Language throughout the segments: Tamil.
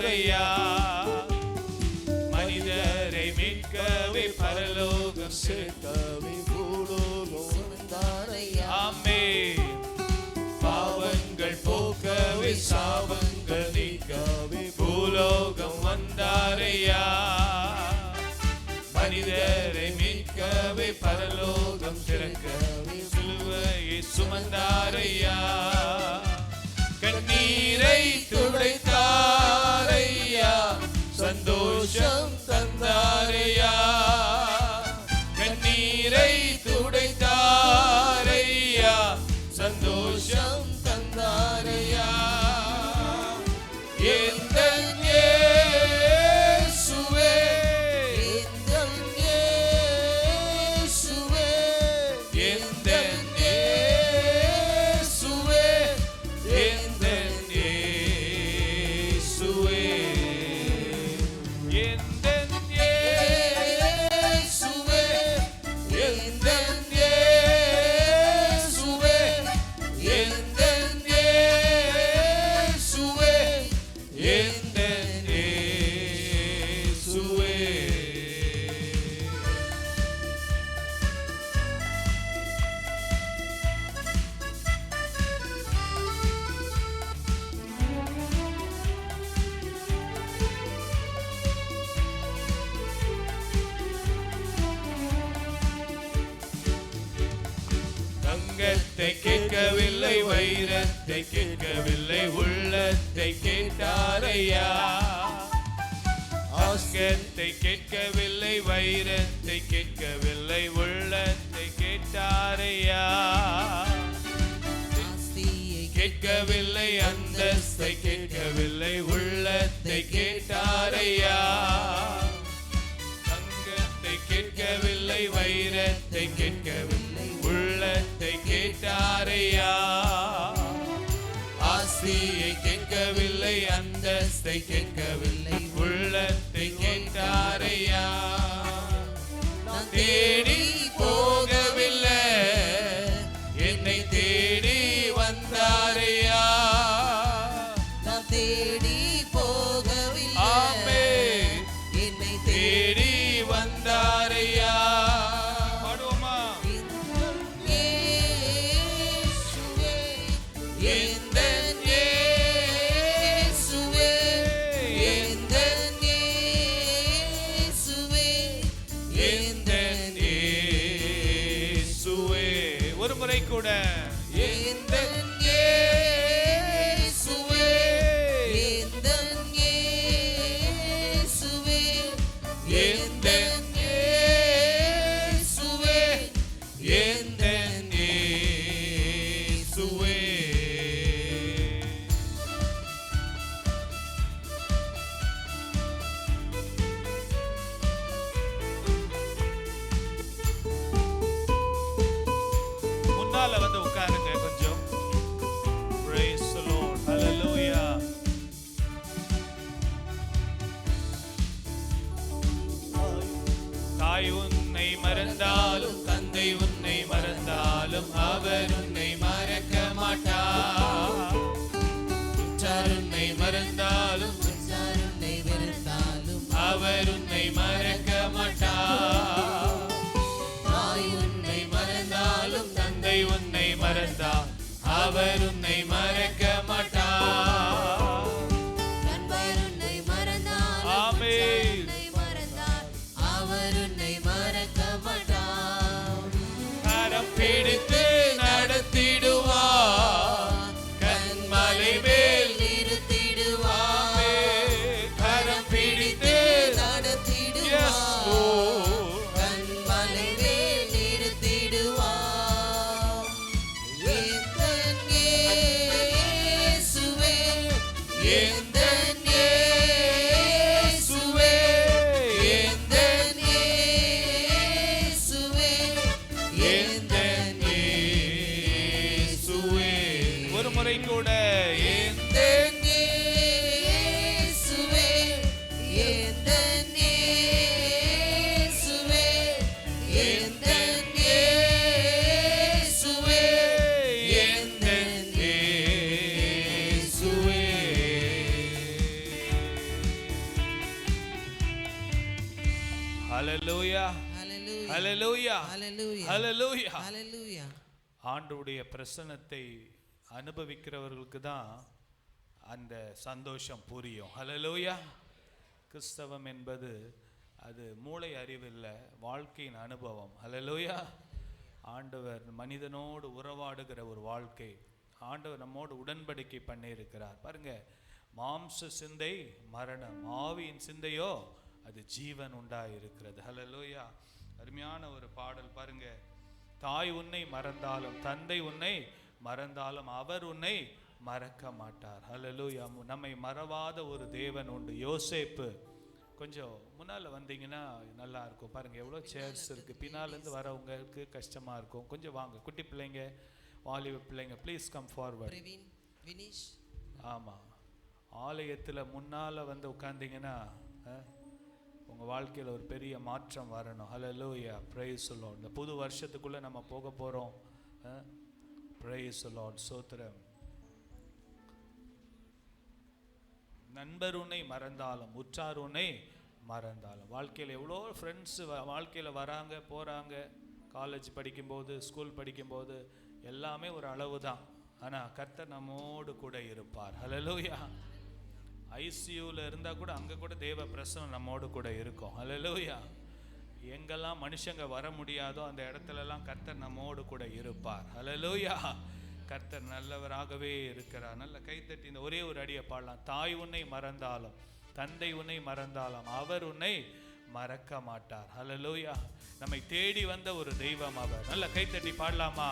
வந்தாரையா. மனிதரை மீட்கவே பரலோகம் சேர்க்கவே பூலோகம் வந்தாரையா. ஆமென். பாவங்கள் போக்கவே சாபங்கள் நீக்கவே பூலோகம் வந்தாரையா. மனிதரை மீட்கவே பரலோகம் திறக்கவே சிலுவையை சுமந்தாரையா. கண்ணீரை துடைத்தாரையா, சந்தோஷம் தந்தாரையா. கண்ணீரை துடைத்தாரையா, சந்தோஷம் தந்தாரையா. எந்தன் இயேசுவே, எந்தன் இயேசுவே, எந்தன் இயேசுவே, எந்தன் இயேசுவே, எந்தன் இயேசுவே, எந்தன் இயேசுவே, எந்தன் இயேசுவே, எந்தன் இயேசுவே. தங்கத்தை கேட்கவில்லை, வைரத்தை கேட்கவில்லை, உள்ளத்தை கேட்டாரையா. ஆஸ்கத்தை கேட்கவில்லை, வைரத்தை கேட்கவில்லை, உள்ளத்தை கேட்டாரையா. கேட்கவில்லை, அந்தஸ்தை கேட்கவில்லை, உள்ளத்தை கேட்டாரையா. தங்கத்தை கேட்கவில்லை, வைரத்தை கேட்கவில்லை, உள்ளத்தை கேட்டாரையா. ஆஸ்தியை கேட்கவில்லை, அந்தஸ்தை கேட்கவில்லை, உள்ளத்தை கேட்டாரையா. நான் தேடி போகவில்லை, என்னை தேடி வந்தாரையா. நான் தேடி போகவில்லை, ஆமென், என்னை தேடி வந்தாரையா. பாடுவோமா? எந்தன் இயேசுவே, எந்தன் இயேசுவே, எந்தன் இயேசுவே. ஒரு முறை கூட எந்தன் இயேசுவே, எந்தன் இயேசுவே, எந்தன் இயேசுவே, எந்தன் இயேசுவே. முன்னால வந்து உட்காருங்க கொஞ்சம். Praise the Lord. Hallelujah. தாய் உன்னை மறந்தாலும், தந்தை உன்னை மறந்தாலும், அவர் உன்னை மறக்க மாட்டார். உற்றார் உன்னை மறந்தாலும், உற்றார் உன்னை வெறுத்தாலும், அவர் உன்னை மறக்க மாட்டார். தாய் உன்னை மறந்தாலும், தந்தை உன்னை மறந்தால், அவர் உன்னை மறக்க மாட்டார். நண்பர் உன்னை மறந்தாலும், ஆமென், உன்னை மறந்தால், அவர் உன்னை மறக்க மாட்டார். கரம் பிடித்து நடத்திடுவார், கண்மலை மேல் நிறுத்திடுவார். கரம் பிடித்து நடத்திடுவார். ஹல்லேலூயா, ஹalleluya, ஹல்லேலூயா, ஹalleluya, ஹல்லேலூயா. ஹalleluya. ஆண்டவருடைய பிரசன்னத்தை அனுபவிக்கிறவர்களுக்கு தான் அந்த சந்தோஷம் புரியும். ஹல்லேலூயா. கிறிஸ்தவம் என்பது அது மூளை அறிவில்ல, வாழ்க்கையின் அனுபவம். ஹல்லேலூயா. ஆண்டவர் மனிதனோடு உறவாடுகிற ஒரு வாழ்க்கை. ஆண்டவர் நம்மோடு உடன்படிக்கை பண்ணியிருக்கிறார். பாருங்க, மாம்ச சிந்தை மரணம், ஆவியின் சிந்தையோ அது ஜீவன் உண்டாயிருக்கிறது. ஹல்லேலூயா. அருமையான ஒரு பாடல் பாருங்க. தாய் உன்னை மறந்தாலும் தந்தை உன்னை மறந்தாலும் அவர் உன்னை மறக்க மாட்டார். ஹல்லேலூயா. நம்மை மறவாத ஒரு தேவன் உண்டு. யோசேப்பு, கொஞ்சம் முன்னால் வந்தீங்கன்னா நல்லா இருக்கும். பாருங்க எவ்வளோ சேர்ஸ் இருக்கு. பின்னாலேருந்து வரவங்களுக்கு கஷ்டமா இருக்கும். கொஞ்சம் வாங்க, குட்டி பிள்ளைங்க, வாலிப பிள்ளைங்க, ப்ளீஸ் கம் ஃபார்வர்ட். ஆமாம், ஆலயத்தில் முன்னால் வந்து உட்கார்ந்தீங்கன்னா உங்கள் வாழ்க்கையில் ஒரு பெரிய மாற்றம் வரணும். ஹல்லேலூயா. Praise the Lord. இந்த புது வருஷத்துக்குள்ளே நம்ம போக போகிறோம். Praise the Lord. ஸ்தோத்திரம். நண்பர் உன்னை மறந்தாலும் உற்றார் உன்னை மறந்தாலும். வாழ்க்கையில் எவ்வளோ ஃப்ரெண்ட்ஸ் வாழ்க்கையில் வராங்க போகிறாங்க. காலேஜ் படிக்கும்போது, ஸ்கூல் படிக்கும்போது எல்லாமே ஒரு அளவு தான். ஆனால் கர்த்தர் நம்மோடு கூட இருப்பார். ஹல்லேலூயா. ஐசியூவில் இருந்தால் கூட அங்கே கூட தேவ பிரசனம் நம்மோடு கூட இருக்கும். ஹல்லேலூயா. எங்கெல்லாம் மனுஷங்க வர முடியாதோ அந்த இடத்துலலாம் கர்த்தர் நம்மோடு கூட இருப்பார். ஹல்லேலூயா. கர்த்தர் நல்லவராகவே இருக்கிறார். நல்ல கைத்தட்டி இந்த ஒரே ஒரு அடியை பாடலாம். தாய் உன்னை மறந்தாலும் தந்தை உன்னை மறந்தாலும் அவர் உன்னை மறக்க மாட்டார். ஹல்லேலூயா. நம்மை தேடி வந்த ஒரு தெய்வம் அவர். நல்ல கைத்தட்டி பாடலாமா?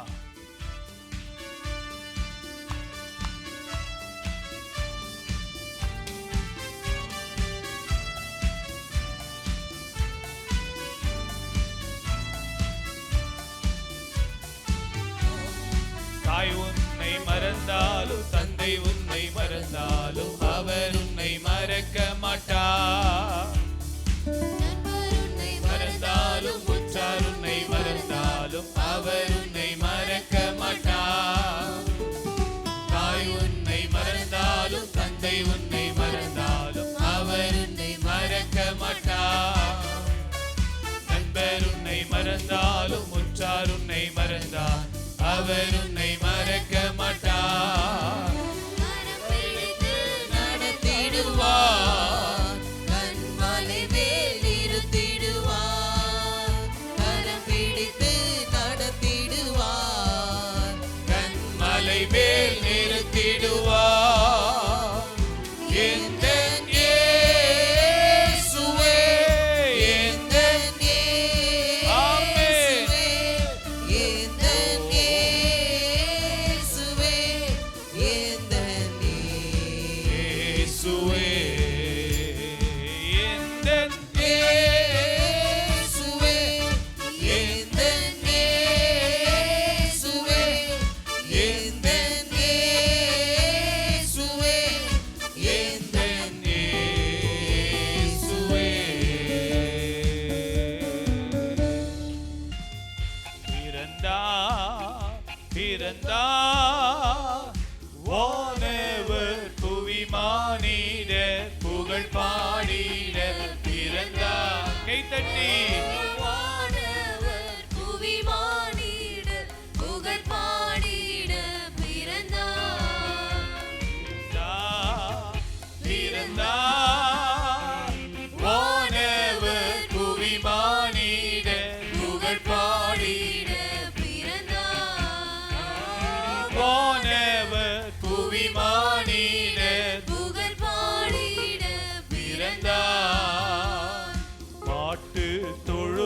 தாய் உன்னை மறந்தாலும் தந்தை உன்னை மறந்தாலும் அவர் உன்னை மறக்க மாட்டார். மறந்தாலும் உற்றார் உன்னை மறந்தாலும் அவர் உன்னை மறக்க மாட்டார். தாய் உன்னை மறந்தாலும் தந்தை உன்னை மறந்தாலும் அவர் உன்னை மறக்க மாட்டார். நண்பர் உன்னை மறந்தாலும் உற்றார் உன்னை மறந்தால் அவர் உன்னை மறக்க மாட்டார். நடத்திடுவார், கண்மலை மேல் நிறுத்திடுவார். கரம் பிடித்து நடத்திடுவார், கண்மலை மேல் நிறுத்திடுவார். எந்த இயேசுவே, எந்த வானவர் புவி மானிட புகழ் பாடிட பிறந்தார். கைத்தட்டி வானவர் புவி மானிட புகழ் பாடிட பிறந்தார். பிறந்தார். வானவர் புவி மானிட புகழ் பாடிட மானிட புகழ் பாடிட பிறந்தார். பாட்டு தொழு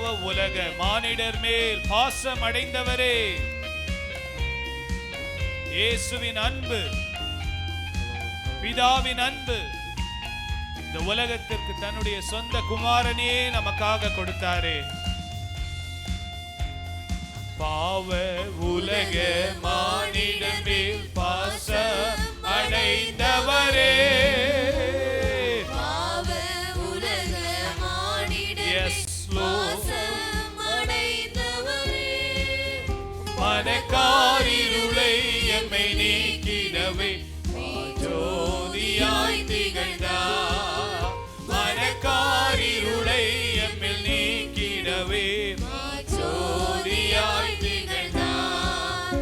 சர்வ உலக மானிடர் மேல் பாசம் அடைந்தவரே, இயேசுவின் அன்பு, பிதாவின் அன்பு, இந்த உலகத்திற்கு தன்னுடைய சொந்த குமாரனையே நமக்காக கொடுத்தாரே. பாவ உலக மானிடர் மேல் பாசம் அடைந்தவரே, பாவ உலக மானிடர் பாசம் அடைந்தவரே, மனக்காரிருளை எம்மை நீக்கிடவே ஜோதியாய் திகழ்ந்தார். மனக்காரிருளை எம்மில் நீக்கிடவே ஜோதியாய் திகழ்ந்தார்.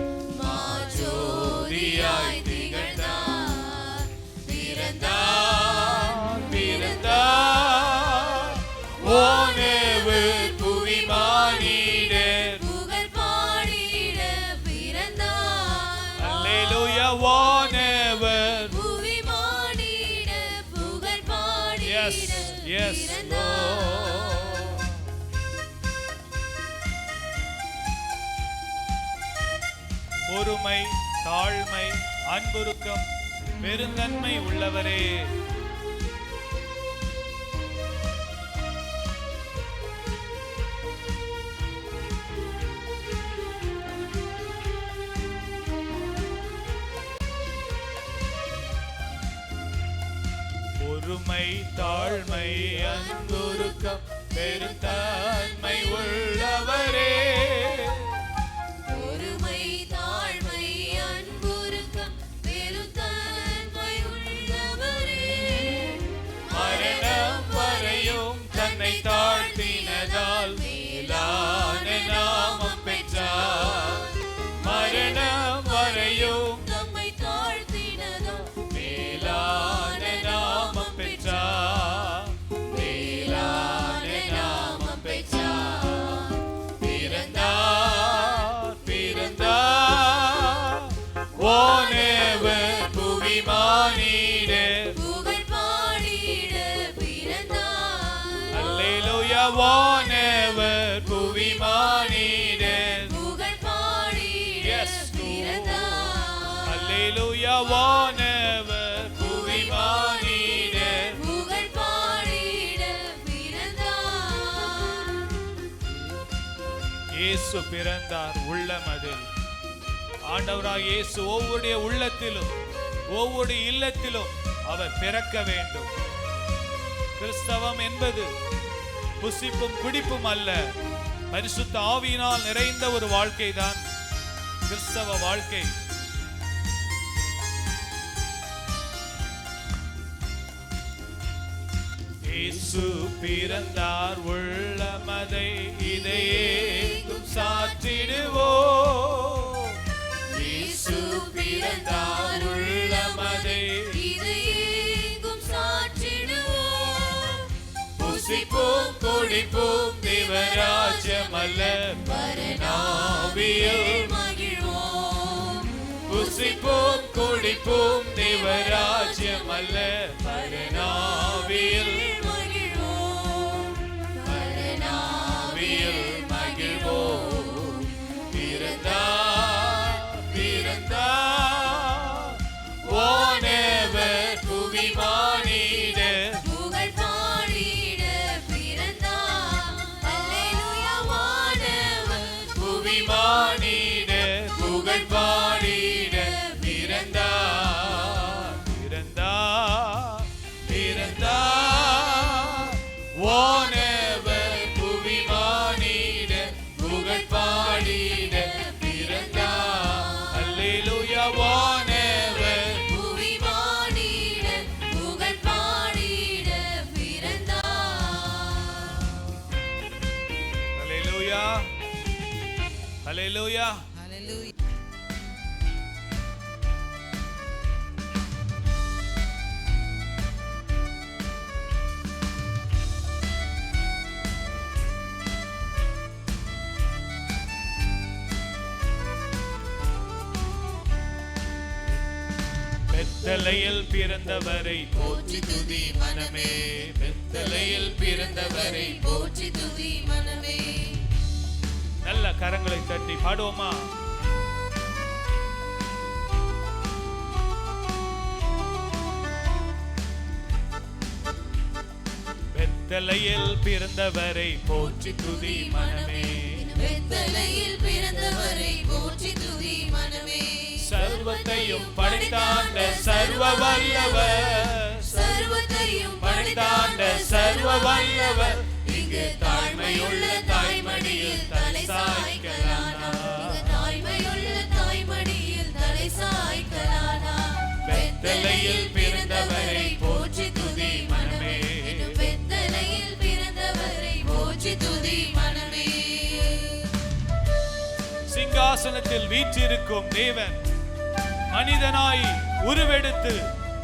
ஜோதியாய் திகழ்ந்தார். பிறந்தார் பிறந்தார் வானவர் புவி மானிடர் புகழ் பாடிட பிறந்தார். அல்லேலூயா. வானவர் புவி மானிட புகழ் பாடிட பிறந்தார். பொறுமை, தாழ்மை, அன்புருக்கம், பெருந்தன்மை உள்ளவரே, பொறுமை, தாழ்மை, அன்புருக்கம், பெருந்தன்மை உள்ளவரே, பொறுமை, தாழ்மை, அன்புருக்கம், பெருந்தன்மை உள்ளவரே, மரணம் வரையும் தன்னை தாழ்த்தினதால் மேலான நாமம் பெற்றார். மரணம் வரையும் தம்மை தாழ்த்தினதோ மேலான நாமம் பெற்றார். மேலான நாமம் பெற்றார். பிறந்தார் பிறந்தார் வானவர் புவி மானிடர். புகழ் பாடிட பிறந்தார். அல்லேலூயா. வானவர் புவி மானிடர். புகழ் பாடிட Yes, Lord. பிறந்தார். அல்லேலூயா. வானவர் புவி மானிடர். புகழ் பாடிட பிறந்தார். இயேசு பிறந்தார் உள்ளமதில். ஆண்டவராக இயேசு ஒவ்வொரு உள்ளத்திலும் ஒவ்வொரு இல்லத்திலும் அவர் பிறக்க வேண்டும். கிறிஸ்தவம் என்பது புசிப்பும் குடிப்பும் அல்ல, பரிசுத்த ஆவியினால் நிறைந்த ஒரு வாழ்க்கை தான் கிறிஸ்தவ வாழ்க்கை. இயேசு பிறந்தார் உள்ளமதை இதையேங்கும் சாற்றிடுவோம். இயேசு பிறந்தார் உள்ளமதை இதையேங்கும் சாற்றிடுவோம். புசிப்போம் குடிப்போம் தேவராஜ்யம் அல்ல பரநாவியில் மகிழ்வோம். புசிப்போம் குடிப்போம் தேவராஜ்யம் அல்ல பரநாவியில் மகிழ்வோம். பரநாவியில் மகிழ்வோம். பிறந்தார் பிறந்தார் வானவர் புவி மானிடர். புகழ் பாடிட பிறந்தார். அல்லேலூயா. வானவர் புவி மானிடர் புகழ் பாடிட பிறந்தார். பிறந்தார் பிறந்தார் வானவர் புவி மானிடர் புகழ் பாடிட பிறந்தார். அல்லேலூயா. வானவர் புவி மானிட புகழ் பாடிட பிறந்தார். அல்லேலூயா. அல்லேலூயா. ஹல்லேலூயா. பெத்தலையில் பிறந்தவரை போற்றி துதி மனமே. பெத்தலையில் பிறந்தவரை போற்றி துதி மனமே. கரங்களை தட்டி பாடுவோமா? பெத்தலையில் பிறந்தவரை போற்றி துதி மனமே, பெத்தலையில் பிறந்தவரை போற்றி துதி மனமே. சர்வத்தையும் படைத்தாண்ட சர்வ வல்லவர், சர்வத்தையும் படைத்தாண்ட சர்வ வல்லவர், இங்கு தாழ்மையுள்ள தாய்மடியில் தலை சாய்க்கலானா, இங்கு தாழ்மையுள்ள தாய்மடியில் தலை சாய்க்கலானா. பெத்தலையில் பிறந்தவரை போற்றி துதி மனமே, பெத்தலையில் பிறந்தவரை போற்றி துதி மனமே. சிங்காசனத்தில் வீற்றிருக்கும் தேவன் மனிதனாய் உருவெடுத்து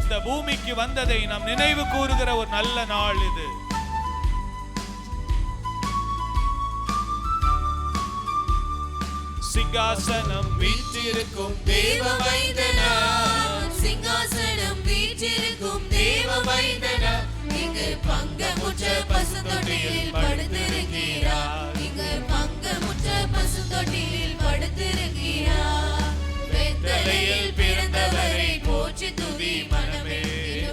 இந்த பூமிக்கு வந்ததை நாம் நினைவு கூறுகிற ஒரு நல்ல நாள் இது. சிங்காசனம் வீற்றிருக்கும் தேவ மைந்தனாம், சிங்காசனம் வீற்றிருக்கும் தேவ மைந்தனாம், இங்கு பங்கமுற்ற பசுந்தொட்டிலில் படுத்திருக்கிறார், இங்கு பங்கமுற்ற பசுந்தொட்டிலில் படுத்திருக்கிறார். பெத்தலையில் பிறந்தவரை போற்றி துதி மனமே,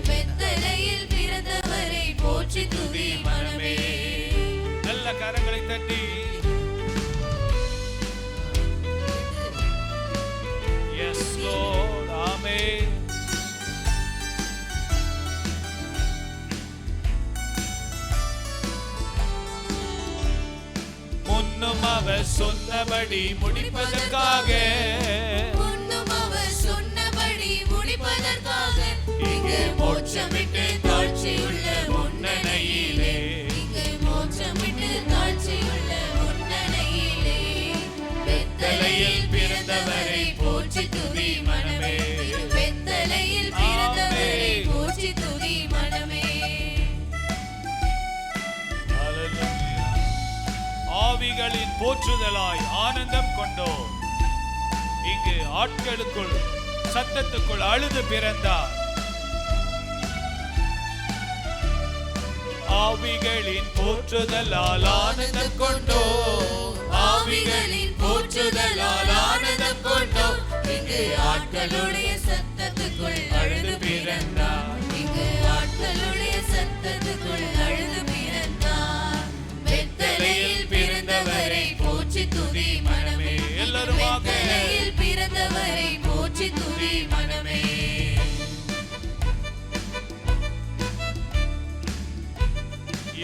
பெத்தலையில் பிறந்தவரை போற்றி துதி மனமே. நல்ல கரங்களை தட்டி எஸ் லார்ட், ஆமென். முன்னும் அவர் சொன்னபடி முடிப்பதற்காக, முன்னும் அவர் சொன்னபடி முடிப்பதற்காக, இங்கு மோட்சமிட்டு தாழ்ச்சியுள்ள முன்னணையிலே, இங்கு மோட்சமிட்டு தாழ்ச்சியுள்ள முன்னணையிலே, பெத்தலையில் பிறந்தவரை போற்றி துதி மனமே, பெத்தலையில் பிறந்தவரை போற்றி துதி மனமே. ஆவிகளின் போற்றுதலாய் ஆனந்தம் கொண்டோம். இங்கு ஆட்களுக்குள் சத்தத்துக்குள் அழுது பிறந்தார். ஆவிகளின் போற்றுதலால் ஆனந்தம் கொண்டோம், ஆவிகளின் போற்றுதலால் ஆனந்தம் கொண்டோம். இங்கு ஆட்களுடைய சத்தத்துக்குள் அழுது பிறந்தார், இங்கு ஆட்களுடைய சத்தத்துக்குள் அழுது பிறந்தார். பெத்தலையில் பிறந்தவரை போற்றி துதி மனமே, எல்லாருமாக பெத்தலையில் பிறந்தவரை போற்றி துதி மனமே.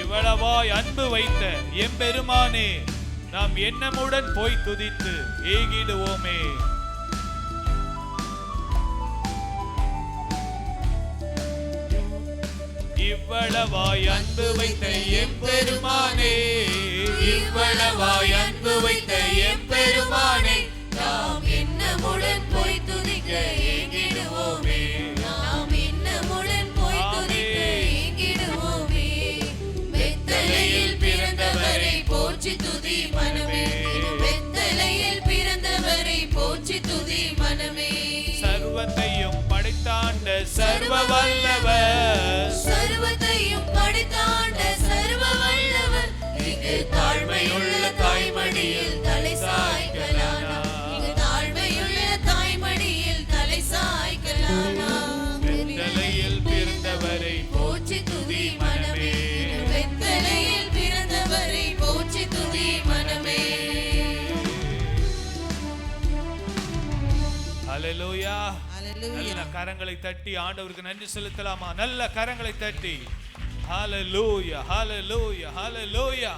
இவ்வளவாய் அன்பு வைத்த எம்பெருமானே, நாம் எண்ணமுடன் போய் துதித்து ஏகிடுவோமே. இவ்வளவாய் அன்பு வைத்த எம்பெருமானே, இவ்வளவாய் அன்பு வைத்த எம்பெருமானே, நாம் எண்ணமுடன் போய் துதிக்க ஏங்கிடுவோமே, நாம் எண்ணமுடன் போய் துதிக்க ஏங்கிடுவோமே. பெத்தலையில் பிறந்தவரை போற்றி துதி மனமே, பெத்தலையில் பிறந்தவரை போற்றி துதி மனமே. சர்வத்தையும் படைத்தாண்ட சர்வ வல்லவர், சர்வத்தையும் படைத்தாண்ட சர்வ வல்லவர், இங்கு தாழ்மையுள்ள தாய்மடியில் தலை சாய்க்கலானா, இங்கு தாழ்மையுள்ள தாய்மடியில் தலை சாய்க்கலானா. பெத்தலையில் பிறந்தவரை போற்றி துதி மனமே, பெத்தலையில் பிறந்தவரை போற்றி துதி மனமே. ஹல்லேலூயா. நல்ல கரங்களை தட்டி ஆண்டவருக்கு நன்றி செலுத்தலாமா? நல்ல கரங்களை தட்டி ஹல்லேலூயா, ஹல்லேலூயா, ஹல்லேலூயா.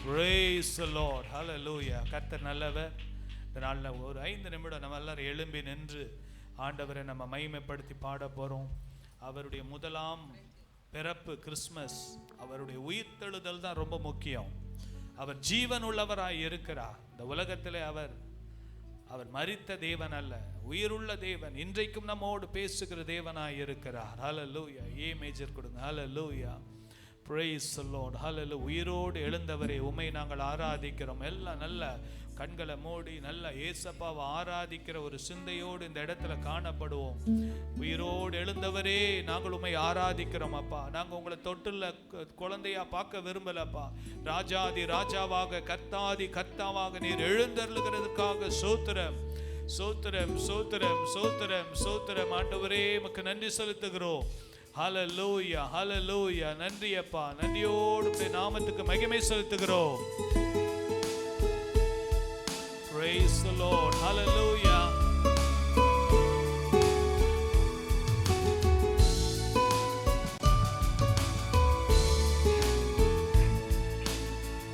Praise the Lord. Hallelujah. கர்த்தர் நல்லவர். இந்த நாள்ல ஒரு 5 நிமிடம் நம்ம எல்லாரும் எழும்பி நின்று ஆண்டவரை நம்ம மகிமைப்படுத்தி பாட போறோம். அவருடைய முதலாம் பிறப்பு கிறிஸ்மஸ், அவருடைய உயிர்த்தெழுதல் தான் ரொம்ப முக்கியம். அவர் ஜீவன் உள்ளவராய் இருக்கிறார். இந்த உலகத்திலே அவர் மரித்த தேவன் அல்ல, உயிருள்ள தேவன். இன்றைக்கும் நம்மோடு பேசுகிற தேவனாய் இருக்கிறார். ஹல்லேலூயா. ஏ மேஜர் கொடுங்க. ஹல்லேலூயா. Praise the Lord. Hallelujah. உயிரோடு எழுந்தவரே உம்மை நாங்கள் ஆராதிக்கிறோம். எல்லாம் நல்ல கண்களை மூடி நல்ல இயேசப்பாவை ஆராதிக்கிற ஒரு சிந்தையோடு இந்த இடத்துல காணப்படுவோம். உயிரோடு எழுந்தவரே நாங்கள் உம்மை ஆராதிக்கிறோம் அப்பா. நாங்கள் உங்களை தொட்டுள்ள குழந்தையா பார்க்க விரும்பலப்பா. ராஜாதி ராஜாவாக கர்த்தாதி கர்த்தாவாக நீர் எழுந்தருளுகிறதுக்காக சோத்திரம் சோத்திரம் சோத்திரம் சோத்திரம் சோத்திரம். ஆண்டவரே உமக்கு நன்றி செலுத்துகிறோம். ஹல்லேலூயா ஹல்லேலூயா. நன்றி அப்பா. நன்றியோடு உம்முடைய நாமத்துக்கு மகிமை செலுத்துகிறோம். Praise the Lord. Hallelujah.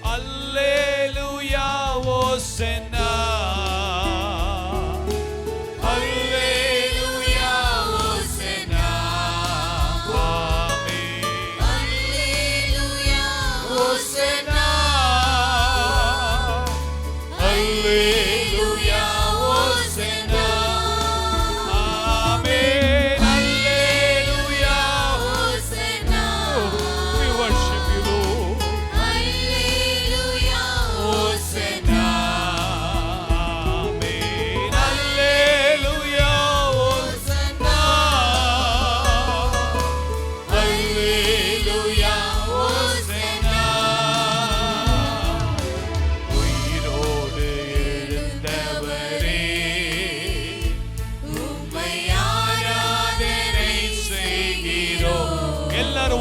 Hallelujah. Hosanna.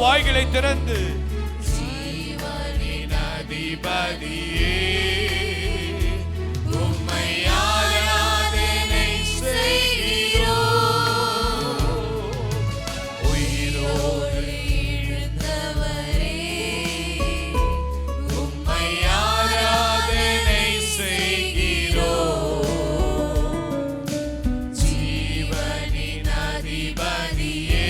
வாய்களை திறந்து ஜீவனின் அதிபதியே உம்மை ஆராதனை செய்கிறோம். உயிரோடு எழுந்தவரே உம்மை ஆராதனை செய்கிறோம். ஜீவனின் அதிபதியே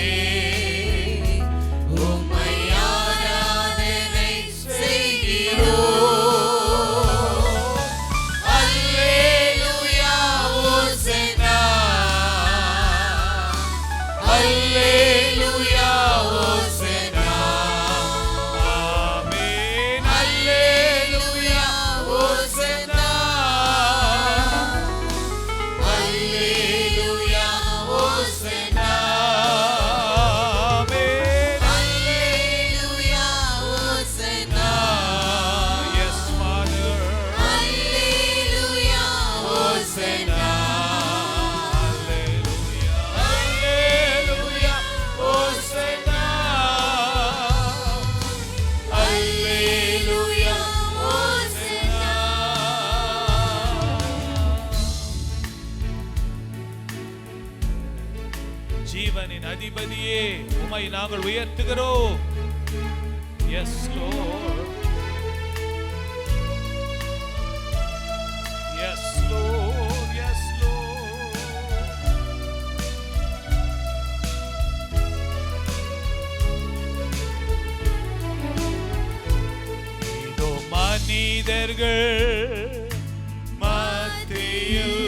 ஜீவனின் அதிபதியே உம்மை நாங்கள் உயர்த்துகிறோம். Yes Lord. Yes Lord. Yes Lord. இதோ மனிதர்கள் மத்தியில்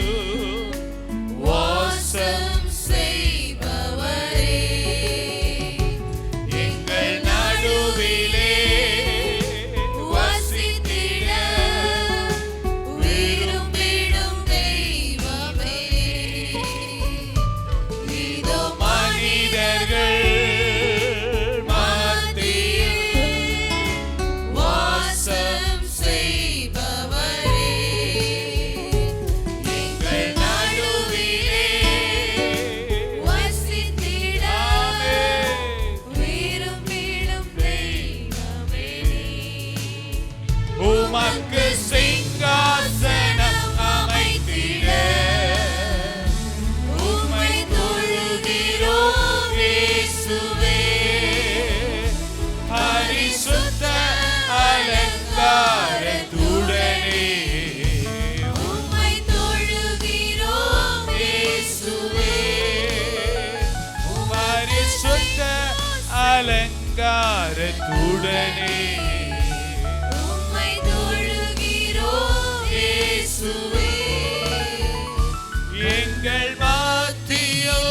வாசம் உமக்கு சிங்காசனம் அமைத்திட உம்மை தொழுகிறோம் இயேசுவே. பரிசுத்த அலங்காரத்துடனே உம்மை தொழுகிறோம் இயேசுவே. பரிசுத்த அலங்காரத்துடனே எங்கள் மத்தியில்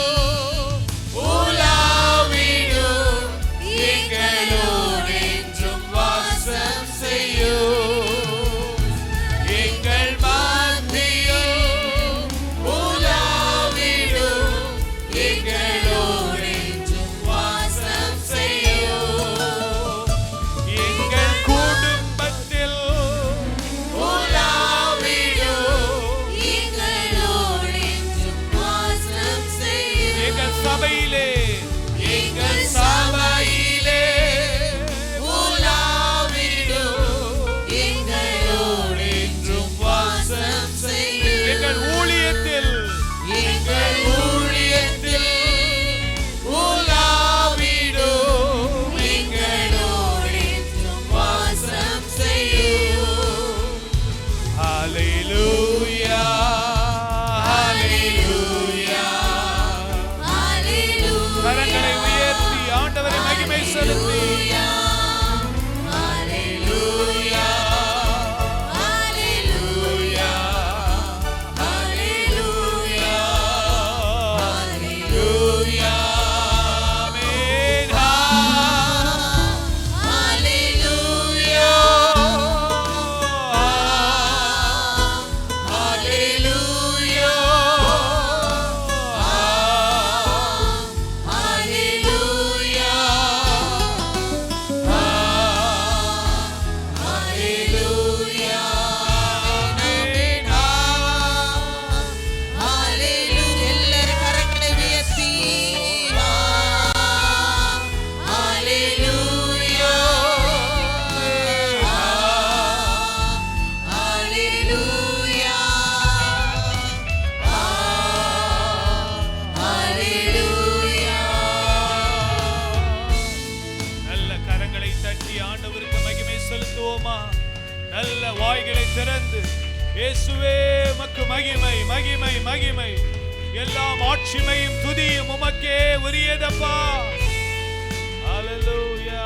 உலாவிடும் எங்களோடு நல்ல வாய்களை திறந்து இயேசுவே உமக்கு மகிமை மகிமை மகிமை, எல்லாம் ஆட்சிமையும் துதியும் உமக்கே உரியதப்பா. ஹல்லேலூயா.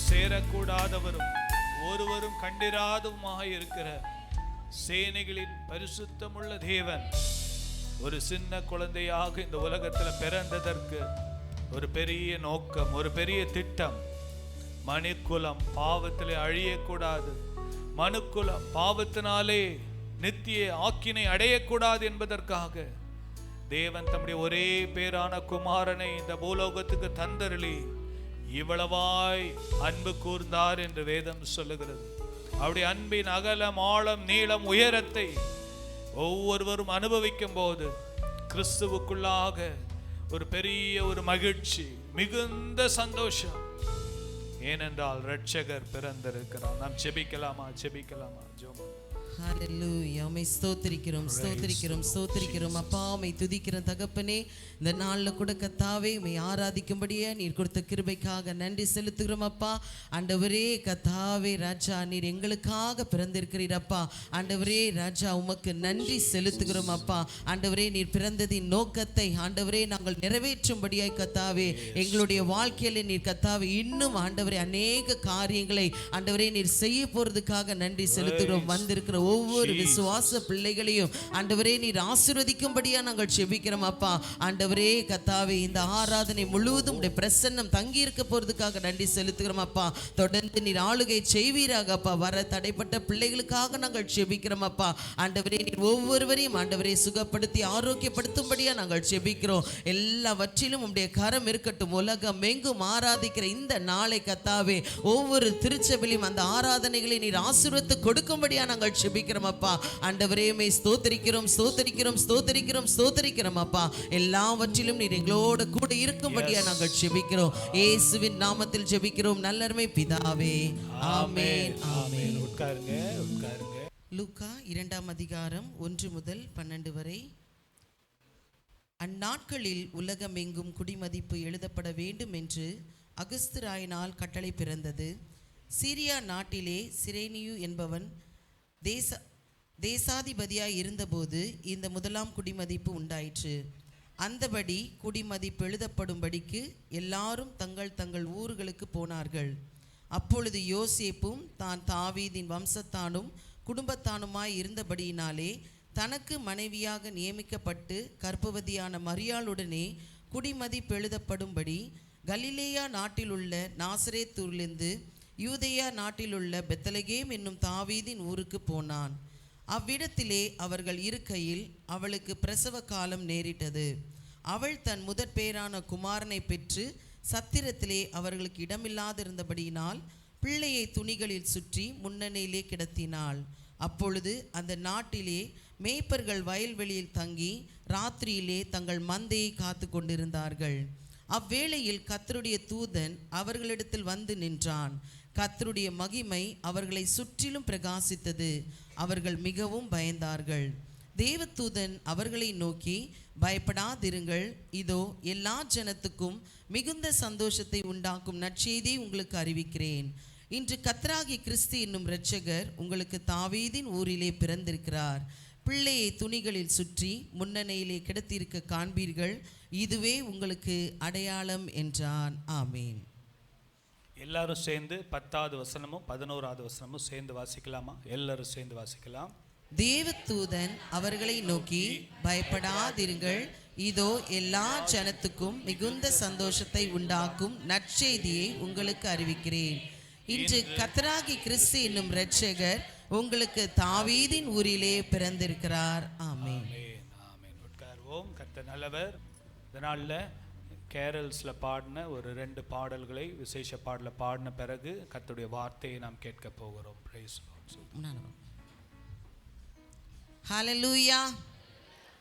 சேரக்கூடாதவரும் ஒருவரும் கண்டிராதவுமாக இருக்கிற சேனைகளின் பரிசுத்தமுள்ள தேவன் ஒரு சின்ன குழந்தையாக இந்த உலகத்தில் பிறந்ததற்கு ஒரு பெரிய நோக்கம், ஒரு பெரிய திட்டம். மனுக்குலம் பாவத்திலே அழியக்கூடாது, மனுக்குலம் பாவத்தினாலே நித்திய ஆக்கினை அடையக்கூடாது என்பதற்காக தேவன் தம்முடைய ஒரே பேரான குமாரனை இந்த பூலோகத்துக்கு தந்தருளி இவ்வளவாய் அன்பு கூர்ந்தார் என்று வேதம் சொல்லுகிறது. அவருடைய அன்பின் அகலம், ஆழம், நீளம், உயரத்தை ஒவ்வொருவரும் அனுபவிக்கும் போது கிறிஸ்துவுக்குள்ளாக ஒரு பெரிய ஒரு மகிழ்ச்சி, மிகுந்த சந்தோஷம். ஏனென்றால் இரட்சகர் பிறந்திருக்கிறார். நாம் ஜெபிக்கலாமா? ஜெபம். ஹல்லேலூயா. உம்மை ஸ்தோத்திரிக்கிறோம் ஸ்தோத்திரிக்கிறோம் ஸ்தோத்திரிக்கிறோம் அப்பா. உம்மை துதிக்கிறோம் தகப்பனே. இந்த நாளில் கூட கர்த்தாவே உம்மை ஆராதிக்கும்படியே நீர் கொடுத்த கிருபைக்காக நன்றி செலுத்துகிறோம் அப்பா. ஆண்டவரே கர்த்தாவே ராஜா, நீர் எங்களுக்காக பிறந்திருக்கிறீர் அப்பா. ஆண்டவரே ராஜா, உமக்கு நன்றி செலுத்துகிறோம் அப்பா. ஆண்டவரே, நீர் பிறந்ததின் நோக்கத்தை ஆண்டவரே நாங்கள் நிறைவேற்றும்படியாய் கர்த்தாவே எங்களுடைய வாழ்க்கையில நீர் கர்த்தாவே இன்னும் ஆண்டவரே அநேக காரியங்களை ஆண்டவரே நீர் செய்ய போறதுக்காக நன்றி செலுத்துகிறோம். வந்திருக்கிற ஒவ்வொரு விசுவாச பிள்ளைகளையும் ஆண்டவரே நீர் ஆசீர்வதிக்கும்படியா நாங்கள் ஜெபிக்கிறோம் அப்பா. ஆண்டவரே கர்த்தாவே, இந்த ஆராதனை முழுவதும் உடைய பிரசன்னம் தங்கி இருக்க போறதுக்காக நன்றி செலுத்துகிறோம் அப்பா. தொடர்ந்து நீர் ஆளுகை செய்வீராக அப்பா. வர தடைப்பட்ட பிள்ளைகளுக்காக நாங்கள் ஜெபிக்கிறோம் அப்பா. ஆண்டவரே, நீர் ஒவ்வொருவரையும் ஆண்டவரே சுகப்படுத்தி ஆரோக்கியப்படுத்தும்படியா நாங்கள் ஜெபிக்கிறோம். எல்லாவற்றிலும் உடைய கரம் இருக்கட்டும். உலகம் எங்கும் ஆராதிக்கிற இந்த நாளை கர்த்தாவே ஒவ்வொரு திருச்சபையிலும் அந்த ஆராதனைகளை நீர் ஆசீர்வதித்து கொடுக்கும்படியா நாங்கள் ஜெபிக்கிறோம் அப்பா. ஆண்டவரே, உம்மை ஸ்தோத்திரிக்கிறோம் ஸ்தோத்திரிக்கிறோம் ஸ்தோத்திரிக்கிறோம் ஸ்தோத்திரிக்கிறோம் அப்பா. எல்லாவற்றிலும் நீர் எங்களோடு கூட இருக்கும்படியா நாங்கள் ஜெபிக்கிறோம். இயேசுவின் நாமத்தில் ஜெபிக்கிறோம் நல்லருமை பிதாவே, ஆமென் ஆமென். உட்காருங்க. லூக்கா 2ஆம் அதிகாரம் 1 முதல் 12 வரை. அந்நாட்களில் உலகம் எங்கும் குடிமதிப்பு எழுதப்பட வேண்டும் என்று அகஸ்துராயினால் கட்டளை பிறந்தது. சீரியா நாட்டிலே சிரேனியு என்பவன் தேசாதிபதியாய் இருந்தபோது இந்த முதலாம் குடிமதிப்பு உண்டாயிற்று. அந்தபடி குடிமதிப்பு எழுதப்படும்படிக்கு எல்லாரும் தங்கள் தங்கள் ஊர்களுக்கு போனார்கள். அப்பொழுது யோசேப்பும் தான் தாவீதின் வம்சத்தானும் குடும்பத்தானுமாய் இருந்தபடியினாலே தனக்கு மனைவியாக நியமிக்கப்பட்டு கர்ப்பவதியான மரியாளுடனே குடிமதிப்பு எழுதப்படும்படி கலிலேயா நாட்டிலுள்ள நாசரேத்தூரிலிருந்து யூதேயா நாட்டிலுள்ள பெத்லகேம் என்னும் தாவீதின் ஊருக்கு போனான். அவ்விடத்திலே அவர்கள் இருக்கையில் அவளுக்கு பிரசவ காலம் நேரிட்டது. அவள் தன் முதற் பேரான குமாரனை பெற்று சத்திரத்திலே அவர்களுக்கு இடமில்லாதிருந்தபடியினால் பிள்ளையை துணிகளில் சுற்றி முன்னணியிலே கிடத்தினாள். அப்பொழுது அந்த நாட்டிலே மேய்ப்பர்கள் வயல்வெளியில் தங்கி ராத்திரியிலே தங்கள் மந்தையை காத்து கொண்டிருந்தார்கள். அவ்வேளையில் கர்த்தருடைய தூதன் அவர்களிடத்தில் வந்து நின்றான். கர்த்தருடைய மகிமை அவர்களை சுற்றிலும் பிரகாசித்தது. அவர்கள் மிகவும் பயந்தார்கள். தேவதூதன் அவர்களை நோக்கி, பயப்படாதிருங்கள், இதோ எல்லா ஜனத்துக்கும் மிகுந்த சந்தோஷத்தை உண்டாக்கும் நற்செய்தியை உங்களுக்கு அறிவிக்கிறேன். இன்று கர்த்தராகிய கிறிஸ்து என்னும் இரட்சகர் உங்களுக்கு தாவீதின் ஊரிலே பிறந்திருக்கிறார். பிள்ளையை துணிகளில் சுற்றி முன்னணியிலே கிடத்தியிருக்க காண்பீர்கள். இதுவே உங்களுக்கு அடையாளம் என்றான். ஆமீன். எல்லாரும் சேர்ந்து 10வது வசனமும் 11வது வசனமும் சேர்ந்து வாசிக்கலாமா? எல்லாரும் சேர்ந்து வாசிக்கலாம். தேவதூதன் அவர்களை நோக்கி, பயப்படாதிருங்கள், இதோ எல்லா ஜனத்துக்கும் மிகுந்த சந்தோஷத்தை உண்டாக்கும் நற்செய்தியை உங்களுக்கு அறிவிக்கிறேன். இன்று கர்த்தராகிய கிறிஸ்து என்னும் இரட்சகர் உங்களுக்கு தாவீதின் ஊரிலே பிறந்திருக்கிறார். ஆமென். ஆமென். உட்கார்வோம். கர்த்தர் நல்லவர். இதனால கேரல்ஸில் பாடின ஒரு 2 பாடல்களை விசேஷ பாடல பாடின பிறகு கர்த்தருடைய வார்த்தையை நாம் கேட்க போகிறோம். Praise Lord. ஹல்லேலூயா.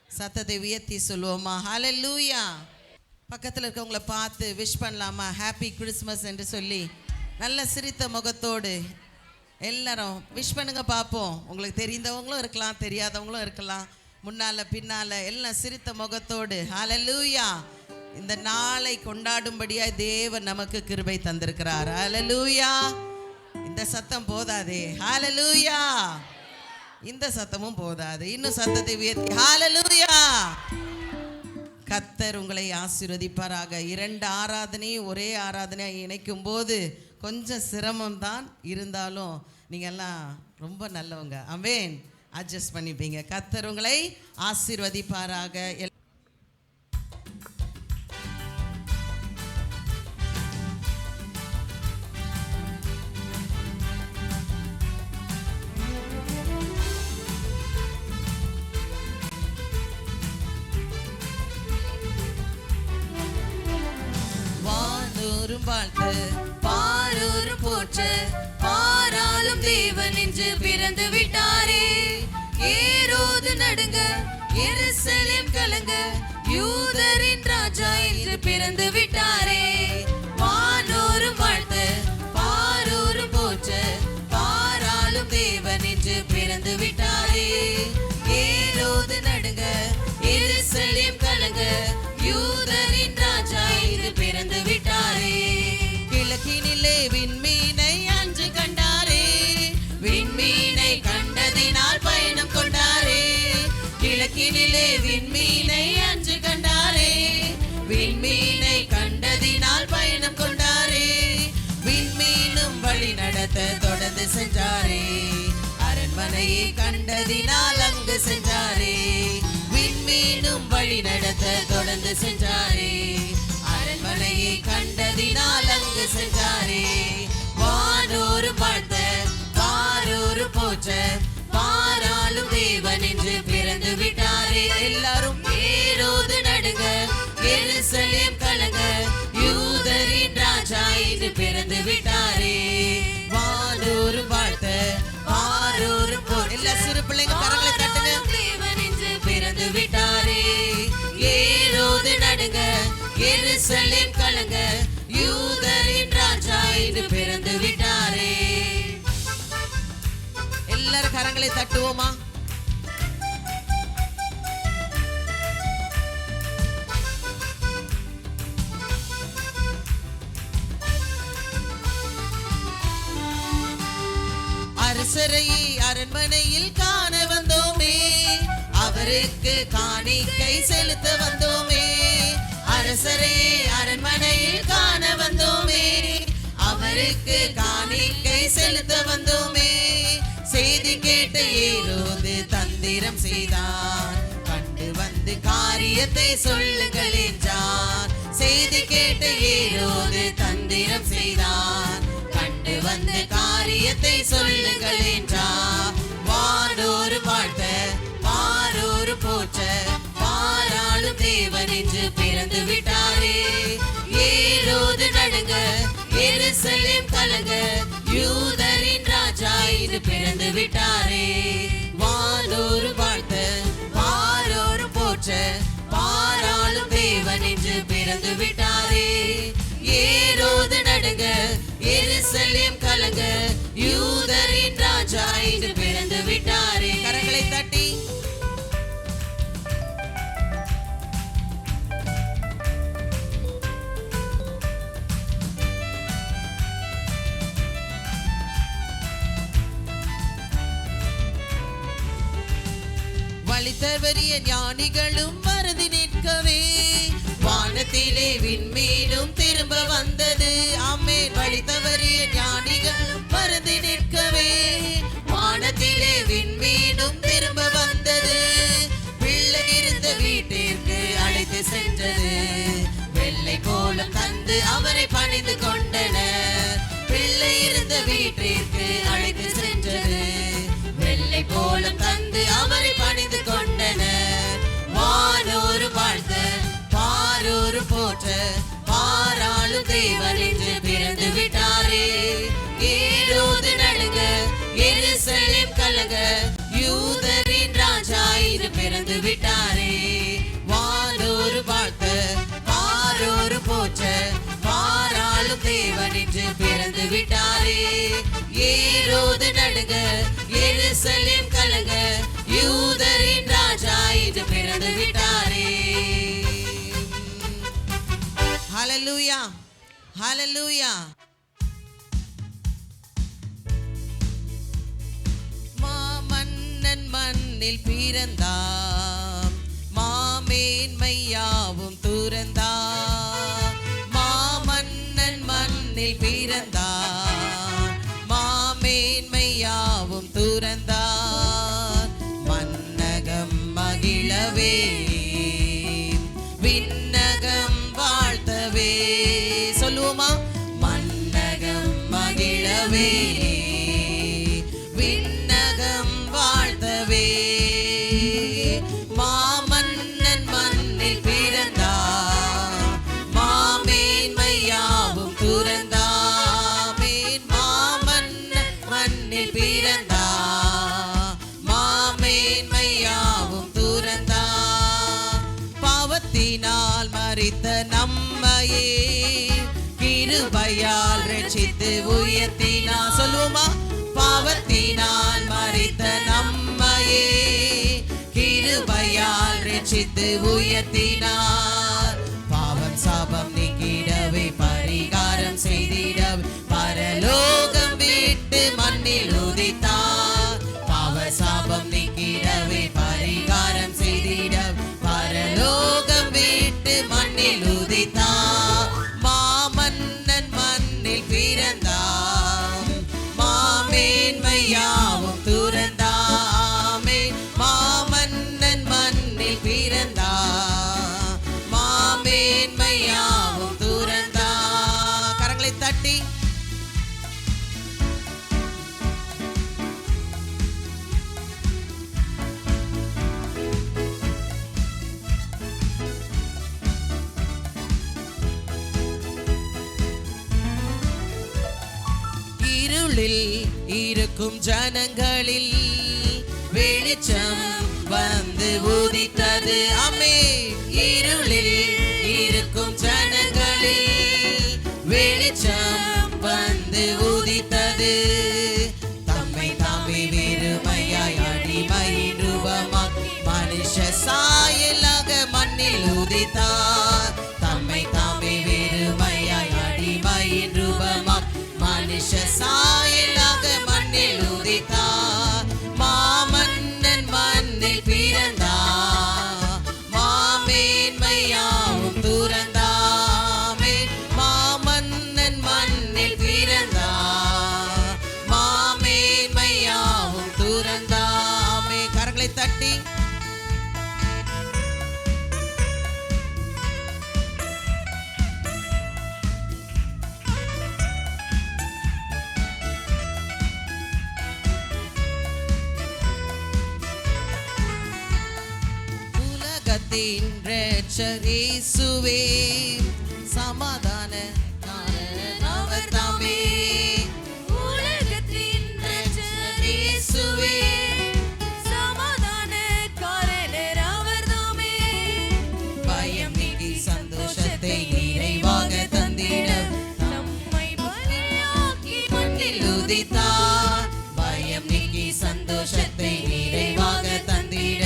சத்தத்தை உயர்த்தி சொல்லுவோமா? ஹல்லேலூயா. பக்கத்தில் இருக்கவங்களை பார்த்து விஷ் பண்ணலாமா? ஹாப்பி கிறிஸ்மஸ் என்று சொல்லி நல்ல சிரித்த முகத்தோடு எல்லாரும் விஷ் பண்ணுங்க பார்ப்போம். உங்களுக்கு தெரிந்தவங்களும் இருக்கலாம், தெரியாதவங்களும் இருக்கலாம், முன்னால பின்னால எல்லாம் சிரித்த முகத்தோடு. ஹல்லேலூயா. இந்த நாளை கொண்டாடும்படியாய் தேவன் நமக்கு கிருபை தந்திருக்கிறார். ஹல்லேலூயா. இந்த சத்தம் போதாதே. ஹல்லேலூயா. இந்த சத்தமும் போதாது, இன்னும் சத்தத்தை உயர்த்தி ஹல்லேலூயா. கர்த்தர் உங்களை ஆசீர்வதிப்பாராக. 2 ஆராதனையை ஒரே ஆராதனையை இணைக்கும் போது கொஞ்சம் சிரமம்தான், இருந்தாலும் நீங்கள்லாம் ரொம்ப நல்லவங்க. ஆமென். அட்ஜஸ்ட் பண்ணிப்பீங்க. கர்த்தர் உங்களை ஆசீர்வதிப்பாராக. வானோரும் வாழ்த்து, பாரோரும் போற்று, பாராளும் தேவன் என்று பிறந்து விட்டாரே. ஏரோது நடுங்க, எருசலேம் கலங்க, யூதரின் ராஜா என்று பிறந்து விட்டாரே. வானோரும் வாழ்த்து, பாரோரும் போற்று, பாராளும் தேவன் என்று பிறந்து விட்டாரே. ஏரோது நடுங்க, எருசலேம் கலங்க, யூதரின் ராஜா என்று பிறந்து விட்டாரே. கிழக்கினிலே விண்மீனை அன்று கண்டாரே, விண்மீனை கண்டதினால் பயணம் கொண்டாரே. கிழக்கினிலே விண்மீனை அன்று கண்டாரே, விண்மீனை கண்டதினால் பயணம் கொண்டாரே. விண்மீனும் வழி நடத்த தொடர்ந்து சென்றாரே, அரண்மனையை கண்டதினால் அங்கு சென்றாரே. விண்மீனும் வழி நடத்த தொடர்ந்து சென்றாரே, அரண்மனையை கண்டதினால் அங்கு சென்றாரே. வானோரும் வாழ்த்த, பாரோரும் போற்ற, பாராளும் தேவன் என்று பிறந்து விட்டாரே. எல்லாரும் ஏரோது நடுங்க, எருசலேம் கலங்க, யூதரின் ராஜா என்று பிறந்து விட்டாரே. வானோரும் வாழ்த்த, பாரோரும் போற்ற. எல்லா சிறு பிள்ளைங்க கரங்களை தட்டுங்க. தேவன் என்று பிறந்து விட்டாரே. ஏரோது நடுங்க, எருசலேம் கலங்க, யூதரின் ராஜா என்று பிறந்து விட்டாரே. எல்லாரும் கரங்களை தட்டுவோமா? அரசரை அரண்மனையில் காண வந்தோமே, அவருக்கு காணிக்கை செலுத்த வந்தோமே. அரசரை அரண்மனையில் காண வந்தோமே, அவருக்கு காணிக்கை செலுத்த வந்தோமே. செய்தி கேட்ட ஏரோது தந்திரம் செய்தான், கண்டு வந்து காரியத்தை சொல்லுங்கள் என்றான். செய்தி கேட்ட ஏரோது தந்திரம் செய்தான், கண்டு வந்து காரியத்தை சொல்லுங்கள் என்றான். வானோரு வாழ்த்த, பாரோரு போற்ற, பாராளும் தேவன் என்று பிறந்து விட்டாரே. ஏரோது நடுங்க, எருசலேம் கலங்க, யூதரின் ராஜா என்று பிறந்து விட்டாரே. வானோரு வாழ்த்த, பாரோரு போற்ற, பாராளும் தேவன் என்று பிறந்து விட்டாரே. ஏரோது நடுங்க, எருசலேம் கலங்க, யூதரின் ராஜா என்று பிறந்து விட்டாரே. கரங்களை தட்டி வழித்தவறிய ஞானிகளும் மறந்து நிற்கவே, வானத்திலே விண்மீனும் திரும்ப வந்தது. ஆமென். வழித்தவறிய ஞானிகள் மறந்து நிற்கவே, வானத்திலே நாளிலே விண்மீனும் திரும்ப வந்தது. பிள்ளை இருந்த வீட்டிற்கு அழைத்து சென்றது. வெள்ளை கோலம் தந்து அவரை பணிந்து கொண்டனர். பிள்ளை இருந்த வீட்டிற்கு அழைத்து சென்றது. வெள்ளை கோலம் தந்து அவரை பணிந்து கொண்டனர். வானோரு வாழ்த்த பாரோரு போற்ற பாராளும் தேவன் என்று பிறந்து விட்டாரே. ஏரோது நடுங்க எருசலேம் கலங்க யூதரின் ராஜா இது பிறந்து விட்டாரே. வானோரு வாழ்த்த பாரோரு போற்ற பாராளும் தேவன் என்று பிறந்து விட்டாரே. ஏரோது நடுங்க எருசலேம் கலங்க யூதரின் ராஜா இது பிறந்து விட்டாரே. ஹல்லேலூயா, ஹல்லேலூயா. மாமன்னன் மண்ணில் பிறந்தார், மாமேன்மையாவும் துறந்தார். மாமன்னன் மண்ணில் பிறந்தார், மாமேன்மையாவும் துறந்தார். மன்னகம் மகிழவே விண்ணகம் வாழ்த்தவே. சொல்லுவோமா? மன்னகம் மகிழவே விண்ணகம் வாழ்த்தவே. மாமன்னன் மண்ணில் பிறந்தார், மாமேன்மையாவும் துறந்தார். மாமன்னன் மண்ணில் பிறந்தார், மாமேன்மையாவும் துறந்தார். பாவத்தினால் மரித்த நம்மையே கிருபையால் ரட்சித்து உயர்த்தினார். சொல்லுவோமா? பாவத்தினால் மரித்த நம்மையே கிருபையால் ரட்சித்து உயர்த்தினார். பாவம் சாபம் நீக்கிடவே பரிகாரம் செய்திடவே பரலோகம் விட்டு மண்ணில் உதித்தார். பாவ சாபம் நீக்கிடவே பரிகாரம் செய்திடவே பரலோகம் விட்டு மண்ணில் உதித்தார். மாமன்னன் மண்ணில் பிறந்தார், மாமேன்மையாவும் துறந்தாமே. மாமன்னன் மண்ணில் பிறந்தார், மாமேன்மையாவும் துறந்தார். கரங்களை தட்டி இருளில் இருக்கும் ஜனங்களில் வெளிச்சம் வந்து உதித்தது. ஆமென். இருளில் இருக்கும் ஜனங்களில் வெளிச்சம் வந்து உதித்தது. தம்மை தாமே வெறுமையாய் அடிமையின் ரூபமாக்கி மனுஷ சாயலாக மண்ணில் உதித்தார். தம்மை தாமே வெறுமையாய் அடிமையின் ரூபமாக்கி மனுஷ சாயலாக மண்ணில் உதித்தார். மாமன்னன் மண்ணில் பிறந்தார், மாமேன்மையாவும் துறந்தாமே. மாமன்னன் மண்ணில் பிறந்தார், மாமேன்மையாவும் துறந்தாமே. கரங்களை தட்டி உலகத்தின் இரட்சகர் இயேசுவே, சமாதான காரணர் அவர் தாமே. உலகத்தின் இரட்சகர் இயேசுவே, சமாதான காரணர் அவர் தாமே. பயம் நீக்கி சந்தோஷத்தை நிறைவாக தந்திட நம்மை பலியாக்கி மண்ணில் உதித்தார். பயம் நீக்கி சந்தோஷத்தை நிறைவாக தந்திட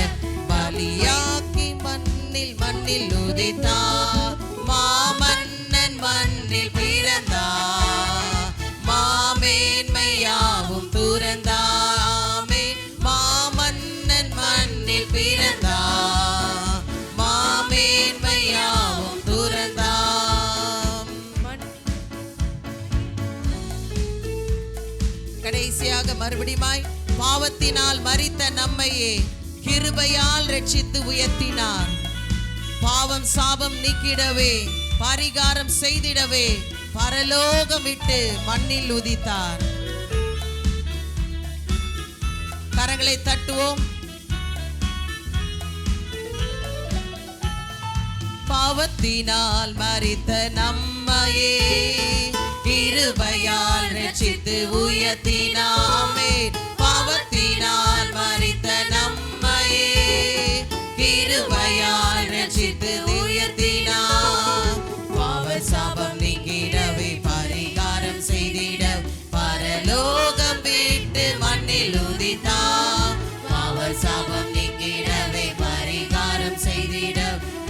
பலியாக்கி மண்ணில் உதித்தார். மாமன்னன் மண்ணில் பிறந்தார், மாமேன்மையாவும் துறந்தாமே. மாமன்னன் மண்ணில் பிறந்தார், மாமேன்மையாவும் துறந்தார். கடைசியாக மறுபடியுமாய் பாவத்தினால் மரித்த நம்மையே கிருபையால் ரட்சித்து உயர்த்தினார். பாவம் சாபம் நீக்கிடவே, பரிகாரம் செய்திடவே பரலோகம் விட்டு மண்ணில் உதித்தார். கரங்களை தட்டுவோம். பாவத்தினால் மரித்த நம்மையே கிருபையால் ரட்சித்து உயர்த்தினாமே. பாவத்தினால் மரித்த நம்மையே கிருபையால் ரட்சித்து உயர்த்தினார். பாவ சாபம் நீக்கிடவே, பரிகாரம் செய்திட பரலோகம் விட்டு மண்ணில் உதித்தார். பாவ சாபம் நீக்கிடவே, பரிகாரம் செய்திட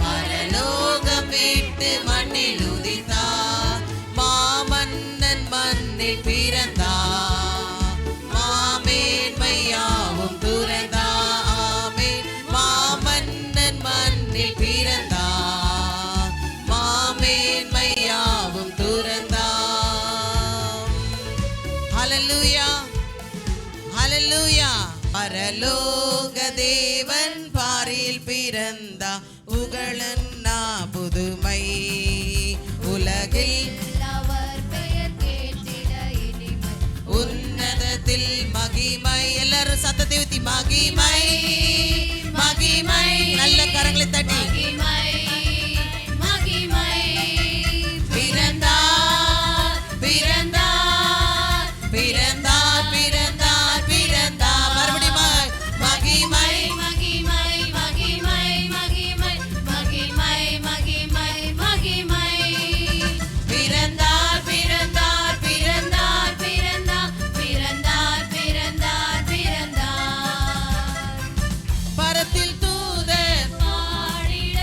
பரலோகம் விட்டு மண்ணில் உதித்தார். மாமன்னன் மண்ணில் பிறந்தார், மாமேன்மையாவும் துறந்தாமே. மாமன்னன் மண்ணில் பிறந்தார், மாமேன்மையாவும் துறந்தார். ஹல்லேலூயா, ஹல்லேலூயா. பரலோக தேவன் பாரில் பிறந்தா, புகழன்னா புதுமை உலகில் அவர் பெயர் கேட்டிட இனிமை. உன்னதத்தில் மகிமை. எல்லாரும் சத்தத்தை ஊத்தி மகிமை, மகிமை. நல்ல கரங்களை தட்டி மகிமை, மகிமை. பிறந்தார், பிறந்தார், பிறந்தார், பிறந்தார், பிறந்தார். மறுபடியும் மகிமை, மகிமை, மகிமை, மகிமை, மகிமை, மகிமை, மகிமை. பிறந்தார், பிறந்தார், பிறந்தார், பிறந்தார், பிறந்தார், பிறந்தார், பிறந்தார். பரத்தில் தூதர் பாடிட,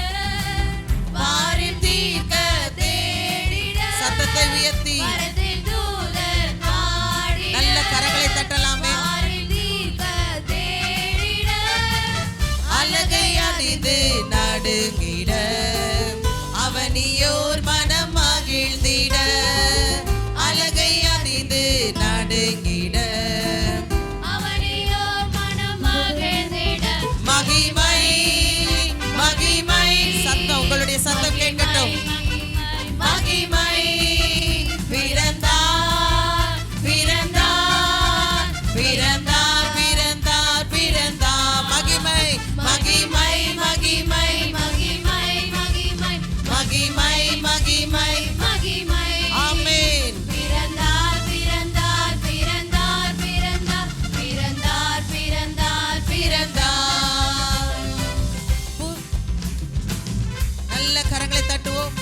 பாரில் தீர்க்க தேடிட. சத்தத்தை உயர்த்தி பரத்தில் தூதர் பாடிட, நல்ல கரங்களை தட்டலாமே. பாரில் தீர்க்க தேடிட. அழகை அறிந்து நடுங்கிட, அவனியோர் மனம் மகிழ்ந்திட. அழகை அறிந்து நடுங்கிட, அவனியோ மனம் மகிழ்ந்திட. மகிமை, மகிமை. சத்தம், உங்களுடைய சத்தம் கேட்கட்டும். மகிமை. பிறந்தார், பிறந்தார், பிறந்தார், பிறந்தார், பிறந்தார். மகிமை, மகிமை, மகிமை, மகிமை, மகிமை, மகிமை, மகிமை. மகிமை. ஆமென். பிறந்தார், பிறந்தார், பிறந்தார், பிறந்தார், பிறந்தார், பிறந்தார், பிறந்தார். நல்ல கரங்களை தட்டுவோம்.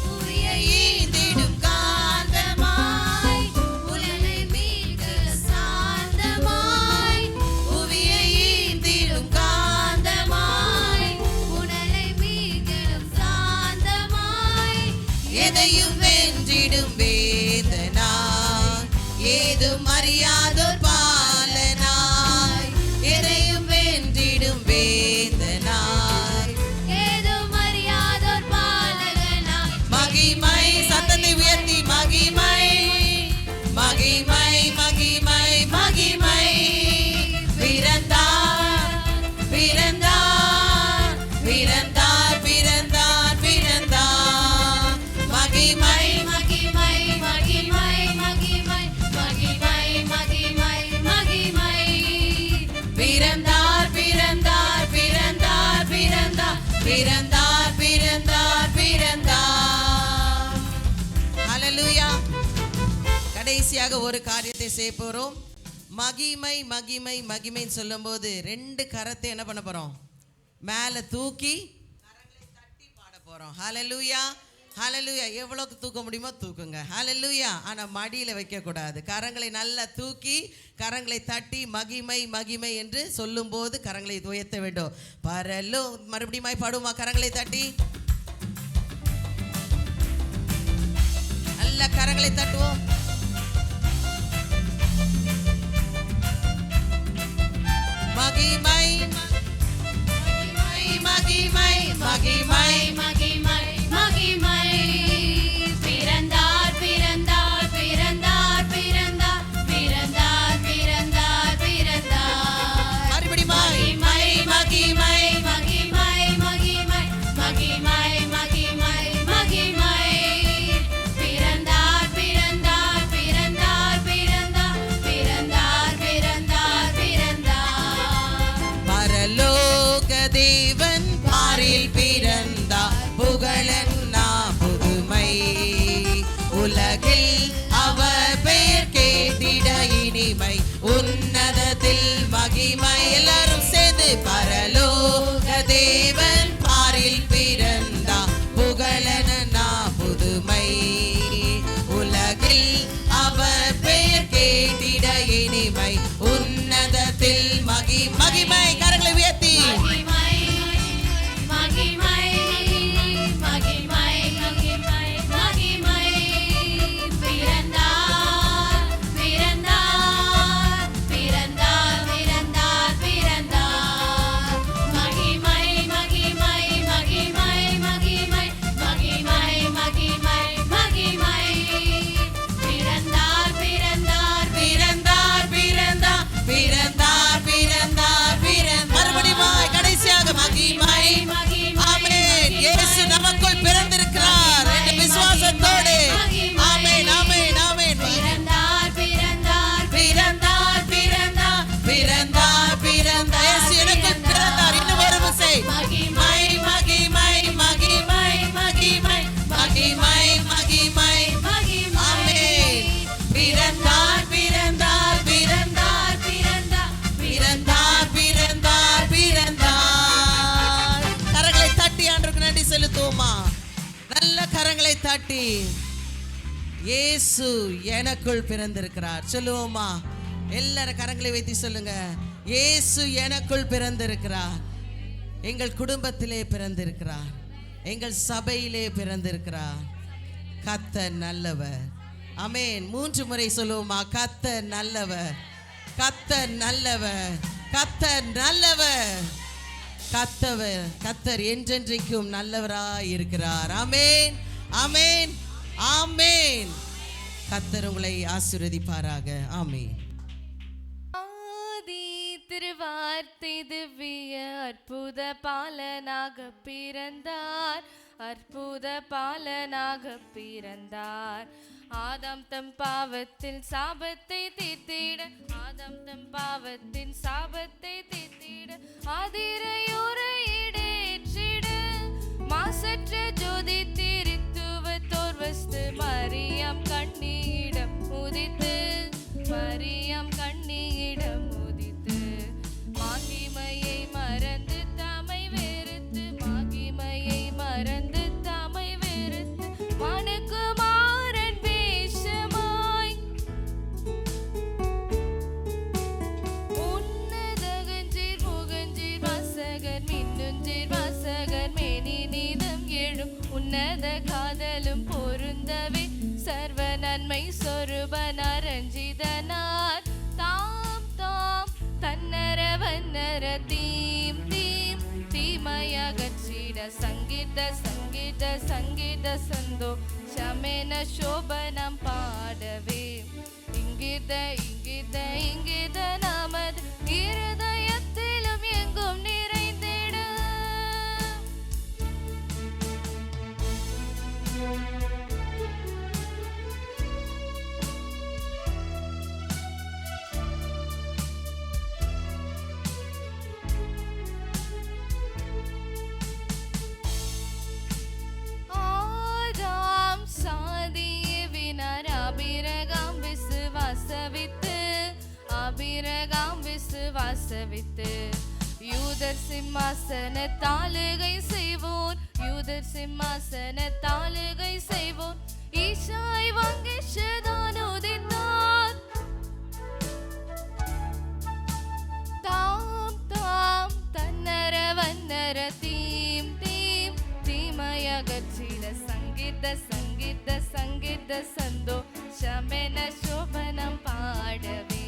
புவியை ஈந்திடும் காந்தமாய், உலகை மீட்க சாந்தமாய். புவியை ஈந்திடும் காந்தமாய், உலகை மீட்கிடும் சாந்தமாய். எதையும் வென்றிடும் வேதனாய், ஏதும் அறியாதோர் பாலனாய். எதையும் வென்றிடும் வேதனாய். ஏதும் அறியாதோர் பாலகனாய். மகிமை. சத்தத்தை உயர்த்தி மகிமை, மகிமை, மகிமை, மகிமை. பிறந்தார், பிறந்தார், பிறந்தார், பிறந்தார், பிறந்தார். மகிமை, மகிமை, மகிமை, மகிமை, மகிமை, மகிமை, மகிமை. பிறந்தார், பிறந்தார், பிறந்தார், பிறந்தார், பிறந்தார், பிறந்தார், பிறந்தார். ஹல்லேலூயா. கடைசியாக ஒரு காரியத்தை செய்ய போறோம். மகிமை, மகிமை, மகிமைன்னு சொல்லும்போது ரெண்டு கரத்தை என்ன பண்ண போறோம்? மேல தூக்கி கரங்களை தட்டி பாட போறோம். ஹல்லேலூயா, ஹல்லேலூயா. எவ்வளவுக்கு தூக்க முடியுமோ தூக்குங்க. ஹல்லேலூயா. ஆனா மடியில வைக்க கூடாது. கரங்களை நல்லா தூக்கி கரங்களை தட்டி மகிமை, மகிமை என்று சொல்லும்போது கரங்களை உயர்த்த வேண்டும். பரலோ மறுபடியும் பாடுமா? கரங்களை தட்டி நல்ல கரங்களை தட்டுவோம். மகிமை மகிமை மகிமை மகிமை மகிமை பிறந்தார் பிறந்தார் பிறந்தார் பிறந்தார் பிறந்தார் பிறந்தார் பிறந்தார் மறுபடி மகிமை மகிமை மகிமை மகிமை மகிமை மகிமை மகிமை பிறந்தார் பிறந்தார் பிறந்தார் பிறந்தார் பிறந்தார் பிறந்தார் பிறந்தார் பரலோக தேவன் பாரில் பிறந்தார் புகழன்னா புதுமை உலகில் அவர் பெயர் கேட்டிட இனிமை உன்னதத்தில் மகிமை எல்லாரும் சேர்ந்து பரலோக தேவன் பாரில் பிறந்தார் புகழன்னா புதுமை உலகில் அவர் பெயர் கேட்டிட இனிமை உன்னதத்தில் மகிமை கரங்களை உயர்த்தி மகிமை மகிமை மகிமை மகிமை மகிமை பிறந்தார் பிறந்தார் பிறந்தார் பிறந்தார் பிறந்தார் மகிமை மகிமை மகிமை மகிமை மகிமை மகிமை மகிமை பிறந்தார் பிறந்தார் பிறந்தார் பிறந்தார் பிறந்தார் பிறந்தார் பிறந்தார் மறுபடியும் கடைசியாக மகிமை ஆமென் இயேசு நமக்குள் பிறந்திருக்கிறார் என்ற விசுவாசத்தோடு ஆமென் ஆமென் ஆமென் பிறந்தார் பிறந்தார் பிறந்தார் பிறந்தார் பிறந்தார் பிறந்தார் இயேசு எனக்குள் பிறந்தார் இன்னும் ஒரு விசை மகிமை மகிமை மகிமை மகிமை மகிமை மகிமை ஆமென் பிறந்தார் பிறந்தார் பிறந்தார் பிறந்தார் பிறந்தார் பிறந்தார் பிறந்தார் கரங்களை தட்டி ஆண்டவருக்கு நன்றி செலுத்துவோமா நல்ல கரங்களை தட்டி இயேசு எனக்குள் பிறந்திருக்கிறார் சொல்லுவோமா எல்லாரும் கரங்களை வைத்து சொல்லுங்க இயேசு எனக்குள் பிறந்திருக்கிறார் எங்கள் குடும்பத்திலே பிறந்திருக்கிறார் எங்கள் சபையிலே பிறந்திருக்கிறார் கர்த்தர் நல்லவர் ஆமென் 3 முறை சொல்லுவோமா கர்த்தர் நல்லவர் கர்த்தர் நல்லவர் கர்த்தர் நல்லவர் கர்த்தர் என்றென்றைக்கும் நல்லவராய் இருக்கிறார் ஆமென் ஆமென் ஆமென் கர்த்தர் உங்களை ஆசீர்வதிப்பாராக ஆமென் ஆதி திருவார்த்தை திவ்ய அற்புத பாலனாக பிறந்தார் அற்புத பாலனாக பிறந்தார் ஆதாம் தம் பாவத்தில் சாபத்தை தீர்த்திட ஆதாம் தம் பாவத்தின் சாபத்தை தீர்த்திட ஆதிரையுரையிடேற்றிட மாசற்ற ஜோதி திரித்துவத்தோர் வஸ்து மரியம் கண்ணியிடம் உதித்து மரியம் கண்ணியிடம் உதித்து மகிமையை மறந்து தமை வெறுத்து மகிமையை மறந்து தமை வெறுத்து மனுக்குமாரன் வேஷமாய் உன்னதகஞ்சீர் முகஞ்சீர் வாசகர் மின்னுஞ்சீர் வாசகர் மேனி நீதம் எழும் உன்னத காதலும் பொருந்தவே சர்வ நன்மை சொருபன் அரஞ்சிதனார் தாம் தாம் தன்னர வன்னர தீம் தீம் தீமயகச்சிட சங்கீத சங்கீத சங்கீத சந்தோ ஷமென சோபனம் பாடவே இங்கித இங்கித இங்கித நமது இருதயத்திலும் எங்கும் நிறைந்திட ஆதாம் சாதியை வினார் அபிரகாம் விசுவாசவித்து யூதர் சிம்மாசன தாளுகை செய்வோர் யூதர் சிம்மாசன தாளுகை செய்வோர் ஈசாய் வங்கிஷதான் உதித்தார் தாம் தாம் தன்னர வன்னர தீம் தீம் தீமயகச்சிட சங்கீத சங்கீத சங்கீத சந்தோ ஷமென சோபனம் பாடவே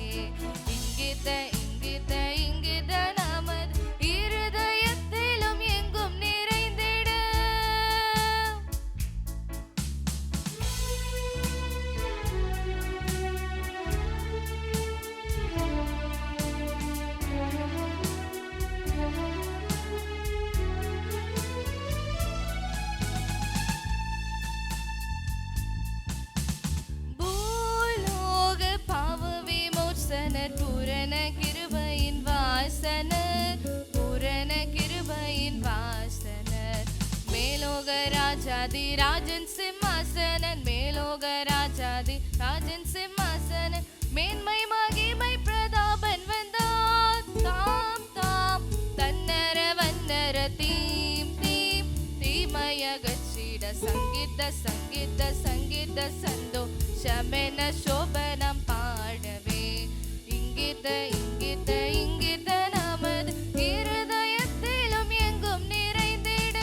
இங்கித இங்கித இங்கித இங்கித நமது இருதயத்திலும் எங்கும் நிறைந்திட. பூலோக பாவ விமோசனர் பூரண கிருபையின் வாசனர், பூரண கிருபையின் வாசனர். மேலோக ராஜாதி ராஜன் சிம்மாசனன், மேலோக ராஜாதி ராஜன் சிம்மாசனன். மேன்மை மகிமை பிரதாபன் வந்தார். தாம் தாம் தன்னர வன்னர தீம் தீம் தீமயகச்சிட சங்கீத சங்கீத சங்கீத சந்தோஷமென சோபனம் பாடவே. இங்கித இங்கித இங்கித நமது இருதயத்திலும் எங்கும் நிறைந்திட.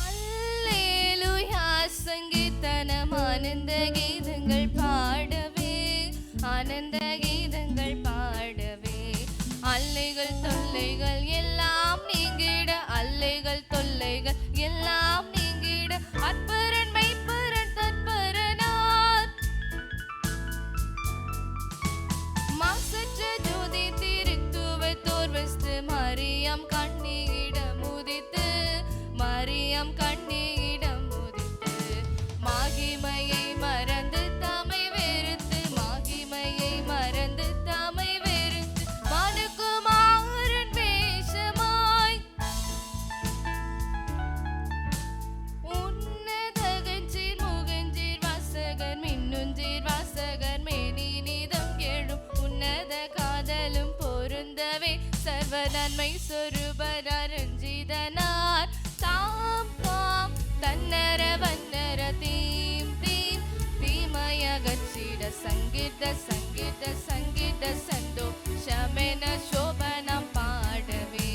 அல்லேலூயா சங்கீதனம் ஆனந்த கீதங்கள் பாடவே, ஆனந்த கீதங்கள் பாடவே. அல்லைகள் தொல்லைகள் எல்லாம் நீங்கிட, அல்லைகள் தொல்லைகள் எல்லாம் நீங்கிட. அற்பரன் மெய்ப்பரன் தற்பரனார், மாசற்ற ஜோதி திருத்துவ தோர்வஸ்து மரியம் கண்ணியிடம் உதித்து, மரியம் கண்ணியிடம் உதித்து. மகிமையை மறந்து தம்மை வெறுத்து, மகிமையை மறந்து தம்மை வெறுத்து. மனுக்குமாரன் வேஷமாய் உன்னதகஞ்சீர் முகஞ்சீர் வாசகர் மின்னுஞ்சீர் வாசகர் மேனி நீதம் கேளும். உன்னத காதலும் பொருந்தவே சர்வ நன்மை சொருபர் அரஞ்சிதனார். தாம் தாம் தன்னர வன்னர தீம் தீம் தீமயகச்சிட சங்கீத சங்கீத சங்கீத சந்தோஷமென சோபனம் பாடவே.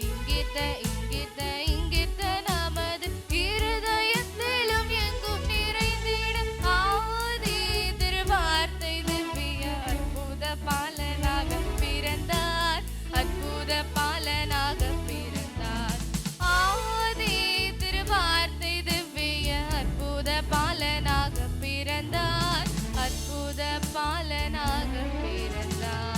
இங்கித இங்கித இங்கித நமது இருதயத்திலும் எங்கும் நிறைந்திட. ஆதி திருவார்த்தை திவ்ய அற்புத பாலனாக பிறந்தார், அற்புத பாலனாக பிறந்தார். ஆதி திருவார்த்தை திவ்ய அற்புத பாலனாக பிறந்தார், அற்புத பாலனாக பிறந்தார்.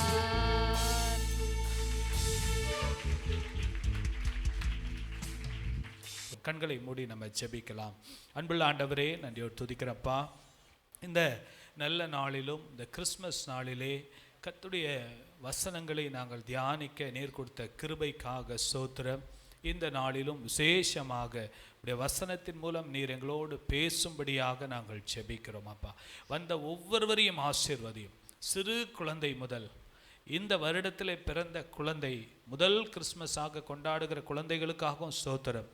கண்களை மூடி நம்ம ஜெபிக்கலாம். அன்புள்ள ஆண்டவரே, நன்றியோடு துதிக்கிறப்பா. இந்த நல்ல நாளிலும் இந்த கிறிஸ்மஸ் நாளிலே கர்த்தருடைய வசனங்களை நாங்கள் தியானிக்க நீர் கொடுத்த கிருபைக்காக ஸ்தோத்திரம். இந்த நாளிலும் விசேஷமாக உடைய வசனத்தின் மூலம் நீர் எங்களோடு பேசும்படியாக நாங்கள் ஜெபிக்கிறோம் அப்பா. வந்த ஒவ்வொருவரையும் ஆசீர்வதியும். சிறு குழந்தை முதல் இந்த வருடத்தில் பிறந்த குழந்தை முதல் கிறிஸ்மஸாக கொண்டாடுகிற குழந்தைகளுக்காகவும் ஸ்தோத்திரம்,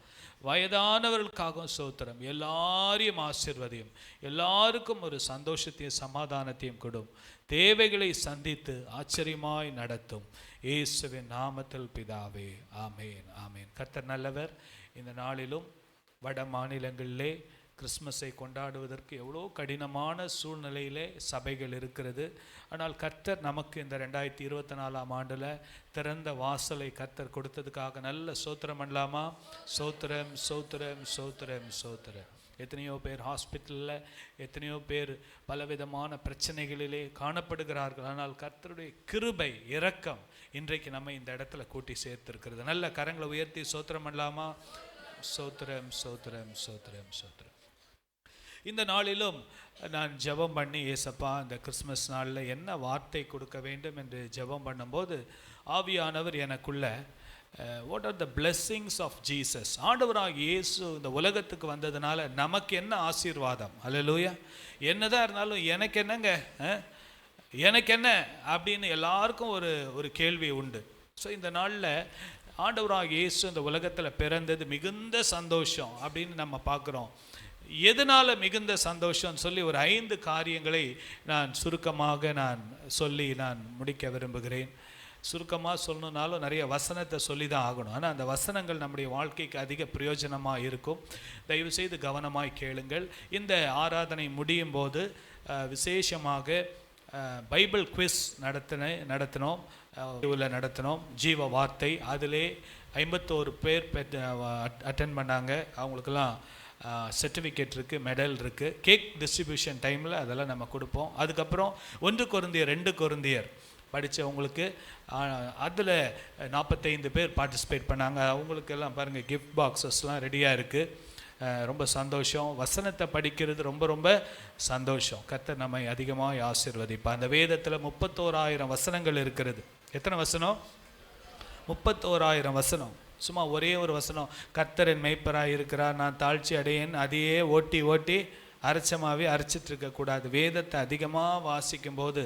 வயதானவர்களுக்காகவும் ஸ்தோத்திரம். எல்லாரையும் ஆசீர்வதியும். எல்லாருக்கும் ஒரு சந்தோஷத்தையும் சமாதானத்தையும் கொடும். தேவைகளை சந்தித்து ஆச்சரியமாய் நடத்தும். இயேசுவின் நாமத்தில் பிதாவே, ஆமேன் ஆமேன். கர்த்தர் நல்லவர். இந்த நாளிலும் வட மாநிலங்களிலே கிறிஸ்மஸை கொண்டாடுவதற்கு எவ்வளோ கடினமான சூழ்நிலையிலே சபைகள் இருக்கிறது. ஆனால் கர்த்தர் நமக்கு இந்த 2024ஆம் ஆண்டில் திறந்த வாசலை கர்த்தர் கொடுத்ததுக்காக நல்ல சோத்திரம் பண்ணலாமா? சோத்திரம் சோத்திரம் சோத்திரம் சோத்திரம். எத்தனையோ பேர் ஹாஸ்பிட்டலில், எத்தனையோ பேர் பலவிதமான பிரச்சனைகளிலே காணப்படுகிறார்கள். ஆனால் கர்த்தருடைய கிருபை இரக்கம் இன்றைக்கு நம்ம இந்த இடத்துல கூட்டி சேர்த்திருக்கிறது. நல்ல கரங்களை உயர்த்தி சோத்திரம் பண்ணலாமா? சோத்திரம் சோத்திரம் சோத்திரம் சோத்திரம். இந்த நாளிலும் நான் ஜெபம் பண்ணி, ஏசப்பா இந்த கிறிஸ்மஸ் நாளில் என்ன வார்த்தை கொடுக்க வேண்டும் என்று ஜெபம் பண்ணும்போது ஆவியானவர் எனக்குள்ள what are the blessings of Jesus, ஆண்டவராக இயேசு இந்த உலகத்துக்கு வந்ததுனால நமக்கு என்ன ஆசீர்வாதம். அல்லேலூயா. என்னதான் இருந்தாலும் எனக்கு என்னங்க, எனக்கு என்ன அப்படின்னு எல்லாருக்கும் ஒரு கேள்வி உண்டு. ஸோ இந்த நாளில் ஆண்டவராக இயேசு இந்த உலகத்தில் பிறந்தது மிகுந்த சந்தோஷம் அப்படின்னு நம்ம பார்க்குறோம். எதனால மிகுந்த சந்தோஷம் சொல்லி ஒரு 5 காரியங்களை நான் சுருக்கமாக சொல்லி முடிக்க விரும்புகிறேன். சுருக்கமாக சொல்லணுன்னாலும் நிறைய வசனத்தை சொல்லி தான் ஆகணும். ஆனால் அந்த வசனங்கள் நம்முடைய வாழ்க்கைக்கு அதிக பிரயோஜனமாக இருக்கும். தயவுசெய்து கவனமாய் கேளுங்கள். இந்த ஆராதனை முடியும் போது விசேஷமாக பைபிள் குவிஸ் நடத்தினோம். ஜீவ வார்த்தை அதிலே 51 பேர் அட்டென்ட் பண்ணாங்க. அவங்களுக்கெல்லாம் சர்டிஃபிகேட் இருக்குது, மெடல் இருக்குது. கேக் டிஸ்ட்ரிபியூஷன் டைமில் அதெல்லாம் நம்ம கொடுப்போம். அதுக்கப்புறம் 1 கொரிந்தியர் 2 கொரிந்தியர் படித்தவங்களுக்கு அதில் 45 பேர் பார்ட்டிசிபேட் பண்ணாங்க. அவங்களுக்கெல்லாம் பாருங்கள் கிஃப்ட் பாக்ஸஸ்லாம் ரெடியாக இருக்குது. ரொம்ப சந்தோஷம். வசனத்தை படிக்கிறது ரொம்ப ரொம்ப சந்தோஷம். கர்த்தர் நம்மை அதிகமாக ஆசீர்வதிப்பார். அந்த வேதத்தில் 31,000 வசனங்கள் இருக்கிறது. எத்தனை வசனம்? 31,000 வசனம். சும்மா ஒரே ஒரு வசனம், கர்த்தர் என் மேய்ப்பராக இருக்கிறார், நான் தாழ்ச்சி அடையேன், அதையே ஓட்டி அரைச்சமாகவே அரைச்சிட்டு இருக்கக்கூடாது. வேதத்தை அதிகமாக வாசிக்கும் போது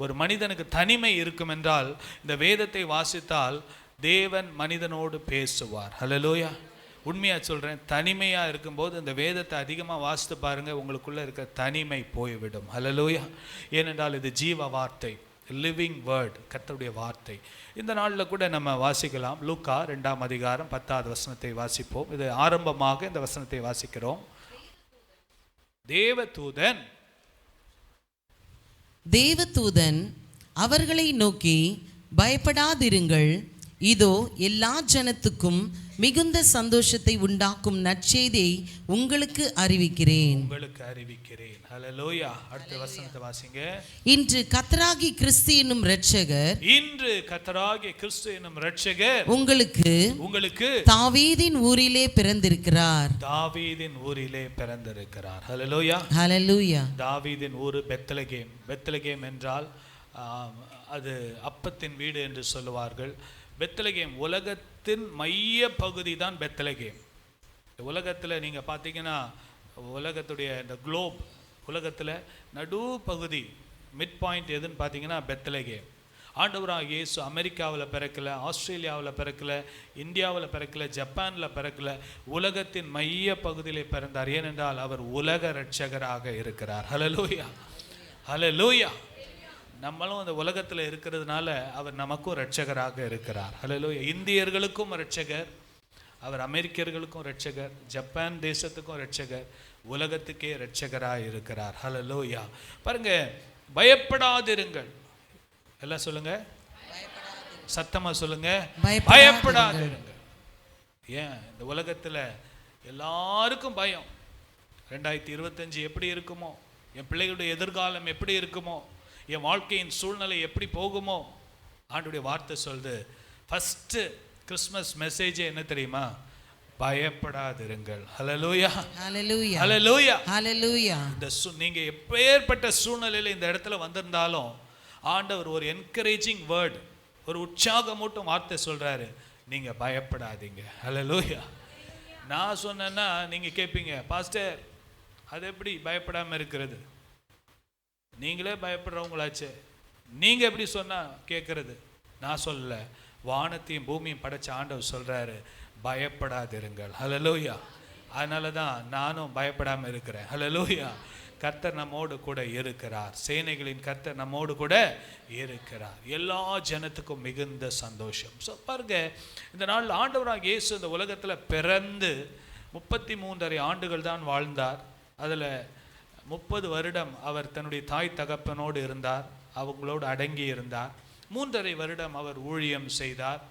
ஒரு மனிதனுக்கு தனிமை இருக்கும் என்றால் இந்த வேதத்தை வாசித்தால் தேவன் மனிதனோடு பேசுவார். ஹல்லேலூயா. உண்மையாக சொல்கிறேன், தனிமையாக இருக்கும்போது இந்த வேதத்தை அதிகமாக வாசித்து பாருங்கள், உங்களுக்குள்ளே இருக்க தனிமை போய்விடும். ஹல்லேலூயா. ஏனென்றால் இது ஜீவ வார்த்தை, லிவிங் வேர்ட், கர்த்தருடைய வார்த்தை. இந்த நாளில் கூட நம்ம வாசிக்கலாம். லூக்கா 2ஆம் அதிகாரம் 10வது வசனத்தை வாசிப்போம். இது ஆரம்பமாக இந்த வசனத்தை வாசிக்கிறோம். தேவதூதன் அவர்களை நோக்கி, பயப்படாதிருங்கள், இதோ எல்லா ஜனத்துக்கும் மிகுந்த சந்தோஷத்தை உண்டாக்கும் நற்செய்தியை உங்களுக்கு அறிவிக்கிறேன். ஹல்லேலூயா. அடுத்த வசனத்தை வாசிங்க. இன்று கர்த்தராகிய கிறிஸ்து என்னும் இரட்சகர் உங்களுக்கு தாவீதின் ஊரிலே பிறந்திருக்கிறார். ஹல்லேலூயா. ஹல்லேலூயா. தாவீதின் ஊர் பெத்லகேம். பெத்லகேம் என்றால் அது அப்பத்தின் வீடு என்று சொல்லுவார்கள். பெத்லகேம் உலகத்தின் மைய பகுதி தான் பெத்லகேம். உலகத்தில் நீங்கள் பார்த்தீங்கன்னா உலகத்துடைய இந்த குளோப், உலகத்தில் நடு பகுதி மிட் பாயிண்ட் எதுன்னு பார்த்தீங்கன்னா பெத்லகேம். ஆண்டவராகிய இயேசு அமெரிக்காவில் பிறக்கல, ஆஸ்திரேலியாவில் பிறக்கல, இந்தியாவில் பிறக்கல, ஜப்பானில் பிறக்கல, உலகத்தின் மைய பகுதியிலே பிறந்தார். ஏனென்றால் அவர் உலக இரட்சகராக இருக்கிறார். ஹல்லேலூயா. ஹல்லேலூயா. நம்மளும் அந்த உலகத்தில் இருக்கிறதுனால அவர் நமக்கும் இரட்சகராக இருக்கிறார். ஹல்லேலூயா. இந்தியர்களுக்கும் இரட்சகர், அவர் அமெரிக்கர்களுக்கும் இரட்சகர், ஜப்பான் தேசத்துக்கும் இரட்சகர், உலகத்துக்கே இரட்சகராக இருக்கிறார். ஹல்லேலூயா. பாருங்க, பயப்படாதிருங்கள். எல்லாம் சொல்லுங்க, சத்தமா சொல்லுங்க, பயப்படாதிருங்கள். ஏன் இந்த உலகத்தில் எல்லாருக்கும் பயம். 2025 எப்படி இருக்குமோ, என் பிள்ளைகளுடைய எதிர்காலம் எப்படி இருக்குமோ, என் வாழ்க்கையின் சூழ்நிலை எப்படி போகுமோ, ஆண்டுடைய வார்த்தை சொல்லுது. ஃபர்ஸ்ட் கிறிஸ்மஸ் மெசேஜே என்ன தெரியுமா? பயப்படாதிருங்கள். ஹல்லேலூயா. ஹல்லேலூயா. ஹல்லேலூயா. ஹல்லேலூயா. இந்த நீங்க எப்பேற்பட்ட சூழ்நிலையில் இந்த இடத்துல வந்திருந்தாலும் ஆண்டவர் ஒரு என்கரேஜிங் வேர்ட், ஒரு உற்சாகமூட்டும் வார்த்தை சொல்றாரு, நீங்க பயப்படாதீங்க. ஹல்லேலூயா. நான் சொன்னேன்னா நீங்க கேட்பீங்க, பாஸ்டர் அது எப்படி பயப்படாம இருக்கிறது? நீங்களே பயப்படுறவங்களாச்சே, நீங்க எப்படி சொன்னா கேட்கறது? நான் சொல்லல, வானத்தையும் பூமியும் படைச்ச ஆண்டவர் சொல்றாரு, பயப்படாதிருங்கள். ஹல்லேலூயா. அதனால தான் நானும் பயப்படாம இருக்கிறேன். ஹல்லேலூயா. கர்த்தர் நம்மோடு கூட இருக்கிறார். சேனைகளின் கர்த்தர் நம்மோடு கூட இருக்கிறார். எல்லா ஜனத்துக்கும் மிகுந்த சந்தோஷம். ஸோ பாருங்க, இந்த நாள் ஆண்டவராகிய இயேசு இந்த உலகத்தில் பிறந்து 33.5 ஆண்டுகள் தான் வாழ்ந்தார். அதில் 30 வருடம் அவர் தன்னுடைய தாய் தகப்பனோடு இருந்தார், அவங்களோடு அடங்கி இருந்தார். 3.5 வருடம் அவர் ஊழியம் செய்தார்.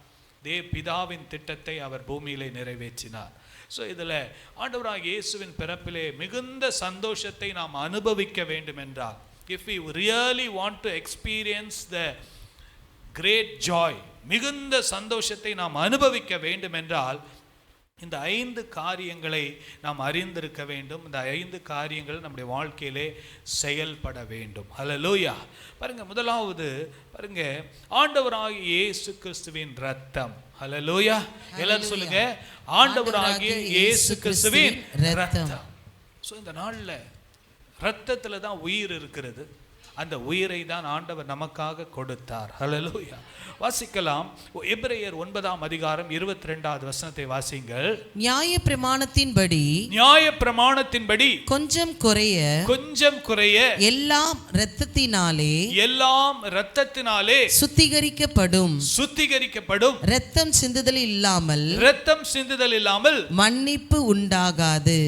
பிதாவின் திட்டத்தை அவர் பூமியிலே நிறைவேற்றினார். ஸோ இதில் ஆண்டவராகிய இயேசுவின் பிறப்பிலே மிகுந்த சந்தோஷத்தை நாம் அனுபவிக்க வேண்டும் என்றால், if you really want to experience the great joy, மிகுந்த சந்தோஷத்தை நாம் அனுபவிக்க வேண்டும் என்றால் இந்த 5 காரியங்களை நாம் அறிந்திருக்க வேண்டும். இந்த 5 காரியங்கள் நம்முடைய வாழ்க்கையிலே செயல்பட வேண்டும். ஹல்லேலூயா. பாருங்க, முதலாவது பாருங்க, ஆண்டவராகிய இயேசு கிறிஸ்துவின் ரத்தம். ஹல்லேலூயா. எல்லாரும் சொல்லுங்க, ஆண்டவராகிய இயேசு கிறிஸ்துவின் ரத்தம். ஸோ இந்த நாளில் ரத்தத்தில் தான் உயிர் இருக்கிறது. அந்த உயிரை தான் ஆண்டவர் நமக்காக கொடுத்தார். ஹல்லேலூயா. வாசிக்கலாம். எபிரேயர் 9ஆம் அதிகாரம் 22வது வசனத்தை வாசிங்கள். நியாயப்பிரமாணத்தின்படி கொஞ்சம் குறைய எல்லாம் இரத்தத்தினாலே சுத்திகரிக்கப்படும். இரத்தம் சிந்துதல் இல்லாமல் மன்னிப்பு உண்டாகாது.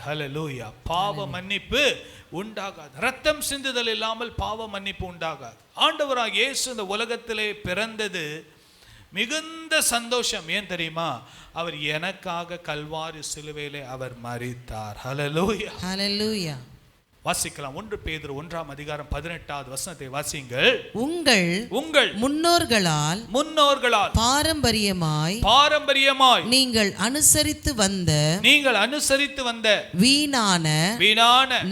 ஹல்லேலூயா. பாவ மன்னிப்பு உண்டாகாது. ரத்தம் சிந்துதல் இல்லாமல் பாவ மன்னிப்பு உண்டாகாது. ஆண்டவராகிய இயேசு இந்த உலகத்திலே பிறந்தது மிகுந்த சந்தோஷம். ஏன் தெரியுமா? அவர் எனக்காக கல்வாரி சிலுவையிலே அவர் மரித்தார். ஹல்லேலூயா. ஹல்லேலூயா. வாசிக்கலாம். 1 பேதுரு 1ஆம் அதிகாரம் 18வது வசனத்தை வாசிங்கள். உங்கள் முன்னோர்களால் பாரம்பரியமாய் நீங்கள் அனுசரித்து வந்த வீணான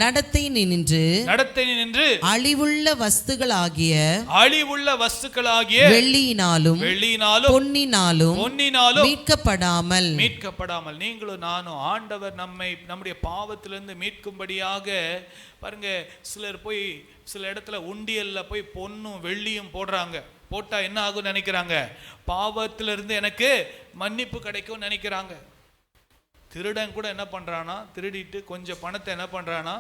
நடத்தை நின்று அழிவுள்ள வஸ்துகளாகிய வெள்ளியினாலும் பொன்னினாலும் மீட்கப்படாமல் நீங்களும் நானும் ஆண்டவர் நம்முடைய பாவத்திலிருந்து மீட்கும்படியாக பாருங்க. சில இடத்துல உண்டியல்ல போய் பொன்னும் வெள்ளியும் போட்டா என்ன ஆகும் நினைக்கிறாங்க? பாவத்திலிருந்து எனக்கு மன்னிப்பு கிடைக்கும் நினைக்கிறாங்க. திருடன் கூட என்ன பண்றானா? திருடிட்டு கொஞ்சம் பணத்தை என்ன பண்றானா?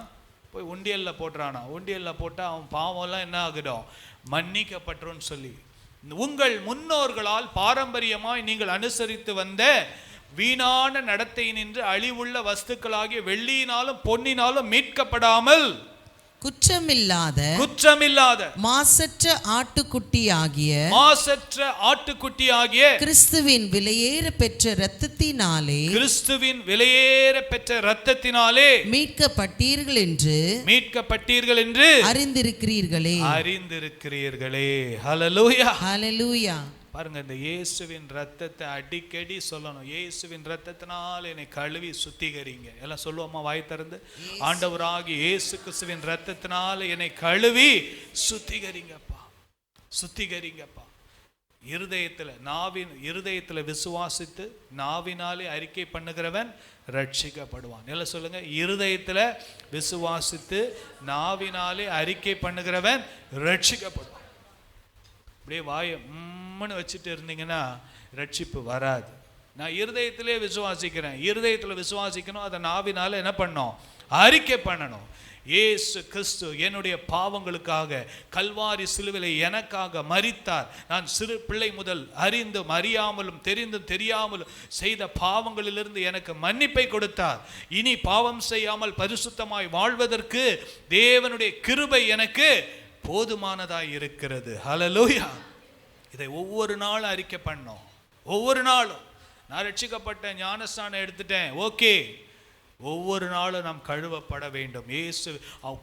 போய் உண்டியல்ல போடுறானா. உண்டியல்ல போட்டா அவன் பாவம் எல்லாம் என்ன ஆகிடும்? மன்னிக்கப்பட்டுரும் சொல்லி. உங்கள் முன்னோர்களால் பாரம்பரியமாய் நீங்கள் அனுசரித்து வந்த வீணான நடத்தை நின்று அழிவுள்ள வஸ்துக்களாகிய வெள்ளியினாலும் பொன்னினாலும் மீட்கப்படாமல் குற்றமில்லாத மாசற்ற ஆட்டுக்குட்டியாகிய கிறிஸ்துவின் விலையேற பெற்ற இரத்தத்தினாலே மீட்கப்பட்டீர்கள் என்று அறிந்திருக்கிறீர்களே. ஹல்லேலூயா. ஹல்லேலூயா. பாருங்க, இந்த இயேசுவின் ரத்தத்தை அடிக்கடி சொல்லணும். இயேசுவின் ரத்தத்தினால் என்னை கழுவி சுத்திகரிங்க. எல்லாம் சொல்லுவோமா வாய் திறந்து? ஆண்டவராகிய இயேசு கிறிஸ்துவின் ரத்தத்தினால என்னை கழுவி சுத்திகரிங்கப்பா. இருதயத்துல விசுவாசித்து நாவினாலே அறிக்கை பண்ணுகிறவன் ரட்சிக்கப்படுவான். எல்லாம் சொல்லுங்க. இருதயத்துல விசுவாசித்து நாவினாலே அறிக்கை பண்ணுகிறவன் ரட்சிக்கப்படுவான். அப்படியே வாயை வச்சுட்டு இருந்தீங்கன்னா ரட்சிப்பு வராது. நான் இருதயத்திலே விசுவாசிக்கணும். அதை நாவினால என்ன பண்ணணும்? அறிக்கை பண்ணணும். இயேசு கிறிஸ்து என்னுடைய பாவங்களுக்காக கல்வாரி சிலுவையிலே எனக்காக மரித்தார். நான் சிறு பிள்ளை முதல் அறிந்தும் அறியாமலும் தெரிந்தும் தெரியாமலும் செய்த பாவங்களிலிருந்து எனக்கு மன்னிப்பை கொடுத்தார். இனி பாவம் செய்யாமல் பரிசுத்தமாய் வாழ்வதற்கு தேவனுடைய கிருபை எனக்கு போதுமானதாய் இருக்கிறது. ஹல்லேலூயா. இதை ஒவ்வொரு நாளும் அறிக்கை பண்ணோம். ஒவ்வொரு நாளும் நான் ரட்சிக்கப்பட்ட ஞானஸ்நானம் எடுத்துட்டேன், ஓகே. ஒவ்வொரு நாளும் நாம் கழுவப்பட வேண்டும். இயேசு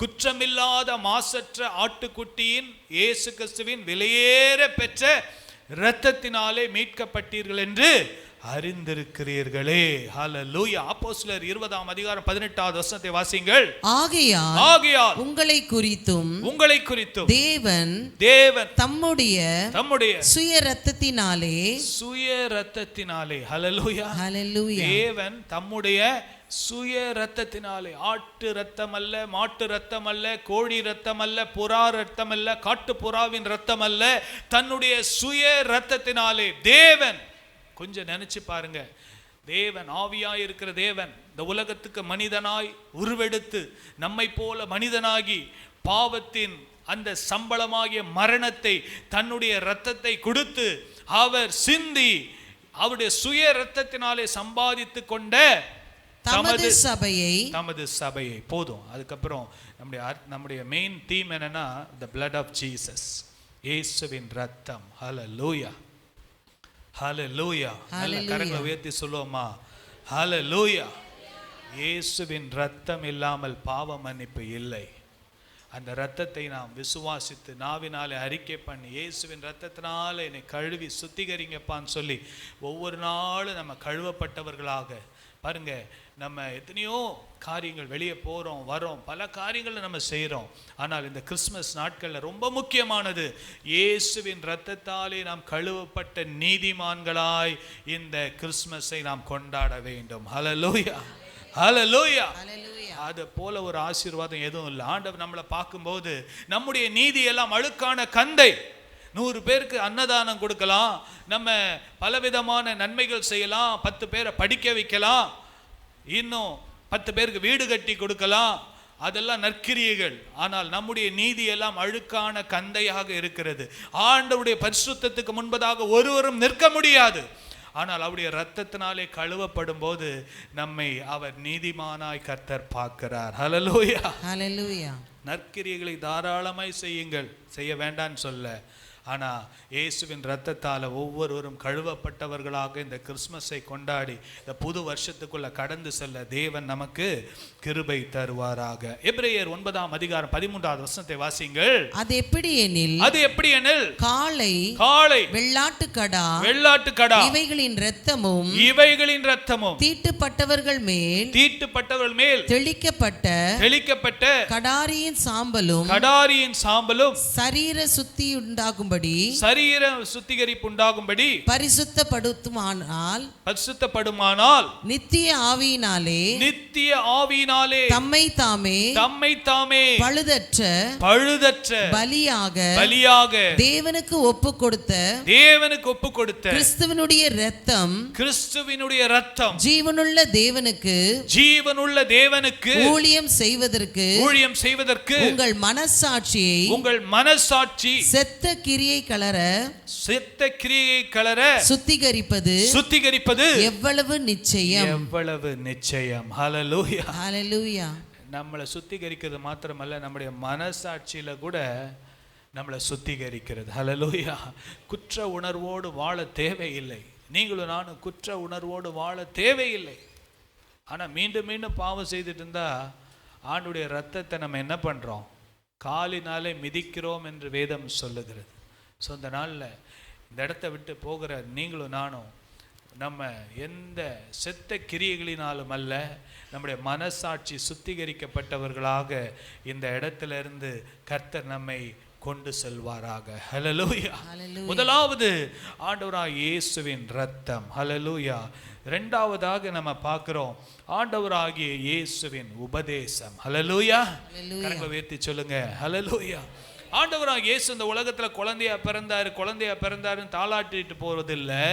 குற்றமில்லாத மாசற்ற ஆட்டுக்குட்டியின் இயேசு கிறிஸ்துவின் விலையேற பெற்ற இரத்தத்தினாலே மீட்கப்பட்டீர்கள் என்று அறிந்திருக்கிறீர்களே. ஹல்லேலூயா. அப்போஸ்தலர் 20ஆம் அதிகாரம் 18வது வசனத்தை வாசிங்கள். ஆகையால் உங்களை குறித்தும் தேவன் தம்முடைய சுய இரத்தத்தினாலே ஹல்லேலூயா. தேவன் தம்முடைய சுய இரத்தத்தினாலே, ஆட்டு ரத்தம் அல்ல, மாட்டு ரத்தம் அல்ல, கோழி ரத்தம் அல்ல, புறா ரத்தம் அல்ல, காட்டு புறாவின் ரத்தம் அல்ல, தன்னுடைய சுய இரத்தத்தினாலே தேவன், கொஞ்சம் நினைச்சு பாருங்க, தேவன் ஆவியாய் இருக்கிற தேவன் இந்த உலகத்துக்கு மனிதனாய் உருவெடுத்து நம்மை போல மனிதனாகி பாவத்தின் அந்த சம்பளமாகிய மரணத்தை தன்னுடைய இரத்தத்தை கொடுத்து அவர் சிந்தி அவருடைய சுய இரத்தத்தினாலே சம்பாதித்து கொண்ட தமது சபையை போதும். அதுக்கப்புறம் நம்முடைய மெயின் தீம் என்னன்னா the blood of Jesus, இயேசுவின் ரத்தம். ஹல்லேலூயா, ஹல்லேலூயா. கரங்களை உயர்த்தி சொல்லுவோமா? ஹல்லேலூயா. இயேசுவின் ரத்தம் இல்லாமல் பாவ மன்னிப்பு இல்லை. அந்த ரத்தத்தை நாம் விசுவாசித்து நாவினாலே அறிக்கை பண்ணி இயேசுவின் ரத்தத்தினால என்னை கழுவி சுத்திகரிங்கப்பான்னு சொல்லி ஒவ்வொரு நாளும் நம்ம கழுவப்பட்டவர்களாக பாருங்க. நம்ம எத்தனையோ காரியங்கள் வெளியே போகிறோம் வரோம், பல காரியங்களை நம்ம செய்கிறோம். ஆனால் இந்த கிறிஸ்மஸ் நாட்களில் ரொம்ப முக்கியமானது இயேசுவின் இரத்தத்தாலே நாம் கழுவப்பட்ட நீதிமான்களாய் இந்த கிறிஸ்மஸை நாம் கொண்டாட வேண்டும். ஹல்லேலூயா, ஹல்லேலூயா, அது போல ஒரு ஆசீர்வாதம் எதுவும் இல்லை. ஆண்டவர் நம்மளை பார்க்கும்போது நம்முடைய நீதி எல்லாம் அழுக்கான கந்தை. 100 பேருக்கு அன்னதானம் கொடுக்கலாம், நம்ம பலவிதமான நன்மைகள் செய்யலாம், 10 பேரை படிக்க வைக்கலாம், இன்னும் 10 பேருக்கு வீடு கட்டி கொடுக்கலாம், அதெல்லாம் நற்கிரியைகள். ஆனால் நம்முடைய நீதி எல்லாம் அழுக்கான கந்தையாக இருக்கிறது. ஆண்டவருடைய பரிசுத்தத்துக்கு முன்பதாக ஒருவரும் நிற்க முடியாது. ஆனால் அவருடைய இரத்தத்தினாலே கழுவப்படும் போது நம்மை அவர் நீதிமானாய் கர்த்தர் பார்க்கிறார். ஹல்லேலூயா, ஹல்லேலூயா. நற்கிரியைகளை தாராளமாய் செய்யுங்கள், செய்ய வேண்டான்னு சொல்ல. ஆனால் இயேசுவின் இரத்தத்தால் ஒவ்வொருவரும் கழுவப்பட்டவர்களாக இந்த கிறிஸ்மஸை கொண்டாடி இந்த புது வருஷத்துக்குள்ள கடந்து செல்ல தேவன் நமக்கு கிருபை தருவாராக. எபிரேயர் 9ஆம் அதிகாரம் 13வது வசனத்தை வாசிங்கள். அது எப்படி எனில், அது எப்படி எனில், காளை வெள்ளாட்டுக்கடா இவைகளின் இரத்தமும் தீட்டுப்பட்டவர்கள் மேல் தெளிக்கப்பட்ட கடாரியின் சாம்பலும் சரீர சுத்திகரிப்பு உண்டாகும்படி பரிசுத்தப்படுமானால் நித்திய ஆவியினாலே தம்மை தாமே பழுதற்ற பலியாக தேவனுக்கு ஒப்பு கொடுத்த கிறிஸ்துவினுடைய இரத்தம் ஜீவனுள்ள தேவனுக்கு ஊழியம் செய்வதற்கு உங்கள் மனசாட்சி செத்த கிரியை கலர சுத்திகரிப்பது எவ்வளவு நிச்சயம். ஹல்லேலூயா, ஹல்லேலூயா. நம்மளை சுத்திகரிக்கிறது மாத்திரமல்ல, நம்முடைய மனசாட்சியில கூட நம்மளை சுத்திகரிக்கிறது. ஹல்லேலூயா. குற்ற உணர்வோடு வாழ தேவையில்லை. நீங்களும் நானும் குற்ற உணர்வோடு வாழ தேவையில்லை. ஆனால் மீண்டும் மீண்டும் பாவம் செய்துட்டு இருந்தா ஆண்டுடைய ரத்தத்தை நம்ம என்ன பண்றோம்? காலினாலே மிதிக்கிறோம் என்று வேதம் சொல்லுகிறது. ஸோ இந்த நாளில் இந்த இடத்த விட்டு போகிற நீங்களும் நானும் நம்ம எந்த செத்த கிரியைகளினாலும் அல்ல, நம்முடைய மனசாட்சி சுத்திகரிக்கப்பட்டவர்களாக இந்த இடத்துல இருந்து கர்த்தர் நம்மை கொண்டு செல்வாராக. ஹல்லேலூயா. முதலாவது ஆண்டவராகிய இயேசுவின் இரத்தம். ஹல்லேலூயா. இரண்டாவதாக நம்ம பார்க்கிறோம் ஆண்டவராகிய இயேசுவின் உபதேசம். ஹல்லேலூயா. கரங்களை உயர்த்தி சொல்லுங்க, ஹல்லேலூயா. ஆண்டவராகிய இயேசு இந்த உலகத்துல குழந்தையா பிறந்தாருன்னு தாளாட்டிட்டு போறதில்லை.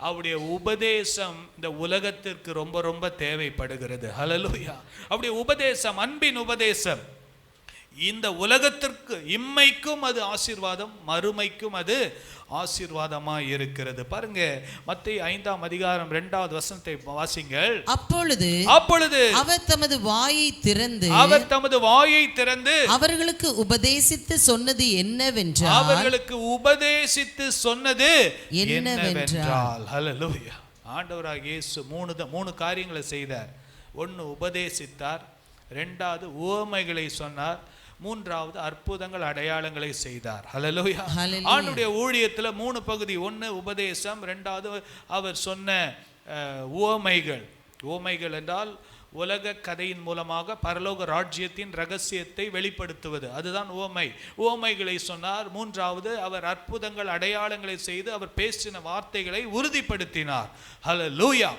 அவருடைய உபதேசம் இந்த உலகத்திற்கு ரொம்ப ரொம்ப தேவைப்படுகிறது. ஹல்லேலூயா. அவருடைய உபதேசம், அன்பின் உபதேசம், இந்த உலகத்திற்கு இம்மைக்கும் அது ஆசீர்வாதம், மறுமைக்கும் அது ஆசீர்வாதமாய் இருக்கிறது. பாருங்க, மத்தேயு 5ஆம் அதிகாரம் 2வது வசனத்தை வாசிங்கள். அப்பொழுது அவர் தமது வாயை திறந்து அவர்களுக்கு உபதேசித்து சொன்னது என்னவென்றால் ஹல்லேலூயா. ஆண்டவராகிய இயேசு மூணு காரியங்களை செய்தார். 1 உபதேசித்தார், 2வது உவமைகளை சொன்னார், 3வது அற்புதங்கள் அடையாளங்களை செய்தார். ஹல்லேலூயா. ஆண்டவருடைய ஊழியத்துல 3 பகுதி. 1 உபதேசம், 2வது அவர் சொன்ன உவமைகள் என்றால் உலக கதையின் மூலமாக பரலோக ராஜ்யத்தின் ரகசியத்தை வெளிப்படுத்துவது, அதுதான் உவமைகளை சொன்னார். 3வது அவர் அற்புதங்கள் அடையாளங்களை செய்து அவர் பேசின வார்த்தைகளை உறுதிப்படுத்தினார். ஹல்லேலூயா.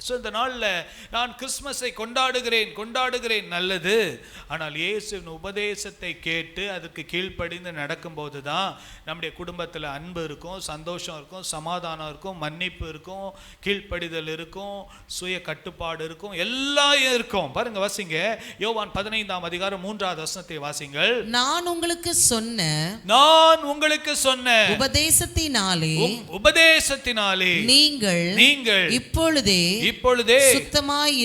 ஸோ இந்த நாளில் நான் கிறிஸ்மஸை கொண்டாடுகிறேன் நல்லது. ஆனால் இயேசுவின் உபதேசத்தை கேட்டு அதற்கு கீழ்ப்படிந்து நடக்கும்போது தான் நம்முடைய குடும்பத்தில் அன்பு இருக்கும், சந்தோஷம் இருக்கும், சமாதானம் இருக்கும், மன்னிப்பு இருக்கும், கீழ்ப்படிதல் இருக்கும், சுய கட்டுப்பாடு இருக்கும், எல்லாம் இருக்கும். பாருங்க, வாசிங்க யோவான் 15ஆம் அதிகாரம் 3வது வசனத்தை வாசிங்கள். நான் உங்களுக்கு சொன்ன உபதேசத்தினாலே நீங்கள் இப்பொழுதே சுத்தமாய்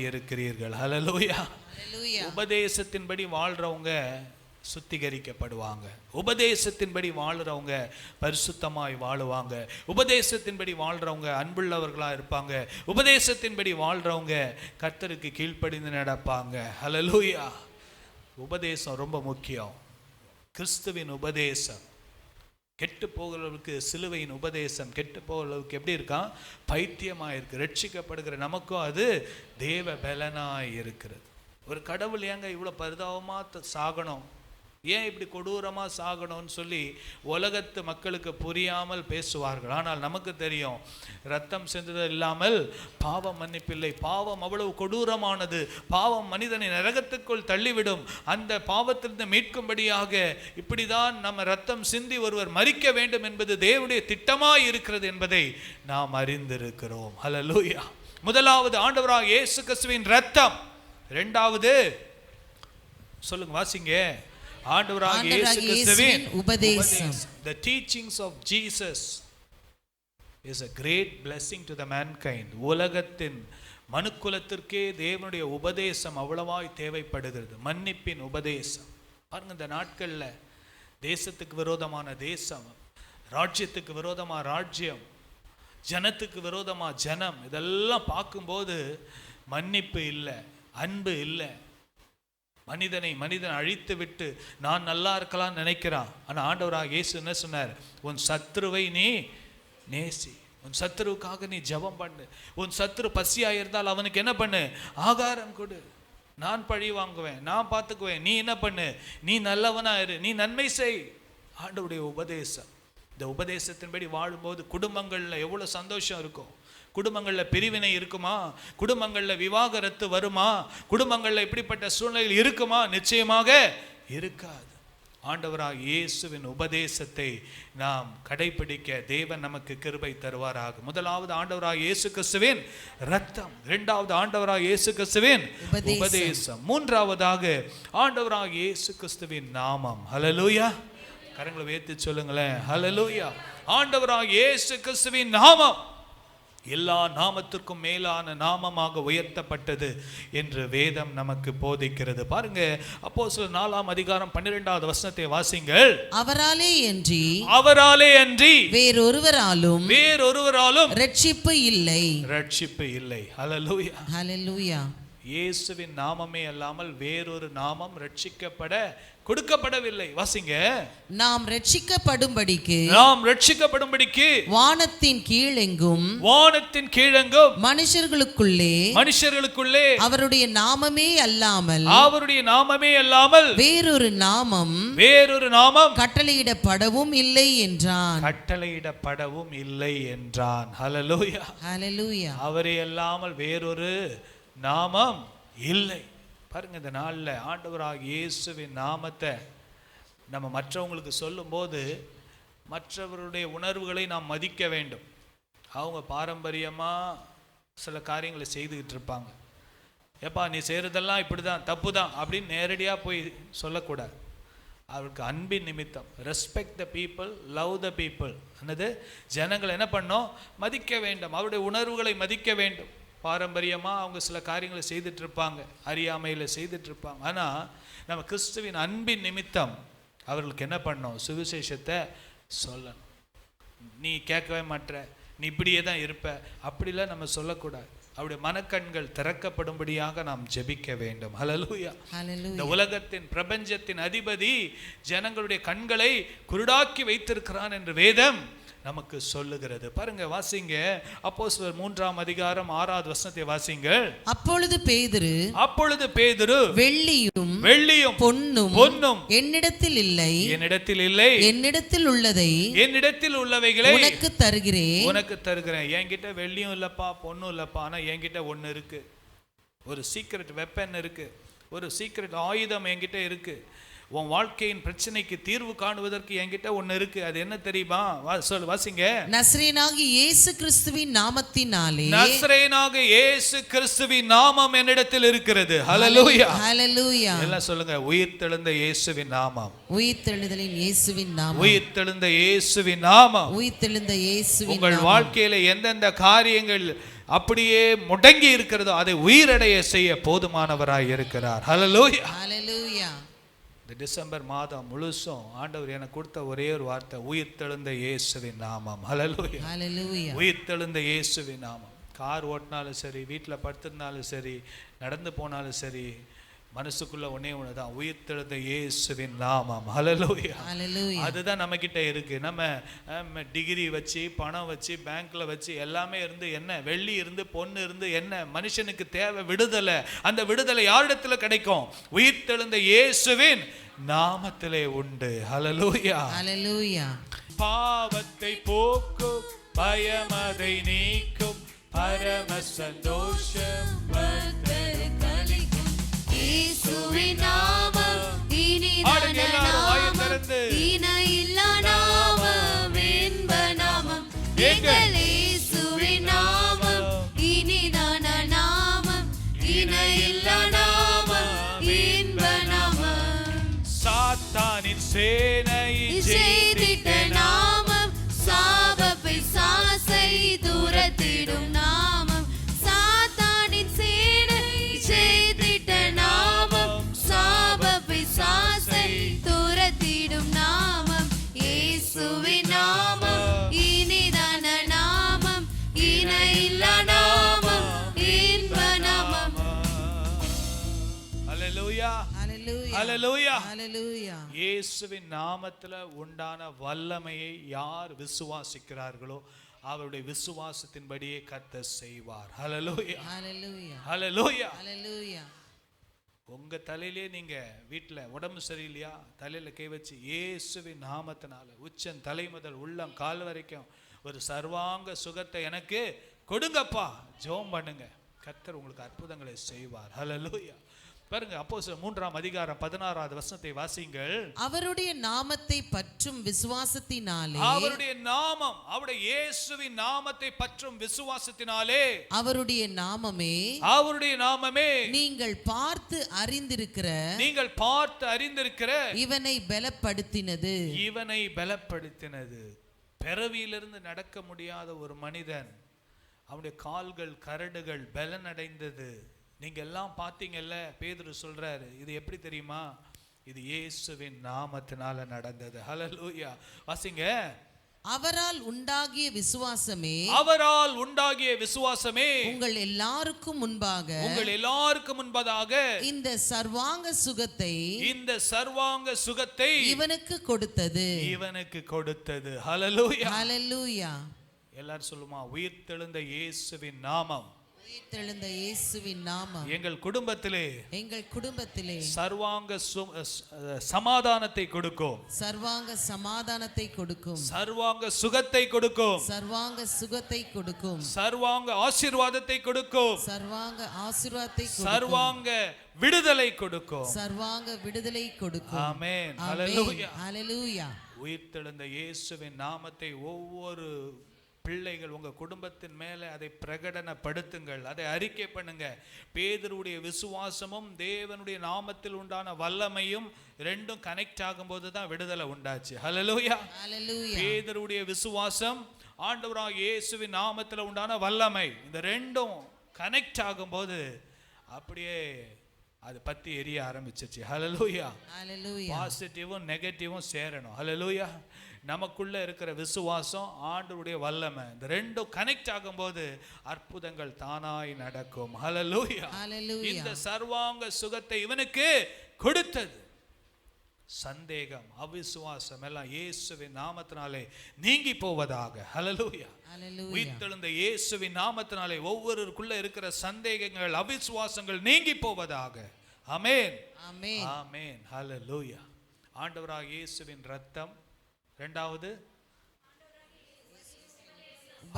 இருக்கிறீர்கள். ஹல்லேலூயா. உபதேசத்தின்படி வாழ்றவங்க சுத்திகரிக்கப்படுவாங்க. உபதேசத்தின்படி வாழ்றவங்க பரிசுத்தமாய் வாழுவாங்க. உபதேசத்தின்படி வாழ்றவங்க அன்புள்ளவர்களா இருப்பாங்க. உபதேசத்தின்படி வாழ்றவங்க கர்த்தருக்கு கீழ்ப்படிந்து நடப்பாங்க. ஹல்லேலூயா. உபதேசம் ரொம்ப முக்கியம். கிறிஸ்துவின் உபதேசம். கெட்டு போகிறவர்களுக்கு சிலுவையின் உபதேசம் கெட்டு போகிறவர்களுக்கு எப்படி இருக்கான்? பைத்தியமாக இருக்கு. ரட்சிக்கப்படுகிற நமக்கும் அது தேவ பலனாய் இருக்கிறது. ஒரு கடவுள் ஏங்க இவ்வளோ பரிதாபமாக சாகணும்? ஏன் இப்படி கொடூரமா சாகணும்னு சொல்லி உலகத்து மக்களுக்கு புரியாமல் பேசுவார்கள். ஆனால் நமக்கு தெரியும், ரத்தம் சிந்துதல் இல்லாமல் பாவம் மன்னிப்பில்லை. பாவம் அவ்வளவு கொடூரமானது. பாவம் மனிதனை நரகத்துக்குள் தள்ளிவிடும். அந்த பாவத்திலிருந்து மீட்கும்படியாக இப்படிதான் நம்ம ரத்தம் சிந்தி ஒருவர் மரிக்க வேண்டும் என்பது தேவனுடைய திட்டமாய் இருக்கிறது என்பதை நாம் அறிந்திருக்கிறோம். ஹல்லேலூயா. முதலாவது ஆண்டவராகிய இயேசு கிறிஸ்துவின் ரத்தம். இரண்டாவது சொல்லுங்க, வாசிங்க. ஆண்டவராகிய இயேசு கிறிஸ்துவின் உபதேசம். The teachings of Jesus is a great blessing to the mankind. உலகத்தின் மனுக்குலத்திற்கே தேவனுடைய உபதேசம் அவ்வளவாய் தேவைப்படுகிறது. மன்னிப்பின் உபதேசம். பாருங்க, இந்த நாட்கள்ல தேசத்துக்கு விரோதமான தேசம், ராஜ்யத்துக்கு விரோதமா ராஜ்யம், ஜனத்துக்கு விரோதமா ஜனம், இதெல்லாம் பார்க்கும்போது மன்னிப்பு இல்லை, அன்பு இல்லை. மனிதன் அழித்து விட்டு நான் நல்லா இருக்கலாம் நினைக்கிறான். ஆனா ஆண்டவராகிய இயேசு என்ன சொன்னார்? உன் சத்துருவை நீ நேசி, உன் சத்துருவுக்காக நீ ஜெபம் பண்ணு. உன் சத்துரு பசியா இருந்தால் அவனுக்கு என்ன பண்ணு? ஆகாரம் கொடு. நான் பழி வாங்குவேன், நான் பார்த்துக்குவேன். நீ என்ன பண்ணு? நீ நல்லவனா இரு, நீ நன்மை செய். ஆண்டவருடைய உபதேசம். இந்த உபதேசத்தின்படி வாழும்போது குடும்பங்கள்ல எவ்வளவு சந்தோஷம் இருக்கும். குடும்பங்கள்ல பிரிவினை இருக்குமா? குடும்பங்கள்ல விவாகரத்து வருமா? குடும்பங்கள்ல இப்படிப்பட்ட சூழ்நிலையில் இருக்குமா? நிச்சயமாக இருக்காது. ஆண்டவராகிய இயேசுவின் உபதேசத்தை நாம் கடைபிடிக்க தேவன் நமக்கு கிருபை தருவாராக. முதலாவது ஆண்டவராகிய இயேசு கிறிஸ்துவின் இரத்தம், இரண்டாவது ஆண்டவராகிய இயேசு கிறிஸ்துவின் உபதேசம், மூன்றாவதாக ஆண்டவராகிய இயேசு கிறிஸ்துவின் நாமம். ஹல்லேலூயா. கரங்களை உயர்த்தி சொல்லுங்களேன், ஹல்லேலூயா. ஆண்டவராகிய இயேசு கிறிஸ்துவின் நாமம் எல்லா நாமத்திற்கும் மேலான நாமமாக உயர்த்தப்பட்டது என்று வேதம் நமக்கு போதிக்கிறது. பாருங்க, அப்போஸ்தலர் 4ஆம் அதிகாரம் 12வது வசனத்தை வாசிங்கள். அவராலே அன்றி வேறொருவராலும் ரட்சிப்பு இல்லை. ஹல்லேலூயா, ஹல்லேலூயா. இயேசுவின் நாமமே அல்லாமல் வேறொரு நாமம் ரட்சிக்கப்பட கொடுக்கப்படவில்லை. வாசிங்க. நாம் ரட்சிக்கப்படும்படிக்கு வானத்தின் கீழெங்கும் மனுஷர்களுக்குள்ளே அவருடைய நாமமே அல்லாமல் வேறொரு நாமம் கட்டளையிடப்படவும் இல்லை என்றான். ஹல்லேலூயா, ஹல்லேலூயா. அவரே அல்லாமல் வேறொரு நாமம் இல்லை. பாருங்க, இந்த நாளில் ஆண்டவராகிய இயேசுவின் நாமத்தை நம்ம மற்றவங்களுக்கு சொல்லும்போது மற்றவருடைய உணர்வுகளை நாம் மதிக்க வேண்டும். அவங்க பாரம்பரியமாக சில காரியங்களை செய்துக்கிட்டு இருப்பாங்க. ஏப்பா நீ செய்கிறதெல்லாம் இப்படி தான், தப்பு தான் அப்படின்னு நேரடியாக போய் சொல்லக்கூடாது. அவருக்கு அன்பின் நிமித்தம் respect the people, love the people. என்னது? ஜனங்களை என்ன பண்ணோம்? மதிக்க வேண்டும். அவருடைய உணர்வுகளை மதிக்க வேண்டும். பாரம்பரியமாக அவங்க சில காரியங்களை செய்துட்டு இருப்பாங்க, அறியாமையில் செய்துட்டு இருப்பாங்க. ஆனால் நம்ம கிறிஸ்துவின் அன்பின் நிமித்தம் அவர்களுக்கு என்ன பண்ணோம்? சுவிசேஷத்தை சொல்லணும். நீ கேட்கவே மாட்ட, நீ இப்படியே தான் இருப்ப, அப்படிலாம் நம்ம சொல்லக்கூடாது. அவருடைய மனக்கண்கள் திறக்கப்படும்படியாக நாம் ஜெபிக்க வேண்டும். ஹல்லேலூயா. இந்த உலகத்தின் பிரபஞ்சத்தின் அதிபதி ஜனங்களுடைய கண்களை குருடாக்கி வைத்திருக்கிறான் என்று வேதம் நமக்கு சொல்லுகிறது. பாருங்க, வாசிங்க. அப்போஸ்தலர் 3ஆம் அதிகாரம் 6வது வசனத்தை வாசிங்க. அப்பொழுது பேதுரு வெள்ளியும் பொன்னும் என்னிடத்தில் இல்லை, என்னிடத்தில் உள்ளவைகளை உனக்கு தருகிறேன். என்கிட்ட வெள்ளியும் இல்லப்பா, பொன்னும் இல்லப்பா, ஆனா என்கிட்ட ஒன்னு இருக்கு. ஒரு சீக்ரெட் வெப்பன் இருக்கு, ஒரு சீக்ரெட் ஆயுதம் என்கிட்ட இருக்கு. உன் வாழ்க்கையின் பிரச்சனைக்கு தீர்வு காணுவதற்கு என்கிட்ட ஒன்னு இருக்கு. அது என்ன தெரியுமா? வாசிங்க. நசரேயனாகிய இயேசு கிறிஸ்துவின் நாமம் என்னிடத்தில் இருக்கிறது. ஹல்லேலூயா, ஹல்லேலூயா. எல்லாம் சொல்லுங்க. உயிர்த்தெழுந்த இயேசுவின் நாமம். உங்கள் வாழ்க்கையில எந்தெந்த காரியங்கள் அப்படியே முடங்கி இருக்கிறதோ அதை உயிரடைய செய்ய போதுமானவராய் இருக்கிறார். ஹல்லேலூயா, ஹல்லேலூயா. இந்த டிசம்பர் மாதம் முழுசும் ஆண்டவர் எனக்கு கொடுத்த ஒரே ஒரு வார்த்தை, உயிர்த்தெழுந்த இயேசுவின் நாமம். ஹல்லேலூயா, ஹல்லேலூயா. உயிர்த்தெழுந்த இயேசுவின் நாமம். கார் ஓட்டினாலும் சரி, வீட்டில் படுத்திருந்தாலும் சரி, நடந்து போனாலும் சரி, மனசுக்குள்ள ஒன்னே ஒண்ணுதான், உயிர்த்தெழுந்த இயேசுவின் நாமம். ஹல்லேலூயா, ஹல்லேலூயா. அதுதான் நம்ம கிட்ட இருக்கு. நம்ம டிகிரி வச்சு, பணம் வச்சு, பேங்க்ல வச்சு எல்லாமே இருந்து என்ன? வெள்ளி இருந்து, பொண்ணு இருந்து என்ன? மனுஷனுக்கு தேவை விடுதலை. அந்த விடுதலை யாரிடத்துல கிடைக்கும்? உயிர்த்தெழுந்த இயேசுவின் நாமத்திலே உண்டு. ஹல்லேலூயா. ஹalleluya. பாவத்தை போக்கும், பயமதை நீக்கும், பரம சந்தோஷம் கர்த்தருக்களிக்கும். இயேசுவின் நாமம் இனிதான நாமம், இணையில்லா நாமம், இன்ப நாமம். எங்கள் இயேசுவின் நாமம் இனிதான நாமம், இணையில்லா நாமம், இன்ப நாமம். சாத்தானின் சேனையை ஜெயித்திட்ட நாமம், சாபப்பை சாசை தூரத்திடும் நாமம். சாத்தானின் சேனை ஜெயித்திட்ட நாமம், சாபப்பை சாசை தூரத்திடும் நாமம். இயேசுவின் நாமம் இனிதான நாமம், இணையில்லா நாமம், இன்ப நாமம். ஹல்லேலூயா. ஹalleluya. ஹல்லேலூயா. ஹalleluya. இயேசுவின் நாமத்துல உண்டான வல்லமையை யார் விசுவாசிக்கிறார்களோ அவருடைய விசுவாசத்தின்படியே கர்த்தர் செய்வார். ஹல்லேலூயா. ஹalleluya. ஹல்லேலூயா. ஹalleluya. உங்க தலையிலே நீங்க வீட்டுல உடம்பு சரியில்லையா, தலையில கை வச்சு இயேசுவின் நாமத்தினால உச்சன் தலை முதல் உள்ளம் கால் வரைக்கும் ஒரு சர்வாங்க சுகத்தை எனக்கு கொடுங்கப்பா, ஜெபம் பண்ணுங்க. கர்த்தர் உங்களுக்கு அற்புதங்களை செய்வார். ஹல்லேலூயா. பாருங்க, அப்போஸ்தலர் 3ஆம் அதிகாரம் 16வது வசனத்தை வாசிங்கள். அவருடைய நாமத்தை பற்றும் விசுவாசத்தினாலே, அவருடைய நாமம், அவருடைய இயேசுவின் நாமத்தை பற்றும் விசுவாசத்தினாலே, அவருடைய நாமமே, அவருடைய நாமமே நீங்கள் பார்த்து அறிந்திருக்கிற, நீங்கள் பார்த்து அறிந்திருக்கிற இவனை பலப்படுத்தினது. இவனை பலப்படுத்தினது. பிறவியிலிருந்து நடக்க முடியாத ஒரு மனிதன், அவனுடைய கால்கள் கரடுகள் பலனடைந்தது. நீங்க எல்லாம் பார்த்தீங்கல்ல, பேதுரு சொல்றாரு, இது எப்படி தெரியுமா? இது இயேசுவின் நாமத்தினால நடந்தது. ஹல்லேலூயா. வாசிங்க. அவரால் உண்டாகிய விசுவாசமே, அவரால் உண்டாகிய விசுவாசமே உங்கள் எல்லாருக்கும் முன்பாக, உங்கள் எல்லாருக்கும் முன்பதாக இந்த சர்வாங்க சுகத்தை, இந்த சர்வாங்க சுகத்தை இவனுக்கு கொடுத்தது. இவனுக்கு கொடுத்தது. ஹல்லேலூயா. ஹalleluya. எல்லாரும் சொல்லுமா, உயிர்த்தெழுந்த இயேசுவின் நாமம் உயிர்த்தெழுந்த இயேசுவின் நாமம் எங்கள் குடும்பத்திலே, எங்கள் குடும்பத்திலே சர்வாங்க சமாதானத்தை கொடுக்கும், சர்வாங்க சமாதானத்தை கொடுக்கும், சர்வாங்க சுகத்தை கொடுக்கும், சர்வாங்க சுகத்தை கொடுக்கும், சர்வாங்க ஆசீர்வாதத்தை கொடுக்கும், சர்வாங்க ஆசீர்வாதத்தை கொடுக்கும், சர்வாங்க விடுதலை கொடுக்கும். சர்வாங்க விடுதலை கொடுக்கும். ஆமென். ஆமென். ஹல்லேலூயா. ஹalleluya. உயிர்த்தெழுந்த இயேசுவின் நாமத்தை ஒவ்வொரு பிள்ளைகள் உங்க குடும்பத்தின் மேலே அதை பிரகடனப்படுத்துங்கள், அதை அறிக்கை பண்ணுங்க. பேதுருடைய விசுவாசமும் தேவனுடைய நாமத்தில் உண்டான வல்லமையும் ரெண்டும் கனெக்ட் ஆகும்போது தான் விடுதலை உண்டாச்சு. ஹல்லேலூயா. ஹalleluya. பேதுருடைய விசுவாசம், ஆண்டவராகிய இயேசுவின் நாமத்தில் உண்டான வல்லமை, இந்த ரெண்டும் கனெக்ட் ஆகும்போது அப்படியே அது பத்தி எரிய ஆரம்பிச்சிச்சு. ஹல்லேலூயா. ஹalleluya. பாசிட்டிவும் நெகட்டிவும் சேரணும். ஹல்லேலூயா. நமக்குள்ள இருக்கிற விசுவாசம், ஆண்டவருடைய வல்லமை, இந்த ரெண்டும் கனெக்ட் ஆகும்போது அற்புதங்கள் தானாய் நடக்கும். ஹல்லேலூயா. ஹalleluya. இந்த சர்வாங்க சுகத்தை இவனுக்கு கொடுத்தது. சந்தேகம், அவிசுவாசம் எல்லாம் இயேசுவின் நாமத்தினாலே நீங்கி போவதாக. ஹல்லேலூயா. ஹalleluya. உயிர்த்தெழுந்த இயேசுவின் நாமத்தினாலே ஒவ்வொருவருக்குள்ள இருக்கிற சந்தேகங்கள், அவிசுவாசங்கள் நீங்கி போவதாக. ஆமென். ஆமென். ஆமென். ஹல்லேலூயா. ஆண்டவராகிய இயேசுவின் இரத்தம், இரண்டாவது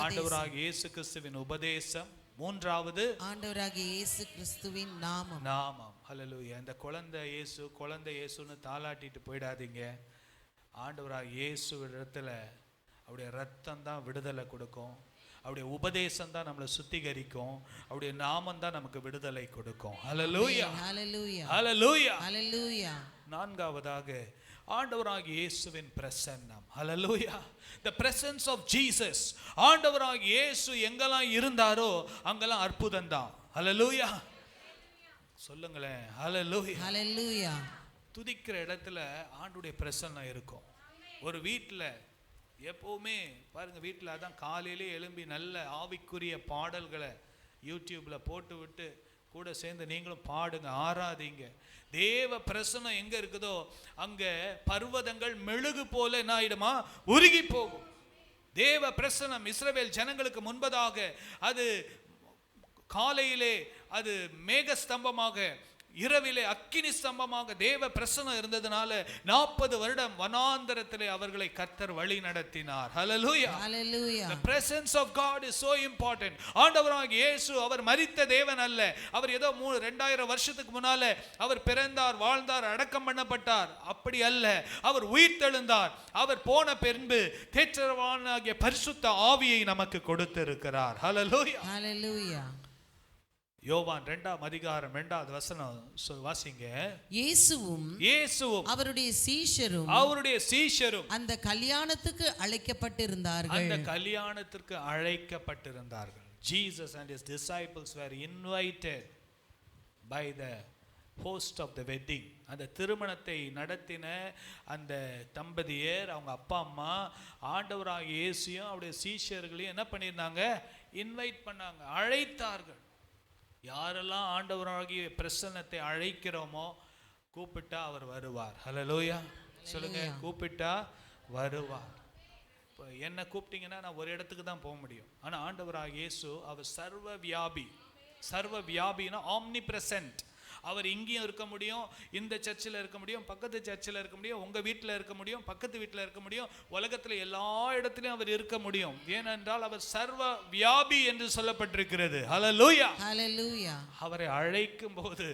ஆண்டவராகிய இயேசு கிறிஸ்துவின் உபதேசம், மூன்றாவது ஆண்டவராகிய இயேசு கிறிஸ்துவின் நாமம். நாமம். ஹல்லேலூயா. இந்த குழந்தை இயேசுன்னு தாளாட்டிட்டு போயிடாதீங்க. ஆண்டவராகிய இயேசு இடத்துல அவருடைய ரத்தம் தான் விடுதலை கொடுக்கும், அவருடைய உபதேசம் தான் நம்மளை சுத்திகரிக்கும், அவருடைய நாமம் தான் நமக்கு விடுதலை கொடுக்கும். ஹல்லேலூயா. ஹalleluya. ஹல்லேலூயா. ஹalleluya. நான்காவதாக ஆண்டவராகிய இயேசுவின் பிரசன்னம். ஹல்லேலூயா. the presence of Jesus. ஆண்டவராகிய இயேசு எங்கெல்லாம் இருந்தாரோ அங்கெல்லாம் அற்புதம் தான். ஹல்லேலூயா. சொல்லுங்களேன். ஹல்லேலூயா. ஹalleluya. துதிக்கிற இடத்துல ஆண்டவருடைய பிரசன்னம் இருக்கும். ஒரு வீட்டில் எப்பவுமே பாருங்க, வீட்டில் அதான் காலையிலே எழும்பி நல்ல ஆவிக்குரிய பாடல்களை யூடியூப்ல போட்டு விட்டு கூட சேர்ந்து நீங்களும் பாடுங்க, ஆராதிங்க. தேவ பிரசன்னம் எங்க இருக்குதோ அங்க பர்வதங்கள் மெழுகு போல என்ன ஆயிடுமா, உருகி போகும். தேவ பிரசன்னம் இஸ்ரவேல் ஜனங்களுக்கு முன்பதாக அது காலையிலே அது மேக ஸ்தம்பமாக இரவிலே அக்கினி ஸ்தம்பமாக தேவ பிரசன்னம் இருந்ததுனால 40 வருடம் வனாந்தரத்திலே அவர்களை கர்த்தர் வழி நடத்தினார். ஹல்லேலூயா. Hallelujah. The presence of God is so important. ஆண்டவராகிய இயேசு அவர் மரித்த தேவன் அல்ல. அவர் ஏதோ 2000 வருஷத்துக்கு முன்னால அவர் பிறந்தார், வாழ்ந்தார், அடக்கம் பண்ணப்பட்டார், அப்படி அல்ல. அவர் உயிர்த்தெழுந்தார். அவர் போன பின்பு தேற்றரவானாகிய பரிசுத்த ஆவியை நமக்கு கொடுத்திருக்கிறார். ஹல்லேலூயா. Hallelujah. யோவான் 2ஆம் அதிகாரம் 2வது வசனம் வாசிங்க. இயேசுவும் அவருடைய சீஷரும் அந்த கல்யாணத்துக்கு அழைக்கப்பட்டிருந்தார்கள். அந்த கல்யாணத்திற்கு அழைக்கப்பட்டிருந்தார்கள். Jesus and his disciples were invited by the host of the wedding. அந்த திருமணத்தை நடத்தின அந்த தம்பதியர், அவங்க அப்பா அம்மா, ஆண்டவராகிய இயேசுவையும் அவருடைய சீஷர்களையும் என்ன பண்ணியிருந்தாங்க? இன்வைட் பண்ணாங்க, அழைத்தார்கள். யாரெல்லாம் ஆண்டவராகிய பிரசன்னத்தை அழைக்கிறோமோ கூப்பிட்டா அவர் வருவார். ஹல்லேலூயா சொல்லுங்க. கூப்பிட்டா வருவார். இப்போ என்ன கூப்பிட்டீங்கன்னா நான் ஒரு இடத்துக்கு தான் போக முடியும். ஆனால் ஆண்டவராகிய இயேசு அவர் சர்வ வியாபி. சர்வ வியாபினா ஆம்னி பிரசன்ட். அவர் இங்கேயும் இருக்க முடியும், இந்த சர்ச்சில் இருக்க முடியும், பக்கத்து சர்ச்சில் இருக்க முடியும், உங்கள் வீட்டில் இருக்க முடியும், பக்கத்து வீட்டில் இருக்க முடியும், உலகத்தில் எல்லா இடத்துலையும் அவர் இருக்க முடியும். ஏனென்றால் அவர் சர்வ வியாபி என்று சொல்லப்பட்டிருக்கிறது. ஹல்லேலூயா. ஹல்லேலூயா. அவரை அழைக்கும் போது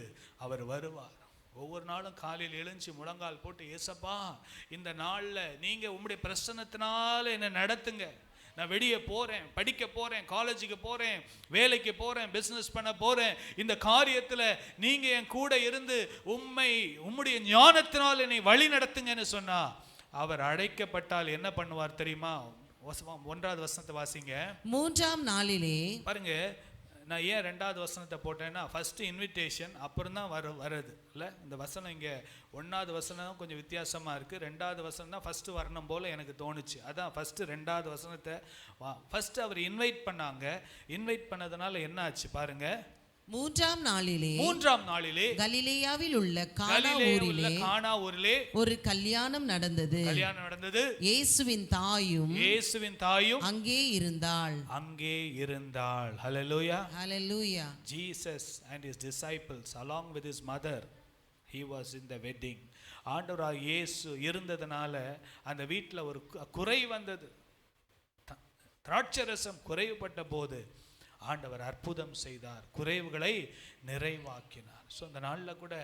அவர் வருவார். ஒவ்வொரு நாளும் காலையில் எழுந்து முழங்கால் போட்டு, ஏசப்பா இந்த நாளில் நீங்கள் உங்களுடைய பிரசன்னத்தினால என்னை நடத்துங்க. நான் வெளியே போகிறேன், படிக்க போகிறேன், காலேஜுக்கு போகிறேன், வேலைக்கு போகிறேன், பிஸ்னஸ் பண்ண போகிறேன். இந்த காரியத்தில் நீங்கள் என் கூட இருந்து உம்முடைய ஞானத்தினால் என்னை வழி நடத்துங்கன்னு சொன்னா அவர் அழைக்கப்பட்டால் என்ன பண்ணுவார் தெரியுமா? 1வது வசனத்தை வாசிங்க. 3ஆம் நாளிலே பாருங்க. நான் ஏன் 2வது வசனத்தை போட்டேன்னா ஃபர்ஸ்ட் இன்விடேஷன், அப்புறம் தான் வருது இல்லை. இந்த வசனம் இங்கே 1வது வசனம் கொஞ்சம் வித்தியாசமாக இருக்குது. 2வது வசனம் தான் ஃபஸ்ட்டு வரணும் போல் எனக்கு தோணுச்சு. அதான் ஃபஸ்ட்டு 2வது வசனத்தை ஃபஸ்ட்டு அவர் இன்வைட் பண்ணாங்க. இன்வைட் பண்ணதுனால என்ன ஆச்சு பாருங்க. 3ஆம் நாளிலே கலிலேயாவில் உள்ள கானா ஊரிலே ஒரு கல்யாணம் நடந்தது. இயேசுவின் தாயும் அங்கே இருந்தாள். Hallelujah. Hallelujah. Jesus and his disciples along with his mother, he was in the wedding. ஆண்டவராகிய இயேசு இருந்ததனால அந்த வீட்டில் ஒரு குறை வந்தது. திராட்சரசம் குறைவுபட்ட போது ஆண்டவர் அற்புதம் செய்தார், குறைவுகளை நிறைவாக்கினார். ஸோ அந்த நாளில் கூட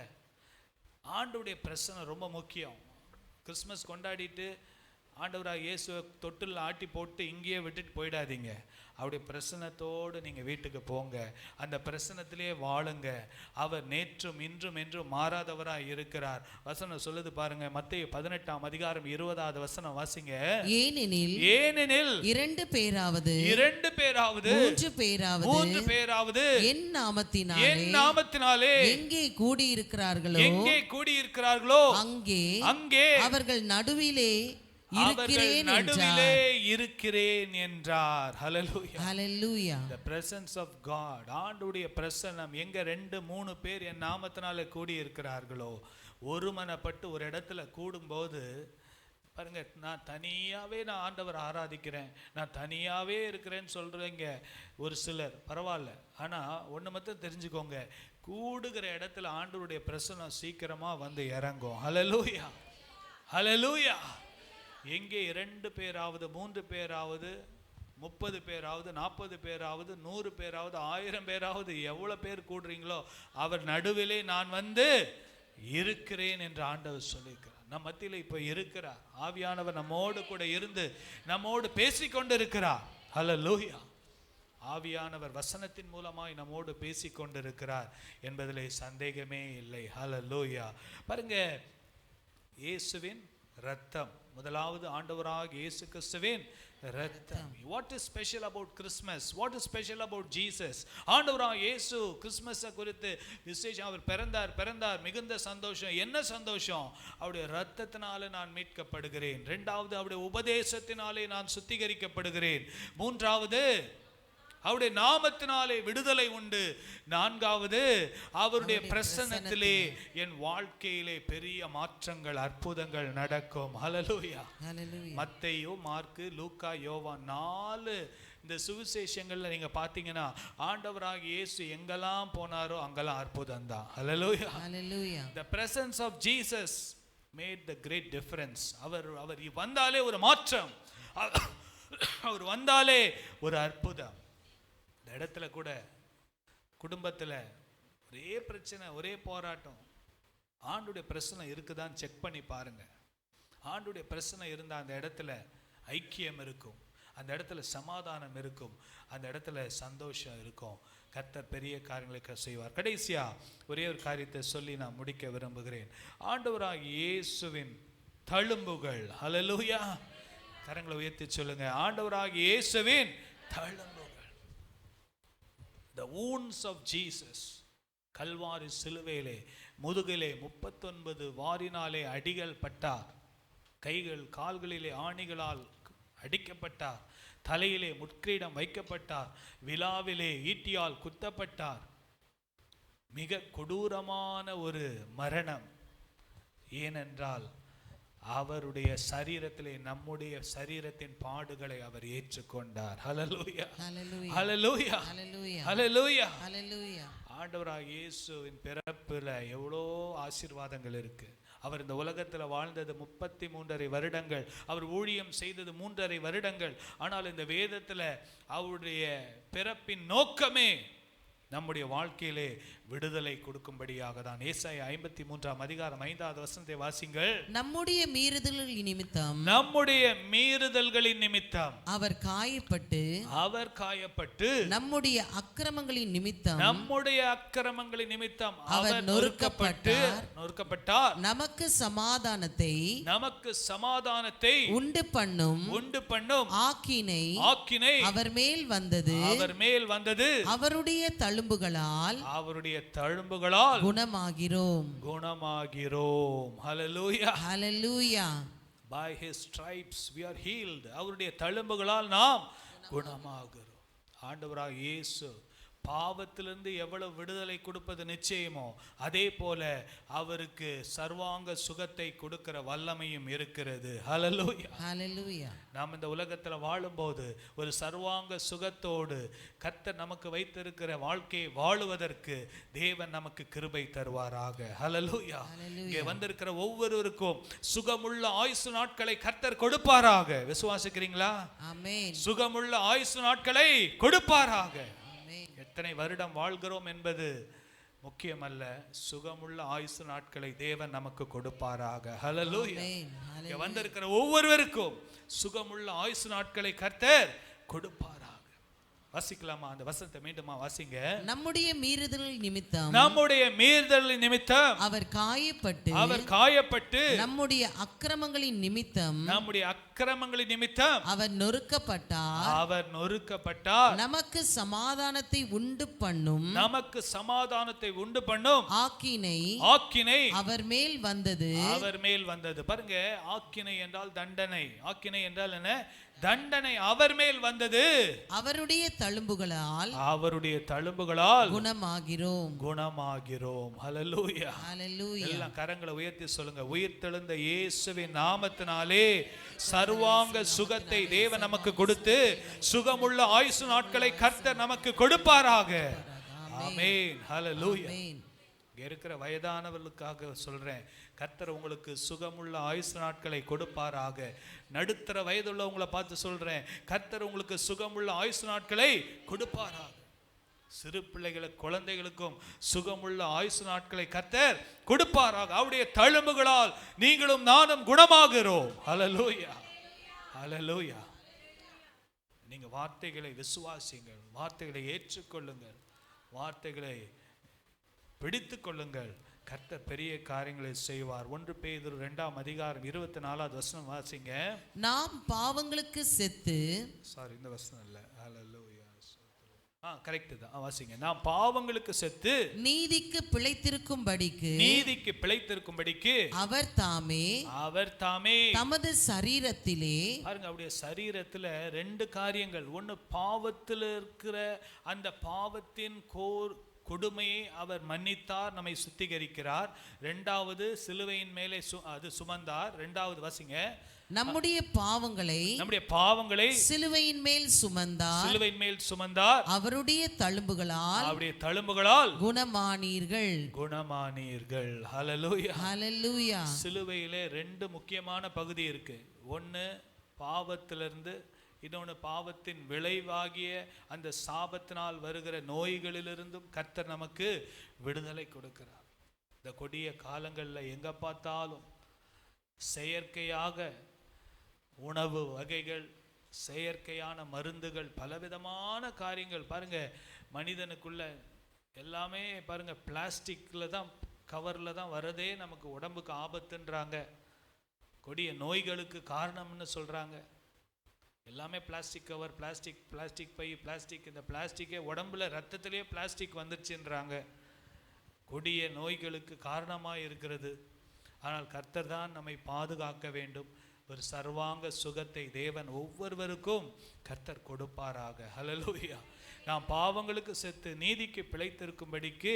ஆண்டவருடைய பிரசன்னம் ரொம்ப முக்கியம். கிறிஸ்மஸ் கொண்டாடிட்டு ஆண்டவராக இயேசுவை தொட்டில் ஆட்டி போட்டு இங்கேயே விட்டுட்டு போயிடாதீங்க. அவருடைய பிரசன்னத்தோடு நீங்கள் வீட்டுக்கு போங்க, அந்த பிரசன்னத்திலே வாழுங்க. அவர் நேற்றும் இன்றும் என்றும் மாறாதவராக இருக்கிறார். வசனம் சொல்லுது பாருங்க, மத்தேயு 18ஆம் அதிகாரம் 20வது வசனம் வாசிங்க. ஏனெனில் 2 பேராவது 3 பேராவது என் நாமத்தினாலே எங்கே கூடியிருக்கிறார்களோ அங்கே அவர்கள் நடுவிலே இருக்கிறேன் என்றார். Hallelujah. The presence of God, ஆண்டவருடைய பிரசன்னம் எங்க 2-3 பேர் என் நாமத்தினால கூடி இருக்கிறார்களோ, ஒருமனப்பட்டு ஒரு இடத்துல கூடும்போது பாருங்க, நான் தனியாவே ஆண்டவர் ஆராதிக்கிறேன், நான் தனியாவே இருக்கிறேன்னு சொல்றீங்க ஒரு சிலர், பரவாயில்ல. ஆனா ஒண்ணு மட்டும் தெரிஞ்சுக்கோங்க, கூடுகிற இடத்துல ஆண்டவருடைய பிரசன்னம் சீக்கிரமா வந்து இறங்கும். Hallelujah. Hallelujah. எங்கே 2 பேராவது 3 பேராவது 30 பேராவது 40 பேராவது 100 பேராவது 1000 பேராவது எவ்வளவு பேர் கூடுறீங்களோ அவர் நடுவிலே நான் வந்து இருக்கிறேன் என்று ஆண்டவர் சொல்லியிருக்கிறார். நம் மத்தியில் இப்போ இருக்கிறார். ஆவியானவர் நம்மோடு கூட இருந்து நம்மோடு பேசிக்கொண்டு இருக்கிறார். ஹல்லேலூயா. ஆவியானவர் வசனத்தின் மூலமாய் நம்மோடு பேசிக்கொண்டிருக்கிறார் என்பதிலே சந்தேகமே இல்லை. ஹல்லேலூயா. பாருங்க, இயேசுவின் இரத்தம், முதலாவது ஆண்டவராகிய இயேசு கிறிஸ்துவின் இரத்தம். What is special about Christmas? What is special about Jesus? ஆண்டவராகிய இயேசு கிறிஸ்மஸை குறித்து விசேஷம், அவர் பிறந்தார், மிகுந்த சந்தோஷம். என்ன சந்தோஷம்? அவருடைய இரத்தத்தினாலே நான் மீட்கப்படுகிறேன். 2வது அவருடைய உபதேசத்தினாலே நான் சுத்திகரிக்கப்படுகிறேன். 3வது அவருடைய நாமத்தினாலே விடுதலை உண்டு. 4வது அவருடைய பிரசன்னத்திலே என் வாழ்க்கையிலே பெரிய மாற்றங்கள், அற்புதங்கள் நடக்கும். ஹல்லேலூயா. மத்தேயு, மார்க்கு, லூக்கா, யோவான் 4 இந்த சுவிசேஷங்கள்ல நீங்க பார்த்தீங்கன்னா ஆண்டவராகிய இயேசு எங்கெல்லாம் போனாரோ அங்கெல்லாம் அற்புதம் தான். ஹல்லேலூயா. Hallelujah. The presence of Jesus made the great difference. அவர் வந்தாலே ஒரு மாற்றம், அவர் வந்தாலே ஒரு அற்புதம். இந்த இடத்துல கூட குடும்பத்தில் ஒரே பிரச்சனை, ஒரே போராட்டம், ஆண்டுடைய பிரச்சனை இருக்குதான்னு செக் பண்ணி பாருங்க. ஆண்டுடைய பிரச்சனை இருந்தால் அந்த இடத்துல ஐக்கியம் இருக்கும், அந்த இடத்துல சமாதானம் இருக்கும், அந்த இடத்துல சந்தோஷம் இருக்கும். கர்த்தர் பெரிய காரியங்களை செய்வார். கடைசியா ஒரே ஒரு காரியத்தை சொல்லி நான் முடிக்க விரும்புகிறேன். ஆண்டவராகிய இயேசுவின் தழும்புகள். ஹல்லேலூயா. கரங்களை உயர்த்தி சொல்லுங்க, ஆண்டவராகிய இயேசுவின் தழும்புகள். The wounds of Jesus. Kalvari சிலுவையிலே முதுகிலே 39 வாரினாலே அடிகள் பட்டார், கைகள் கால்களிலே ஆணிகளால் அடிக்கப்பட்டார், தலையிலே முட்கிரீடம் வைக்கப்பட்டார், விலாவிலே ஈட்டியால் குத்தப்பட்டார். மிக கொடூரமான ஒரு மரணம். ஏனென்றால் அவருடைய சரீரத்திலே நம்முடைய சரீரத்தின் பாடுகளை அவர் ஏற்றுக்கொண்டார். ஹல்லேலூயா. ஹல்லேலூயா. ஹல்லேலூயா. ஹல்லேலூயா. ஆண்டவராகிய இயேசுவின் பிறப்புல எவ்வளோ ஆசீர்வாதங்கள் இருக்கு. அவர் இந்த உலகத்தில் வாழ்ந்தது 33.5 வருடங்கள், அவர் ஊழியம் செய்தது 3.5 வருடங்கள். ஆனால் இந்த வேதத்தில் அவருடைய பிறப்பின் நோக்கமே நம்முடைய வாழ்க்கையிலே விடுதலை கொடுக்கும்படியாக தான். ஏசாயா 53ஆம் அதிகாரம் 5வது வசனத்தை வாசிங்கள். நம்முடைய மீறுதல்களின் நிமித்தம், நம்முடைய மீறுதல்களின் நிமித்தம் அவர் காயப்பட்டு, நம்முடைய அக்கிரமங்களின் நிமித்தம், நம்முடைய அக்கிரமங்களின் நிமித்தம் அவர் நொறுக்கப்பட்டார். நமக்கு சமாதானத்தை உண்டு பண்ணும் ஆக்கினை அவர் மேல் வந்தது. அவருடைய தழும்புகளால் குணமாகிறோம். ஹல்லேலூயா. ஹல்லேலூயா. By his stripes we are healed. அவருடைய தழும்புகளால் நாம் குணமாகிறோம். ஆண்டவராகிய இயேசு பாவத்திலிருந்து எவ்வளவு விடுதலை கொடுப்பது நிச்சயமோ அதே போல அவருக்கு சர்வாங்க சுகத்தை கொடுக்கிற வல்லமையும் இருக்கிறது. ஹல்லேலூயா. ஹல்லேலூயா. நாம் இந்த உலகத்தில் வாழும்போது ஒரு சர்வாங்க சுகத்தோடு கர்த்தர் நமக்கு வைத்திருக்கிற வாழ்க்கையை வாழுவதற்கு தேவன் நமக்கு கிருபை தருவாராக. ஹல்லேலூயா. இங்கே வந்திருக்கிற ஒவ்வொருவருக்கும் சுகமுள்ள ஆயுசு நாட்களை கர்த்தர் கொடுப்பாராக. விசுவாசிக்கிறீங்களா? ஆமென். சுகமுள்ள ஆயுசு நாட்களை கொடுப்பாராக. எத்தனை வருடம் வாழ்கிறோம் என்பது முக்கியமல்ல, சுகமுள்ள ஆயுசு நாட்களை தேவன் நமக்கு கொடுப்பாராக. ஹல்லேலூயா. இங்க வந்திருக்கிற ஒவ்வொருவருக்கும் சுகமுள்ள ஆயுசு நாட்களை கர்த்தர் கொடுப்பாராக. வாசிக்கலாமா அந்த வசனத்தை? மீண்டுமா வாசிங்க. நம்முடைய மீறுதலின் நிமித்தம் அவர் காயப்பட்டு நம்முடைய அக்கிரமங்களின் நிமித்தம் அவர் நொறுக்கப்பட்டார். நமக்கு சமாதானத்தை உண்டு பண்ணும் ஆக்கினை அவர் மேல் வந்தது. பாருங்க, ஆக்கினை என்றால் தண்டனை. ஆக்கினை என்றால் என்ன? தண்டனை அவர் மேல் வந்தது. அவருடைய தழும்புகளால் குணமாகிறோம். ஹல்லேலூயா. ஹல்லேலூயா. எல்லாம் கரங்களை உயர்த்தி சொல்லுங்க, உயிர்த்தெழுந்த இயேசுவின் நாமத்தினாலே சர்வாங்க சுகத்தை தேவன் நமக்கு கொடுத்து சுகமுள்ள ஆயுசு நாட்களை கர்த்தர் நமக்கு கொடுப்பாராக. ஆமென். ஹல்லேலூயா. இருக்கிற வயதானவர்களுக்காக சொல்றேன், கர்த்தர் உங்களுக்கு சுகமுள்ள ஆயுசு நாட்களை கொடுப்பாராக. நடுத்தர வயதுள்ளவங்களை பார்த்து சொல்றேன், கர்த்தர் உங்களுக்கு சுகமுள்ள ஆயுசு நாட்களை கொடுப்பாராக. சிறு பிள்ளைகளுக்கு, குழந்தைகளுக்கும் சுகமுள்ள ஆயுசு நாட்களை கர்த்தர் கொடுப்பாராக. அவருடைய தழும்புகளால் நீங்களும் நானும் குணமாகிறோம். ஹல்லேலூயா. ஹல்லேலூயா. நீங்க வார்த்தைகளை விசுவாசிங்கள், வார்த்தைகளை ஏற்றுக்கொள்ளுங்கள், வார்த்தைகளை பிடித்து கொள்ளுங்கள். கர்த்தர் பெரிய காரியங்களை செய்வார். 1 பேதுரு 2ஆம் அதிகாரம் 24வது வசனம் வாசிங்க. நாம் பாவங்களுக்கு செத்து, இந்த வசனம் இல்ல, ஹல்லேலூயா, கரெக்ட் தான், வாசிங்க. நாம் பாவங்களுக்கு செத்து நீதிக்கு பிழைத்திருக்கும்படிக்கு அவர் தாமே தமது சரீரத்திலே, பாருங்க, அவருடைய சரீரத்துல 2 காரியங்கள். ஒன்னு, பாவத்தில் இருக்கிற அந்த பாவத்தின் கொடுமையை அவர் மன்னித்தார், நம்மை சுத்திகரிக்கிறார். 2வது, சிலுவையின் மேலே அது சுமந்தார். 2வது வாசிங்க, நம்முடைய பாவங்களை சிலுவையின் மேல் சுமந்தார் அவருடைய தழும்புகளால் குணமானீர்கள். ஹல்லேலூயா. சிலுவையிலே ரெண்டு முக்கியமான பகுதி இருக்கு. ஒன்னு பாவத்திலிருந்து, இன்னொன்று பாவத்தின் விளைவாகிய அந்த சாபத்தினால் வருகிற நோய்களிலிருந்தும் கர்த்தர் நமக்கு விடுதலை கொடுக்கிறார். இந்த கொடிய காலங்களில் எங்க பார்த்தாலும் செயற்கையாக உணவு வகைகள், செயற்கையான மருந்துகள், பலவிதமான காரியங்கள் பாருங்க. மனிதனுக்குள்ள எல்லாமே பாருங்க பிளாஸ்டிக்ல தான், கவர்ல தான் வரதே நமக்கு உடம்புக்கு ஆபத்துன்றாங்க. கொடிய நோய்களுக்கு காரணம்னு சொல்றாங்க. எல்லாமே பிளாஸ்டிக் கவர், பிளாஸ்டிக் பை, பிளாஸ்டிக். இந்த பிளாஸ்டிக்கே உடம்புல ரத்தத்திலேயே பிளாஸ்டிக் வந்துருச்சுன்றாங்க. கொடிய நோய்களுக்கு காரணமாக இருக்கிறது. ஆனால் கர்த்தர் தான் நம்மை பாதுகாக்க வேண்டும். ஒரு சர்வாங்க சுகத்தை தேவன் ஒவ்வொருவருக்கும் கர்த்தர் கொடுப்பாராக. ஹல்லேலூயா. நாம் பாவங்களுக்கு செத்து நீதிக்கு பிழைத்திருக்கும்படிக்கு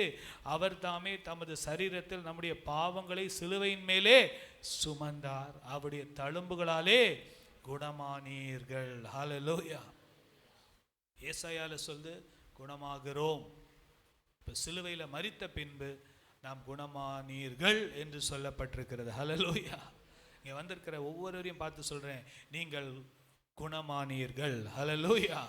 அவர் தாமே தமது சரீரத்தில் நம்முடைய பாவங்களை சிலுவையின் மேலே சுமந்தார். அவருடைய தழும்புகளாலே குணமானீர்கள். ஹல்லேலூயா. ஏசாயால சொல்லுது குணமாகிறோம். இப்போ சிலுவையில் மரித்த பின்பு நாம் குணமானீர்கள் என்று சொல்லப்பட்டிருக்கிறது. ஹல்லேலூயா. இங்கே வந்திருக்கிற ஒவ்வொருவரையும் பார்த்து சொல்றேன், நீங்கள் குணமானீர்கள். ஹல்லேலூயா.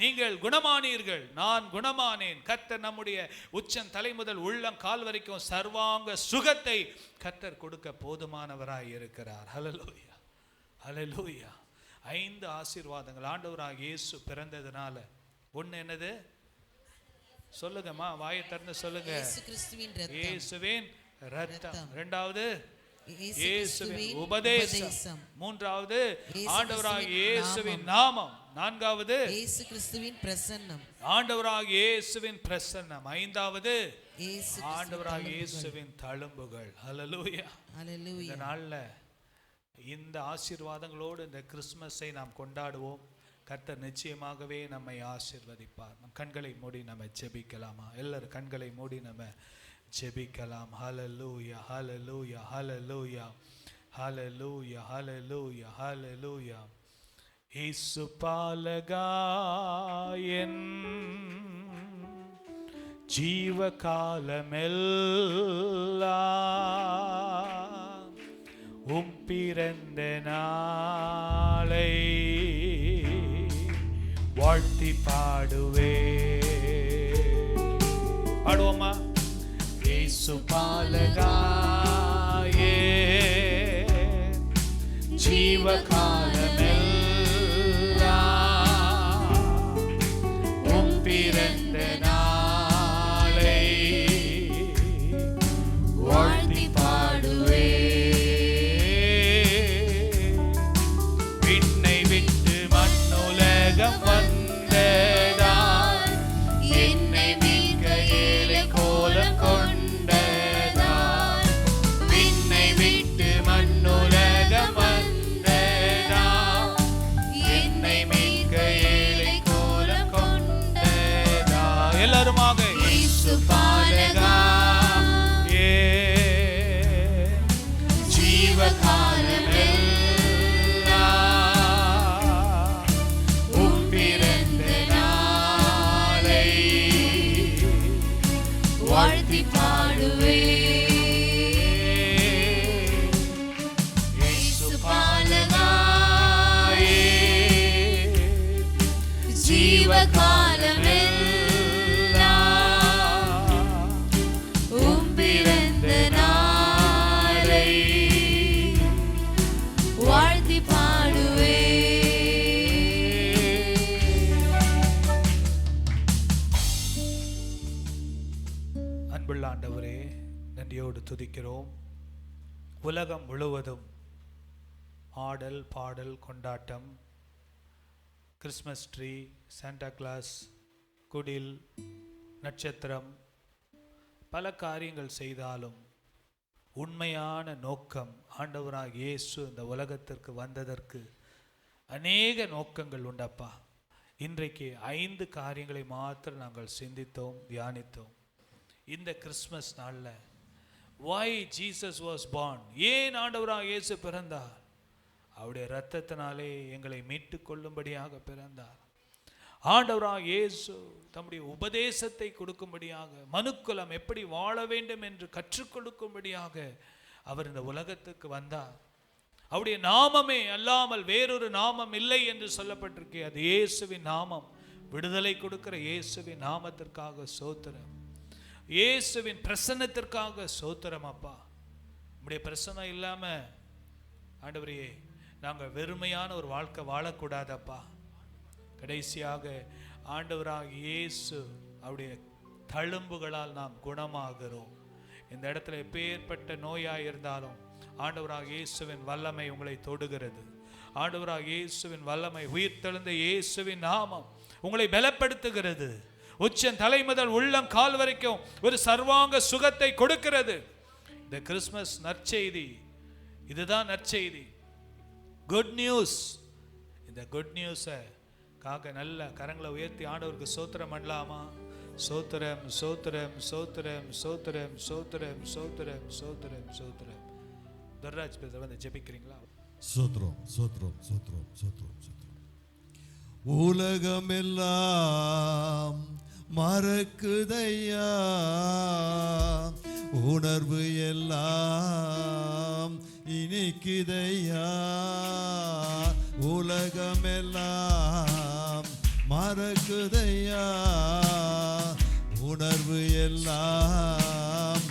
நீங்கள் குணமானீர்கள். நான் குணமானேன். கர்த்தர் நம்முடைய உச்சம் தலை முதல் உள்ளம் கால் வரைக்கும் சர்வாங்க சுகத்தை கர்த்தர் கொடுக்க போதுமானவராய் இருக்கிறார். ஹல்லேலூயா. ஹல்லேலூயா. 5 ஆசீர்வாதங்கள் ஆண்டவராகிய இயேசு பிறந்ததுனால. ஒன்று என்னது சொல்லுங்கம்மா, வாயை திறந்து சொல்லுங்க. இயேசுவின் இரத்தம். இரண்டாவது இயேசுவின் உபதேசம். மூன்றாவது ஆண்டவராகிய இயேசுவின் நாமம். நான்காவது இயேசு கிறிஸ்துவின் பிரசன்னம். ஆண்டவராகிய இயேசுவின் பிரசன்னம். ஐந்தாவது ஆண்டவராகிய இயேசுவின் தழும்புகள். ஹல்லேலூயா. ஹல்லேலூயா. இந்த நாள்ல இந்த ஆசீர்வாதங்களோடு இந்த கிறிஸ்மஸை நாம் கொண்டாடுவோம். கர்த்தர் நிச்சயமாகவே நம்மை ஆசீர்வதிப்பார். நம் கண்களை மூடி நம்ம ஜெபிக்கலாமா? எல்லாரும் கண்களை மூடி நம்ம ஜெபிக்கலாம். ஹல்லேலூயா, ஹல்லேலூயா, ஹல்லேலூயா, ஹல்லேலூயா, ஹல்லேலூயா, ஹல்லேலூயா. இயேசு பாலகா என் ஜீவகாலமெல்லாம் உம் பிறந்த நாளை வாழ்த்தி பாடுவே. பாடுவோமா? இயேசு பாலகா என் ஜீவகாலமெல்லாம் உம் பிறந்த நாளை வாழ்த்தி பாடுவே. விண்ணை விட்டு மண்ணுலகம் வந்ததால் என்னை மீட்க ஏழை கோலம் கொண்டதால். விண்ணை விட்டு மண்ணுலகம் வந்ததால் என்னை மீட்க ஏழை கோலம் கொண்டதால். எல்லாருமாக இயேசு பாலகா என் ஜீவகாலமெல்லாம் உம் பிறந்த நாளை வாழ்த்தி பாடுவே. இயேசு பாலகா என் ஜீவகாலமெல்லாம் உம் பிறந்த நாளை வாழ்த்தி பாடுவே. அன்புள்ள ஆண்டவரே, நன்றியோடு துதிக்கிறோம். உலகம் முழுவதும் ஆடல் பாடல் கொண்டாட்டம், கிறிஸ்மஸ் ட்ரீ, சாண்டா கிளாஸ், குடில், நட்சத்திரம், பல காரியங்கள் செய்தாலும் உண்மையான நோக்கம் ஆண்டவராகிய இயேசு இந்த உலகத்திற்கு வந்ததற்கு அநேக நோக்கங்கள் உண்டப்பா. இன்றைக்கு 5 காரியங்களை மாத்திரம் நாங்கள் சிந்தித்தோம், தியானித்தோம். இந்த கிறிஸ்மஸ் நாளில் why Jesus was born, ஏன் ஆண்டவராகிய இயேசு பிறந்தார், அவருடைய இரத்தத்தினாலே எங்களை மீட்டு கொள்ளும்படியாக பிறந்தார். ஆண்டவராக இயேசு தம்முடைய உபதேசத்தை கொடுக்கும்படியாக, மனுக்குலம் எப்படி வாழ வேண்டும் என்று கற்றுக் கொடுக்கும்படியாக அவர் இந்த உலகத்துக்கு வந்தார். அவருடைய நாமமே அல்லாமல் வேறொரு நாமம் இல்லை என்று சொல்லப்பட்டிருக்கே, அது இயேசுவின் நாமம். விடுதலை கொடுக்கிற இயேசுவின் நாமத்திற்காக சோத்திரம், இயேசுவின் பிரசன்னத்திற்காக சோத்திரம். அப்பா, நம்முடைய பிரசன்னம் இல்லாம ஆண்டவரே நாங்கள் வெறுமையான ஒரு வாழ்க்கை வாழக்கூடாதப்பா. கடைசியாக ஆண்டவராக இயேசு அவருடைய தழும்புகளால் நாம் குணமாகிறோம். இந்த இடத்துல எப்பேற்பட்ட நோயாய் இருந்தாலும் ஆண்டவராக இயேசுவின் வல்லமை உங்களை தொடுகிறது. ஆண்டவராக இயேசுவின் வல்லமை, உயிர்த்தெழுந்த இயேசுவின் நாமம் உங்களை பலப்படுத்துகிறது. உச்சன் தலை முதல் உள்ளம் கால் வரைக்கும் ஒரு சர்வாங்க சுகத்தை கொடுக்கிறது. இந்த கிறிஸ்மஸ் நற்செய்தி, இதுதான் நற்செய்தி, குட் நியூஸ். இந்த குட் நியூஸை காக்க நல்ல கரங்களை உயர்த்தி ஆண்டவருக்கு சோத்திரம் பண்ணலாமா? சோத்திரம் சோத்திரம் சோத்திரம் சோத்திரம் சோத்திரம் சோத்திரம் சோத்திரம் சோத்திரம். தர்ராஜ் பிரதர் வந்து ஜெபிக்கிறீங்களா? சோத்திரம் சோத்திரம் சோத்திரம் சோத்திரம் சோத்திரம். உலகமெல்லாம் மறக்குதையா, உணர்வு எல்லாம் இனிக்குதையா. உலகமெல்லாம் மறக்குதையா, உணர்வு எல்லாம்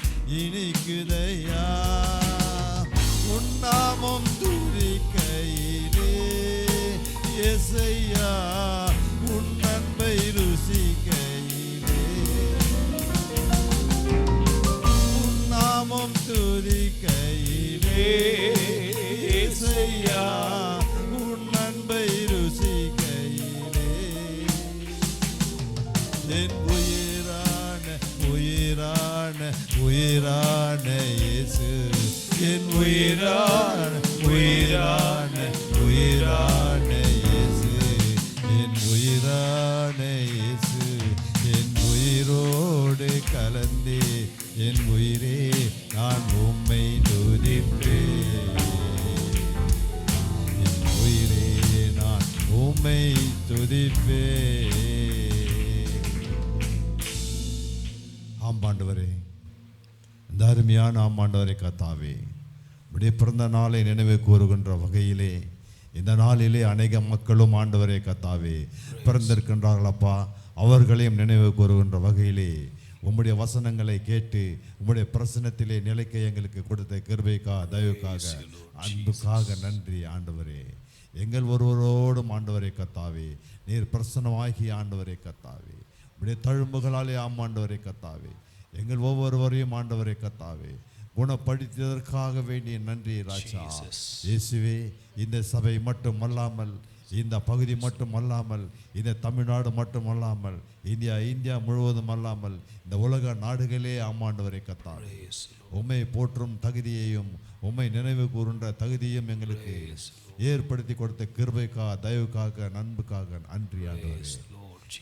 இனிக்குதையா. உன்னாமம் துதிக்கையிலே இயேசையா, உன் அன்பை ருசிக்கையிலே. உன்னாமம் துதிக்கையிலே இயேசையா, உன் அன்பை ருசிக்கையிலே. என் உயிரான உயிரான உயிரான இயேசு, என் உயிரான உயிரான உயிரான இயேசு, என் உயிரான இயேசு, என் உயிரோடு கலந்தே என் உயிரே நான் உம்மை துதிப்பேன். என் உயிரே நான் உம்மை துதிப்பேன். ஆமாண்டவரே, இந்த அருமையான ஆமாண்டவரை கர்த்தாவே, உடைய பிறந்த நாளை நினைவு கூறுகின்ற வகையிலே இந்த நாளிலே அநேக மக்களும் ஆண்டவரே கர்த்தாவே பிறந்திருக்கின்றார்களப்பா. அவர்களையும் நினைவு கூறுகின்ற வகையிலே உம்முடைய வசனங்களை கேட்டு உம்முடைய பிரசன்னத்திலே நிலைக்க எங்களுக்கு கொடுத்த கிருபைக்காக, தயவுக்காக, அன்புக்காக நன்றி ஆண்டவரே. எங்கள் ஒருவரோடும் ஆண்டவரை கர்த்தாவே நீர் பிரசன்னமாகி ஆண்டவரை கர்த்தாவே உடைய தழும்புகளாலே ஆமாண்டவரை கர்த்தாவே எங்கள் ஒவ்வொருவரையும் ஆண்டவரை கர்த்தாவே குணப்படுத்தியதற்காக வேண்டிய நன்றி ராஜா. இயேசுவே, இந்த சபை மட்டும் அல்லாமல், இந்த பகுதி மட்டும் அல்லாமல், இந்த தமிழ்நாடு மட்டும் அல்லாமல், இந்தியா முழுவதும் அல்லாமல், இந்த உலக நாடுகளே ஆமாண்டவரை கர்த்தாவே உம்மை போற்றும் தகுதியையும் உம்மை நினைவு கூறுகின்ற தகுதியும் எங்களுக்கு ஏற்படுத்தி கொடுத்த கிருபைக்காக, தயவுக்காக, நண்புக்காக நன்றி ஆண்டவரே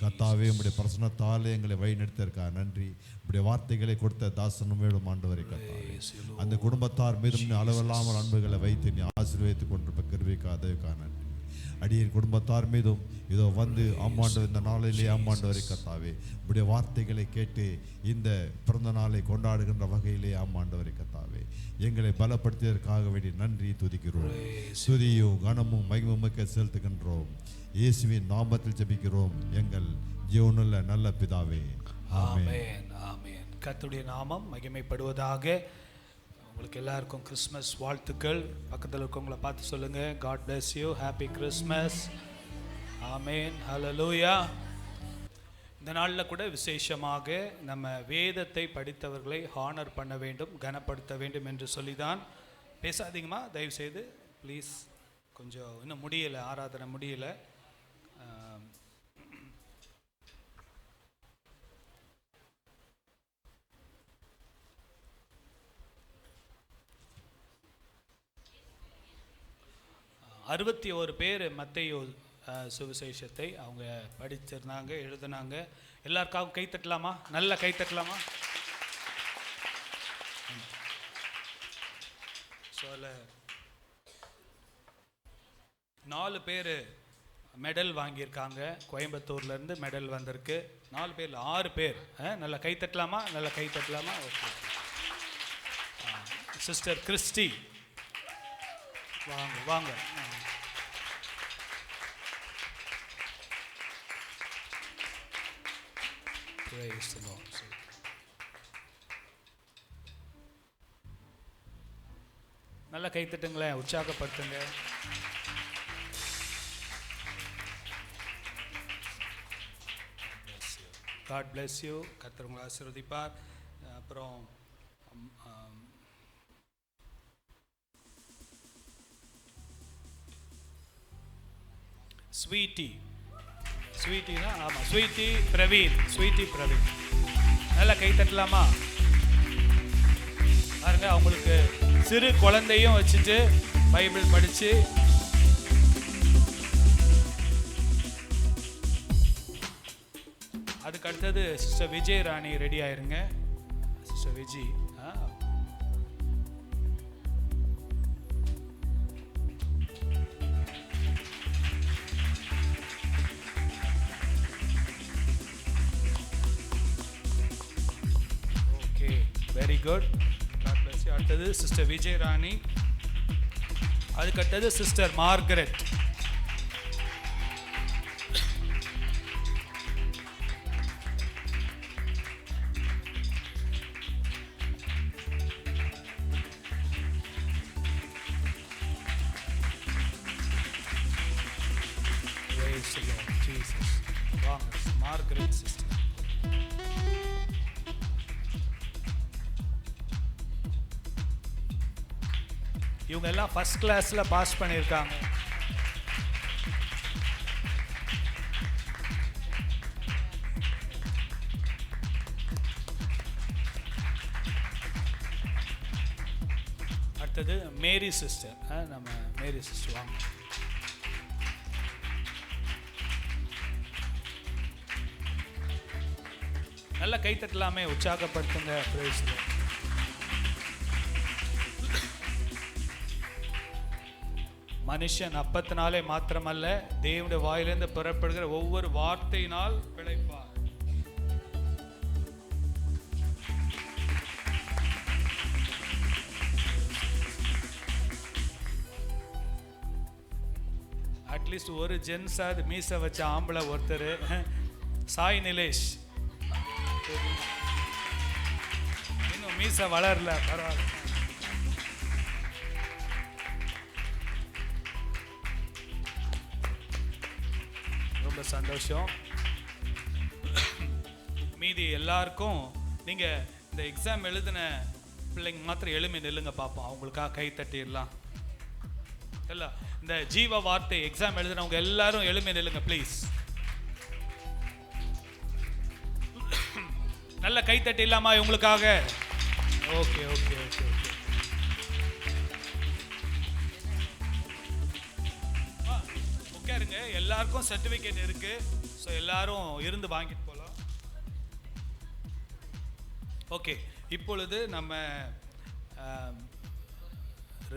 கர்த்தாவே. உம்முடைய பிரசன்னத்தாலே எங்களை வழிநடத்திற்காக நன்றி. உம்முடைய வார்த்தைகளை கொடுத்த தாசனும் மேலும் ஆண்டவரை கர்த்தாவே அந்த குடும்பத்தார் மீதும் அளவில்லாமல் அன்புகளை வைத்து நீ ஆசீர்வதித்துக் கொண்டிருப்ப கிருபைக்காக, தயவுக்காக நன்றி. அடியின் குடும்பத்தார் மீதும் இதோ வந்து ஆமாண்டவர் இந்த நாளிலே ஆமாண்டவரை கர்த்தாவே உடைய வார்த்தைகளை கேட்டு இந்த பிறந்த நாளை கொண்டாடுகின்ற வகையிலே ஆமாண்டவரை கர்த்தாவே எங்களை பலப்படுத்தியதற்காக வேண்டி நன்றி துதிக்கிறோம். துதியும் கனமும் மகிமையுமக்கு செலுத்துகின்றோம். இயேசுவின் நாமத்தில் ஜெபிக்கிறோம் எங்கள் ஜீவனுள்ள நல்ல பிதாவே, ஆமென். ஆமென். கர்த்தருடைய நாமம் மகிமைப்படுவதாக. உங்களுக்கு எல்லாருக்கும் கிறிஸ்மஸ் வாழ்த்துக்கள். பக்கத்தில் இருக்கவங்களை பார்த்து சொல்லுங்க, God bless you, happy Christmas. Amen, hallelujah. இந்த நாளில் கூட விசேஷமாக நம்ம வேதத்தை படித்தவர்களை ஹானர் பண்ண வேண்டும், கனப்படுத்த வேண்டும் என்று சொல்லிதான். பேசாதீங்கம்மா தயவுசெய்து ப்ளீஸ். கொஞ்சம் இன்னும் முடியலை, ஆராதனை முடியலை. அறுபத்தி 1 பேர் மத்தேயு சுவிசேஷத்தை அவங்க படிச்சிருந்தாங்க, எழுதுனாங்க. எல்லாருக்காகவும் கை தட்டலாமா? நல்ல கை தட்டலாமா? சொல்ல 4 பேர் மெடல் வாங்கியிருக்காங்க. கோயம்புத்தூர்லேருந்து மெடல் வந்திருக்கு. 4 பேரில் 6 பேர். நல்லா கை தட்டலாமா? நல்லா கை தட்டலாமா? ஓகே. சிஸ்டர் கிறிஸ்டி வாங்க வாங்க. Praise the Lord. நல்லா கை தட்டுங்களேன், உற்சாகப்படுத்துங்க. God bless you. கர்த்தர் உங்களை ஆசீர்வதிப்பார். அப்புறம் ஸ்வீட்டினா ஆமாம், ஸ்வீட்டி பிரவீன். நல்லா கை தட்டலாமா? பாருங்க, அவங்களுக்கு சிறு குழந்தையும் வச்சுட்டு பைபிள் படித்து அதுக்கு அடுத்தது சிஸ்டர் விஜய் ராணி ரெடி ஆயிருங்க. Sister Vijay very good. அடுத்தது சிஸ்டர் விஜய் ராணி. அதுக்கு அடுத்தது சிஸ்டர் மார்கரெட். Margaret sister. இவங்க எல்லாம் ஃபர்ஸ்ட் கிளாஸ்ல பாஸ் பண்ணியிருக்காங்க. அடுத்தது மேரி சிஸ்டர். நம்ம மேரி சிஸ்டர் வாங்க. நல்லா கை தட்டலாமே, உற்சாகப்படுத்துங்க. Price the Lord. மனுஷன் அப்பத்தினாலே மாத்திரமல்ல, தேவனுடைய வாயிலிருந்து புறப்படுகிற ஒவ்வொரு வார்த்தையினால் பிழைப்பார். அட்லீஸ்ட் ஒரு ஜென்ஸாவது மீசை வச்ச ஆம்பளை ஒருத்தர். சாய் நிலேஷ் இன்னும் மீசை வளரல, பரவாயில்ல. ரொம்ப சந்தோஷம். மீதி எல்லாருக்கும் நீங்கள் இந்த எக்ஸாம் எழுதின பிள்ளைங்க மாத்திரம் எழுமி நில்லுங்க பார்ப்போம். அவங்களுக்காக கை தட்டிடலாம். இல்லை, இந்த ஜீவ வார்த்தை எக்ஸாம் எழுதினவங்க எல்லாரும் எழுமி நில்லுங்க ப்ளீஸ். நல்ல கை தட்டிடலாமா இவங்களுக்காக? Okay okay okay okay. உட்காருங்க. எல்லாருக்கும் சர்டிஃபிகேட் இருக்கு. ஸோ எல்லாரும் இருந்து வாங்கிட்டு போகலாம். ஓகே, இப்பொழுது நம்ம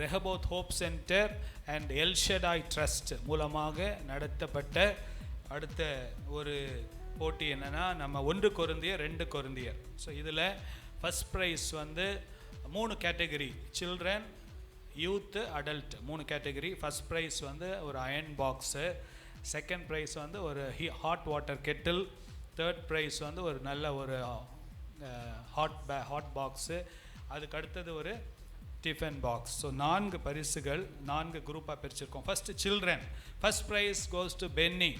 Rehoboth hope centre and Elshaddai trust மூலமாக நடத்தப்பட்ட அடுத்த ஒரு போட்டி என்னன்னா, நம்ம 1 கொரிந்தியர் 2 கொரிந்தியர். ஸோ இதில் ஃபர்ஸ்ட் ப்ரைஸ் வந்து 3 category, children, youth, adult 3 category. First prize வந்து ஒரு அயர்ன் பாக்ஸு, செகண்ட் ப்ரைஸ் வந்து ஒரு hot water Kettle, third prize வந்து ஒரு நல்ல ஒரு ஹாட் பாக்ஸு, அதுக்கு அடுத்தது ஒரு டிஃபன் பாக்ஸ். ஸோ 4 பரிசுகள், 4 குரூப்பாக பிரிச்சிருக்கோம். First children. First prize goes to Benny.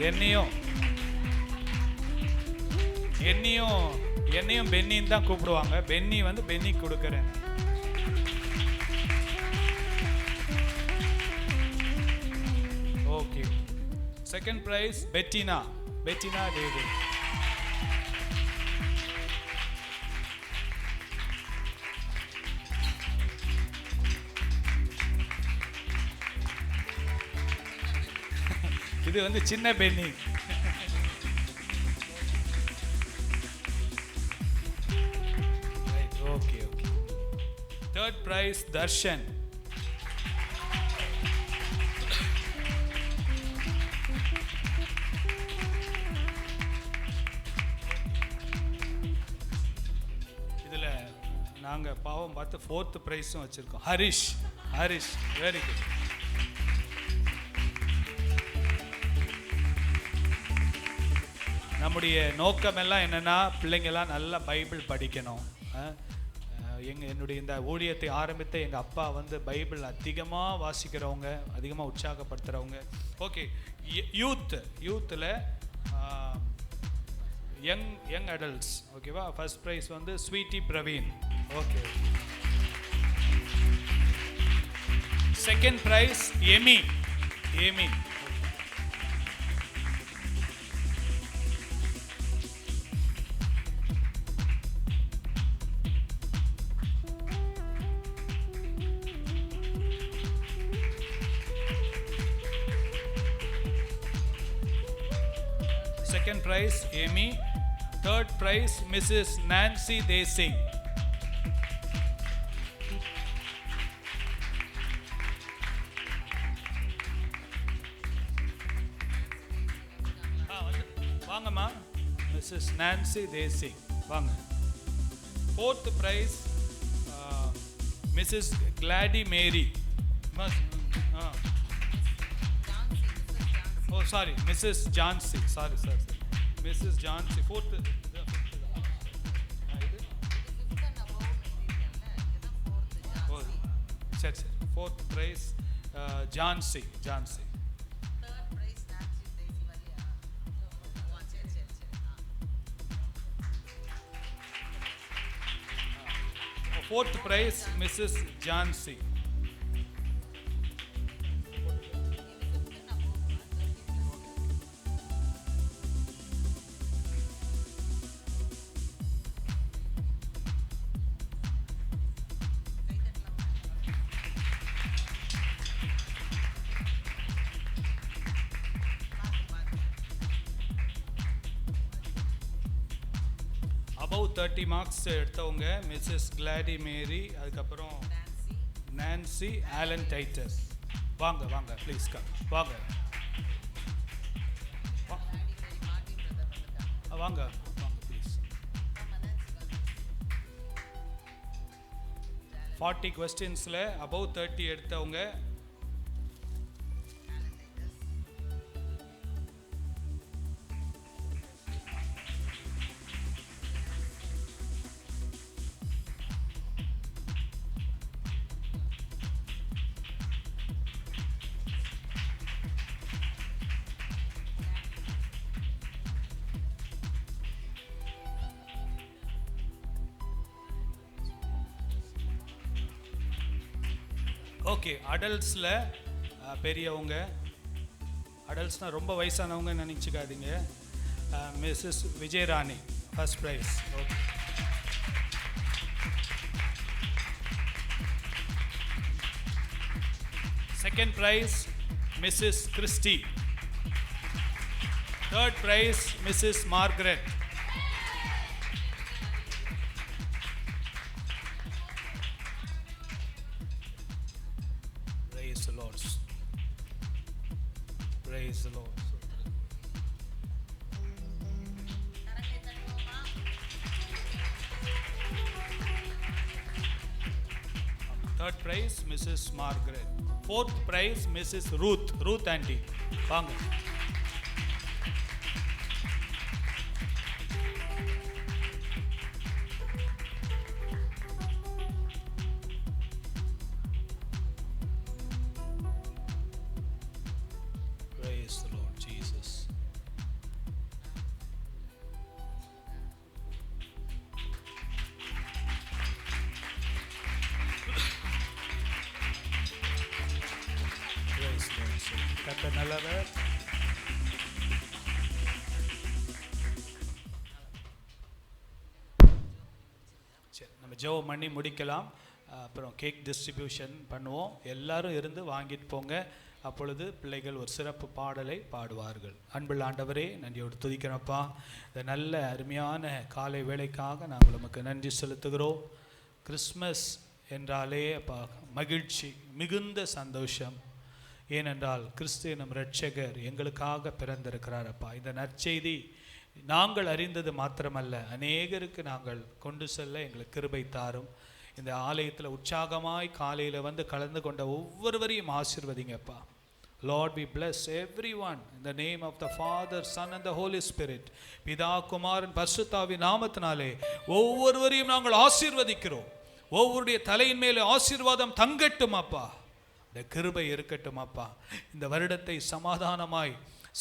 என்னையும் பென்னின்னு தான் கூப்பிடுவாங்க. பென்னி வந்து பென்னி கொடுக்குறேன். Okay. Second prize Bettina David. இது வந்து சின்ன பென்னி. prize Darshan. இதில் நாங்கள் பாவம் பார்த்து 4th ப்ரைஸும் வச்சுருக்கோம். Harish very good. நம்முடைய நோக்கமெல்லாம் என்னென்னா பிள்ளைங்கள்லாம் நல்லா பைபிள் படிக்கணும். என்னுடைய இந்த ஊழியத்தை ஆரம்பித்த எங்கள் அப்பா வந்து பைபிள் அதிகமாக வாசிக்கிறவங்க, அதிகமாக உற்சாகப்படுத்துகிறவங்க. ஓகே, யூத்தில் யங் அடல்ட்ஸ், ஓகேவா? ஃபர்ஸ்ட் ப்ரைஸ் வந்து Sweety Praveen. Okay. Second prize Amy. Second prize Amy. Third prize Mrs. Nancy Desing. வாங்கம்மா, Mrs. Nancy Desing வாங்க. Fourth prize Mrs. Gladdy Mary. Oh, sorry, Mrs. Jansi. Sorry. Mrs. Jansi. Fourth. Sir. Fourth prize, Jansi. Third prize Nancy Daisy Varia. Fourth prize, Mrs. Jansi. above 30 marks எடுத்தவங்க மிஸ்ஸஸ் கிளாடி மேரி, அதுக்கப்புறம் நான்சி ஆலன் டைட்டஸ். வாங்க ப்ளீஸ் வாங்க ப்ளீஸ். 40 questions-ல above 30 எடுத்தவங்க ஓகே. அடல்ட்ஸில் பெரியவங்க, அடல்ட்ஸ்னால் ரொம்ப வயசானவங்க நினச்சிக்காதீங்க. Mrs Vijayarani first prize. Okay. Second prize Mrs Christy. Third prize Mrs Margaret. Praise the Lord. Third prize Mrs. Margaret. Fourth prize Mrs. Ruth auntie. வாங்க. Praise the Lord Jesus. Praise the Lord. கர்த்தர் நல்லவர். சரி, நம்ம ஜெபம் பண்ணி முடிக்கலாம். அப்புறம் கேக் டிஸ்ட்ரிபியூஷன் பண்ணுவோம். எல்லாரும் இருந்து வாங்கிட்டு போங்க. அப்பொழுது பிள்ளைகள் ஒரு சிறப்பு பாடலை பாடுவார்கள். அன்புள்ள ஆண்டவரே, நன்றியோடு துதிக்கிறப்பா. இந்த நல்ல அருமையான காலை வேளைக்காக நாங்கள் நமக்கு நன்றி செலுத்துகிறோம். கிறிஸ்மஸ் என்றாலே அப்பா மகிழ்ச்சி, மிகுந்த சந்தோஷம். ஏனென்றால் கிறிஸ்து நம் இரட்சகர் எங்களுக்காக பிறந்திருக்கிறார் அப்பா. இந்த நற்செய்தி நாங்கள் அறிந்தது மாத்திரமல்ல, அநேகருக்கு நாங்கள் கொண்டு செல்ல எங்களுக்கு கிருபை தாரும். இந்த ஆலயத்தில் உற்சாகமாய் காலையில் வந்து கலந்து கொண்ட ஒவ்வொருவரையும் ஆசீர்வதிங்கப்பா. Lord, we bless everyone in the name of the Father, Son and the Holy Spirit. பிதா, குமாரன், பரிசுத்தாவின் நாமத்தினாலே ஒவ்வொருவரையும் நாங்கள் ஆசீர்வதிக்கிறோம். ஒவ்வொருடைய தலையின் மேலே ஆசீர்வாதம் தங்கட்டும் அப்பா. இந்த கிருபை இருக்கட்டும் அப்பா. இந்த வருடத்தை சமாதானமாய்,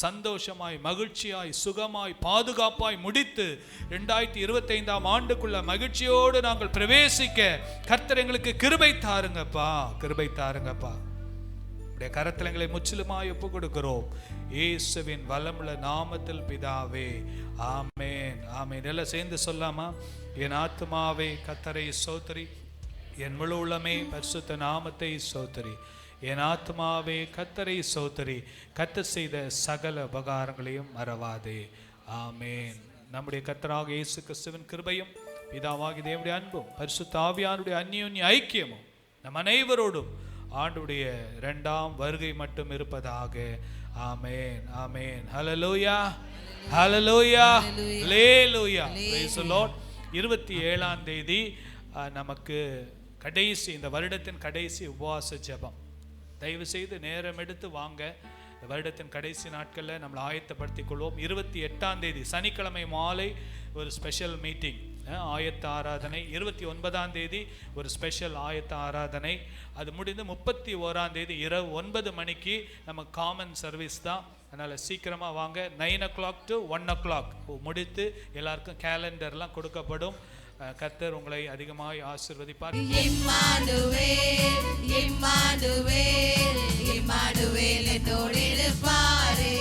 சந்தோஷமாய், மகிழ்ச்சியாய், சுகமாய், பாதுகாப்பாய் முடித்து 2025ஆம் ஆண்டுக்குள்ள மகிழ்ச்சியோடு நாங்கள் பிரவேசிக்க கர்த்தர் எங்களுக்கு கிருபை தாருங்கப்பா, கிருபை தாருங்கப்பா. உடைய கரத்தில் எங்களை முற்றிலுமாய் ஒப்பு கொடுக்கிறோம் இயேசுவின் வல்லமுள்ள நாமத்தில் பிதாவே, ஆமென், ஆமென். எல்லாம் சேர்ந்து சொல்லாமா? என் ஆத்துமாவே கர்த்தரை ஸ்தோத்திரி, என் முழு உள்ளமே பரிசுத்த நாமத்தை ஸ்தோத்திரி. என் ஆத்துமாவே கர்த்தரை ஸ்தோத்திரி, கர்த்தர் செய்த சகல உபகாரங்களையும் மறவாதே. ஆமென். நம்முடைய கர்த்தராகிய இயேசு கிறிஸ்துவின் கிருபையும் பிதாவாகிய தேவனுடைய அன்பும் பரிசுத்த ஆவியானுடைய அந்யோன்ய ஐக்கியமும் நம் அனைவரோடும் ஆண்டுடைய 2ஆம் வருகை மட்டும் இருப்பதாக. ஆமென், ஆமென். ஹல்லேலூயா, ஹல்லேலூயா, ஹல்லேலூயா. Praise the Lord. 27ஆம் தேதி நமக்கு கடைசி, இந்த வருடத்தின் கடைசி உபவாச ஜெபம். தயவு செய்து நேரம் எடுத்து வாங்க. இந்த வருடத்தின் கடைசி நாட்களில் நம்மளை ஆயத்தப்படுத்திக் கொள்வோம். 28ஆம் தேதி சனிக்கிழமை மாலை ஒரு ஸ்பெஷல் மீட்டிங், ஆயத்த ஆராதனை. 29ஆம் தேதி ஒரு ஸ்பெஷல் ஆயத்த ஆராதனை. அது முடிந்து 31ஆம் தேதி இரவு 9 மணிக்கு நம்ம காமன் சர்வீஸ் தான். அதனால் சீக்கிரமாக வாங்க. 9 o'clock to 1 o'clock முடித்து எல்லாருக்கும் கேலண்டர்லாம் கொடுக்கப்படும். கர்த்தர் உங்களை அதிகமாய் ஆசீர்வதிப்பார். இம்மானுவேல், இம்மானுவேல், இம்மானுவேல் என்னோடு இருப்பாரே.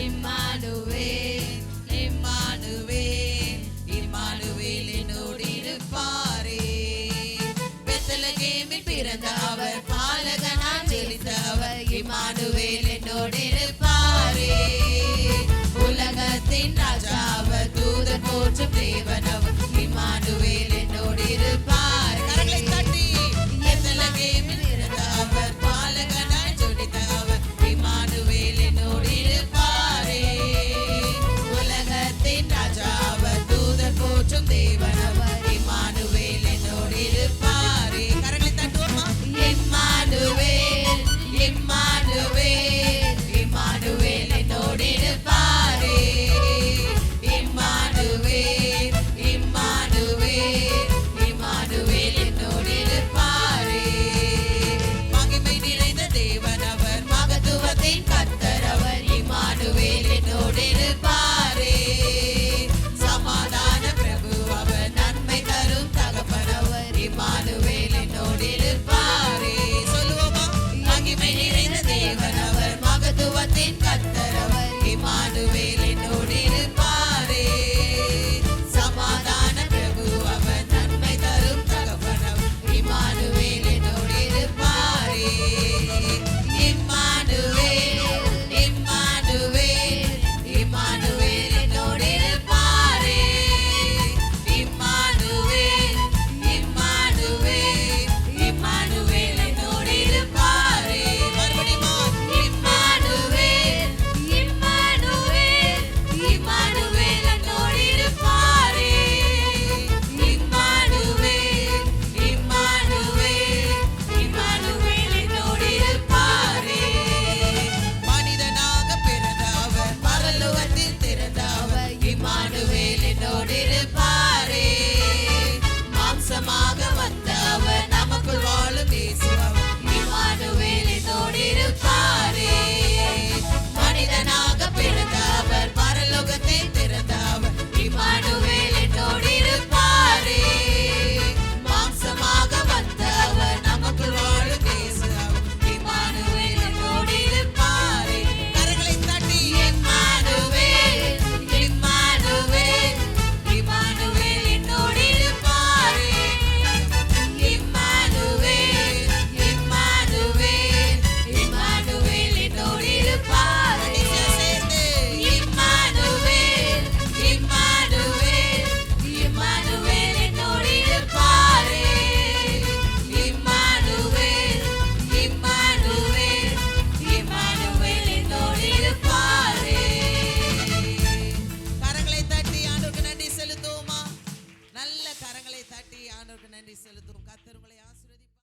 இம்மானுவேல், இம்மானுவேல், இம்மானுவேல் என்னோடு இருப்பாரே. பெத்லகேமில் பிறந்த அவர்